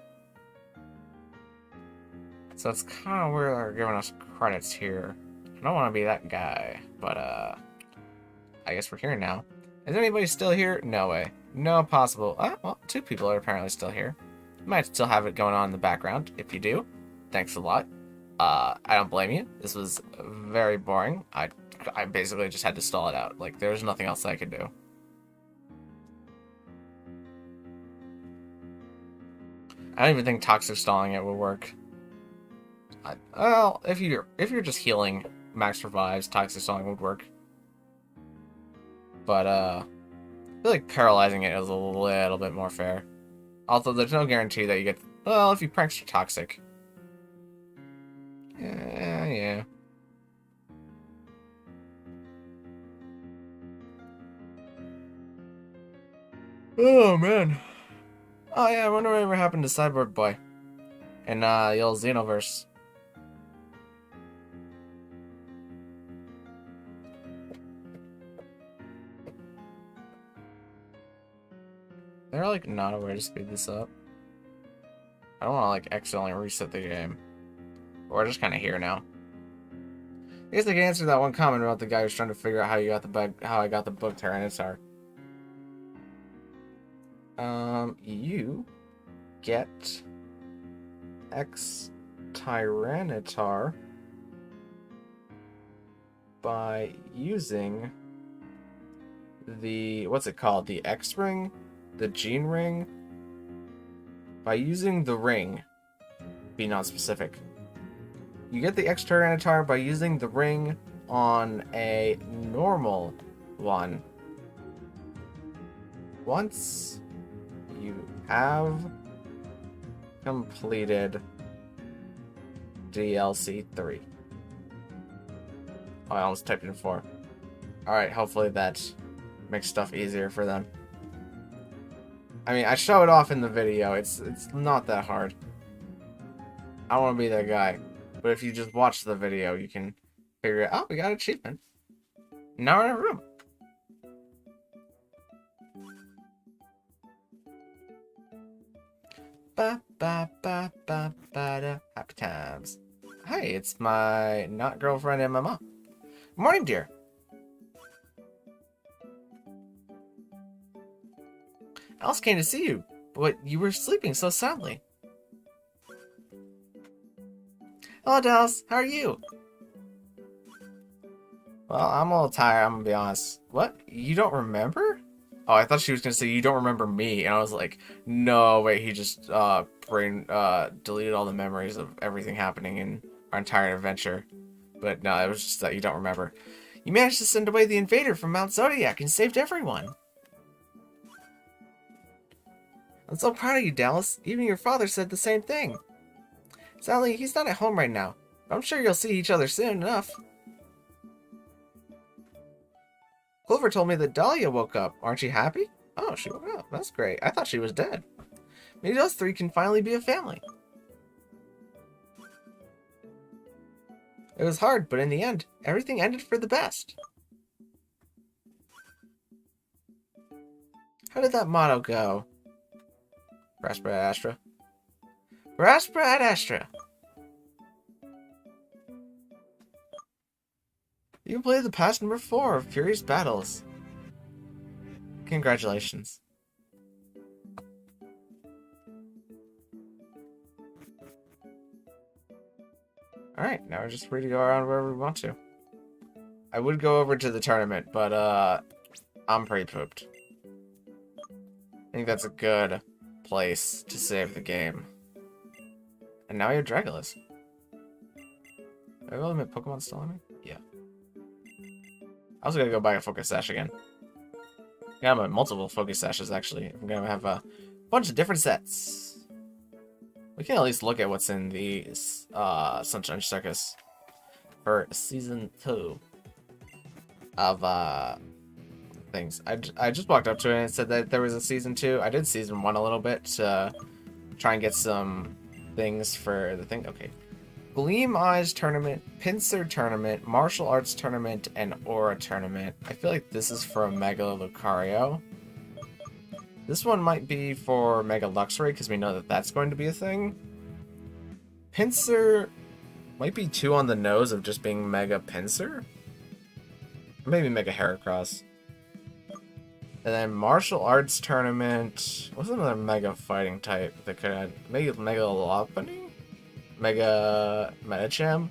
So it's kind of weird they're giving us credits here. I don't want to be that guy, but I guess we're here now. Is anybody still here? No way. No possible. Well, 2 people are apparently still here. You might still have it going on in the background. If you do, thanks a lot. I don't blame you. This was very boring. I basically just had to stall it out. Like, there's nothing else I could do. I don't even think toxic stalling it would work. Well, if you're just healing max revives, toxic stalling would work. But I feel like paralyzing it is a little bit more fair. Although there's no guarantee that you get. Well, if you prankster toxic. Yeah. Oh man. Oh yeah, I wonder whatever happened to Cyborg Boy and the old Xenoverse. They're like not a way to speed this up. I don't want to like accidentally reset the game. Or we're just kind of here now. I guess I can answer that one comment about the guy who's trying to figure out how you got the bug, how I got the bug Tyranitar. You get X Tyranitar by using the, what's it called? The X ring? The gene ring? By using the ring. Be non-specific. You get the X Tyranitar by using the ring on a normal one. Once you have completed DLC 3. Oh, I almost typed in 4. Alright, hopefully that makes stuff easier for them. I mean, I show it off in the video. It's not that hard. I don't want to be that guy. But if you just watch the video, you can figure it out. Oh, we got an achievement. Now we're in a room. Ba ba ba ba ba da. Happy times. Hi, it's my not girlfriend and my mom. Good morning, dear. Alice came to see you, but you were sleeping so soundly. Hello, Dallas. How are you? Well, I'm a little tired, I'm gonna be honest. What? You don't remember? Oh, I thought she was gonna say you don't remember me, and I was like, no, wait, he just deleted all the memories of everything happening in our entire adventure. But no, it was just that you don't remember. You managed to send away the invader from Mount Zodiac and saved everyone. I'm so proud of you, Dallas. Even your father said the same thing. Sadly, he's not at home right now. But I'm sure you'll see each other soon enough. Clover told me that Dahlia woke up. Aren't you happy? Oh, she woke up. That's great. I thought she was dead. Maybe those three can finally be a family. It was hard, but in the end, everything ended for the best. How did that motto go? Raspberry Astra. Raspberry Astra. You played the past number 4 of Furious Battles. Congratulations. Alright, now we're just free to go around wherever we want to. I would go over to the tournament, but I'm pretty pooped. I think that's a good place to save the game. And now we have Dragolas. Do I really make Pokemon still on me? Yeah. I also gotta go buy a Focus Sash again. Yeah, I'm multiple Focus Sashes actually. I'm gonna have a bunch of different sets. We can at least look at what's in the Sunshine Circus for season 2 of things. I just walked up to it and said that there was a season 2. I did season 1 a little bit to try and get some things for the thing. Okay. Gleam Eyes Tournament, Pinsir Tournament, Martial Arts Tournament, and Aura Tournament. I feel like this is for Mega Lucario. This one might be for Mega Luxray, because we know that that's going to be a thing. Pinsir might be too on the nose of just being Mega Pinsir. Maybe Mega Heracross. And then Martial Arts Tournament. What's another Mega Fighting type that could add? Maybe Mega Lopunny? Mega Medicham?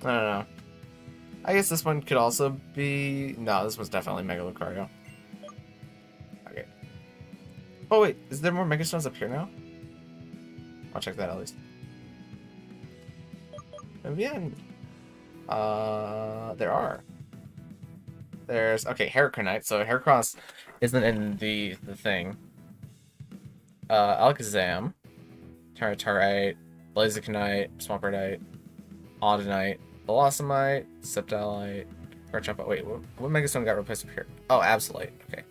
I don't know. I guess this one could also be... No, this one's definitely Mega Lucario. Okay. Oh wait, is there more Mega Stones up here now? I'll check that at least. And then... there are. There's... Okay, Heracronite. So Heracross isn't in the thing. Alakazam. Tyranitar, Blazikenite, Swampert, Audinite, Velocimite, Sceptilite, Garchomp. Wait, what Megastone got replaced up here? Oh, Absolite. Okay.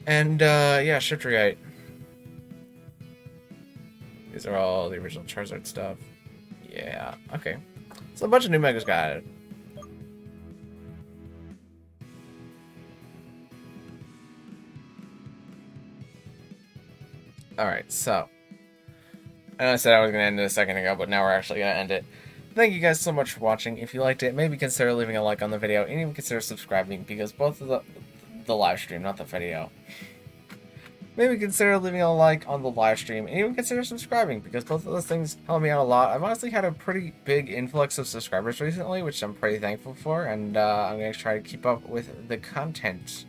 And, yeah, Shiftry. These are all the original Charizard stuff. Yeah, okay. So a bunch of new Megas got added. Alright, so. I know I said I was going to end it a second ago, but now we're actually going to end it. Thank you guys so much for watching. If you liked it, maybe consider leaving a like on the video, and even consider subscribing, because both of the live stream, not the video. Maybe consider leaving a like on the live stream, and even consider subscribing, because both of those things help me out a lot. I've honestly had a pretty big influx of subscribers recently, which I'm pretty thankful for, and I'm going to try to keep up with the content.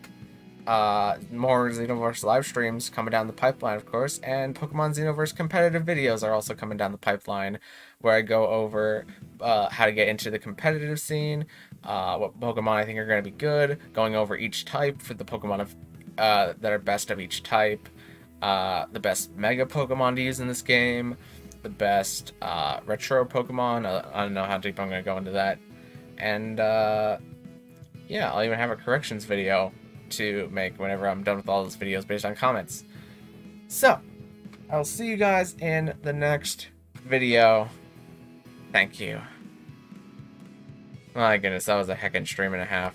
More Xenoverse live streams coming down the pipeline, of course, and Pokemon Xenoverse competitive videos are also coming down the pipeline, where I go over how to get into the competitive scene, what Pokemon I think are going to be good, going over each type for the Pokemon of that are best of each type, the best Mega Pokemon to use in this game, the best Retro Pokemon. I don't know how deep I'm going to go into that, and yeah, I'll even have a corrections video to make whenever I'm done with all those videos based on comments. So, I'll see you guys in the next video. Thank you. My goodness, that was a heckin' stream and a half.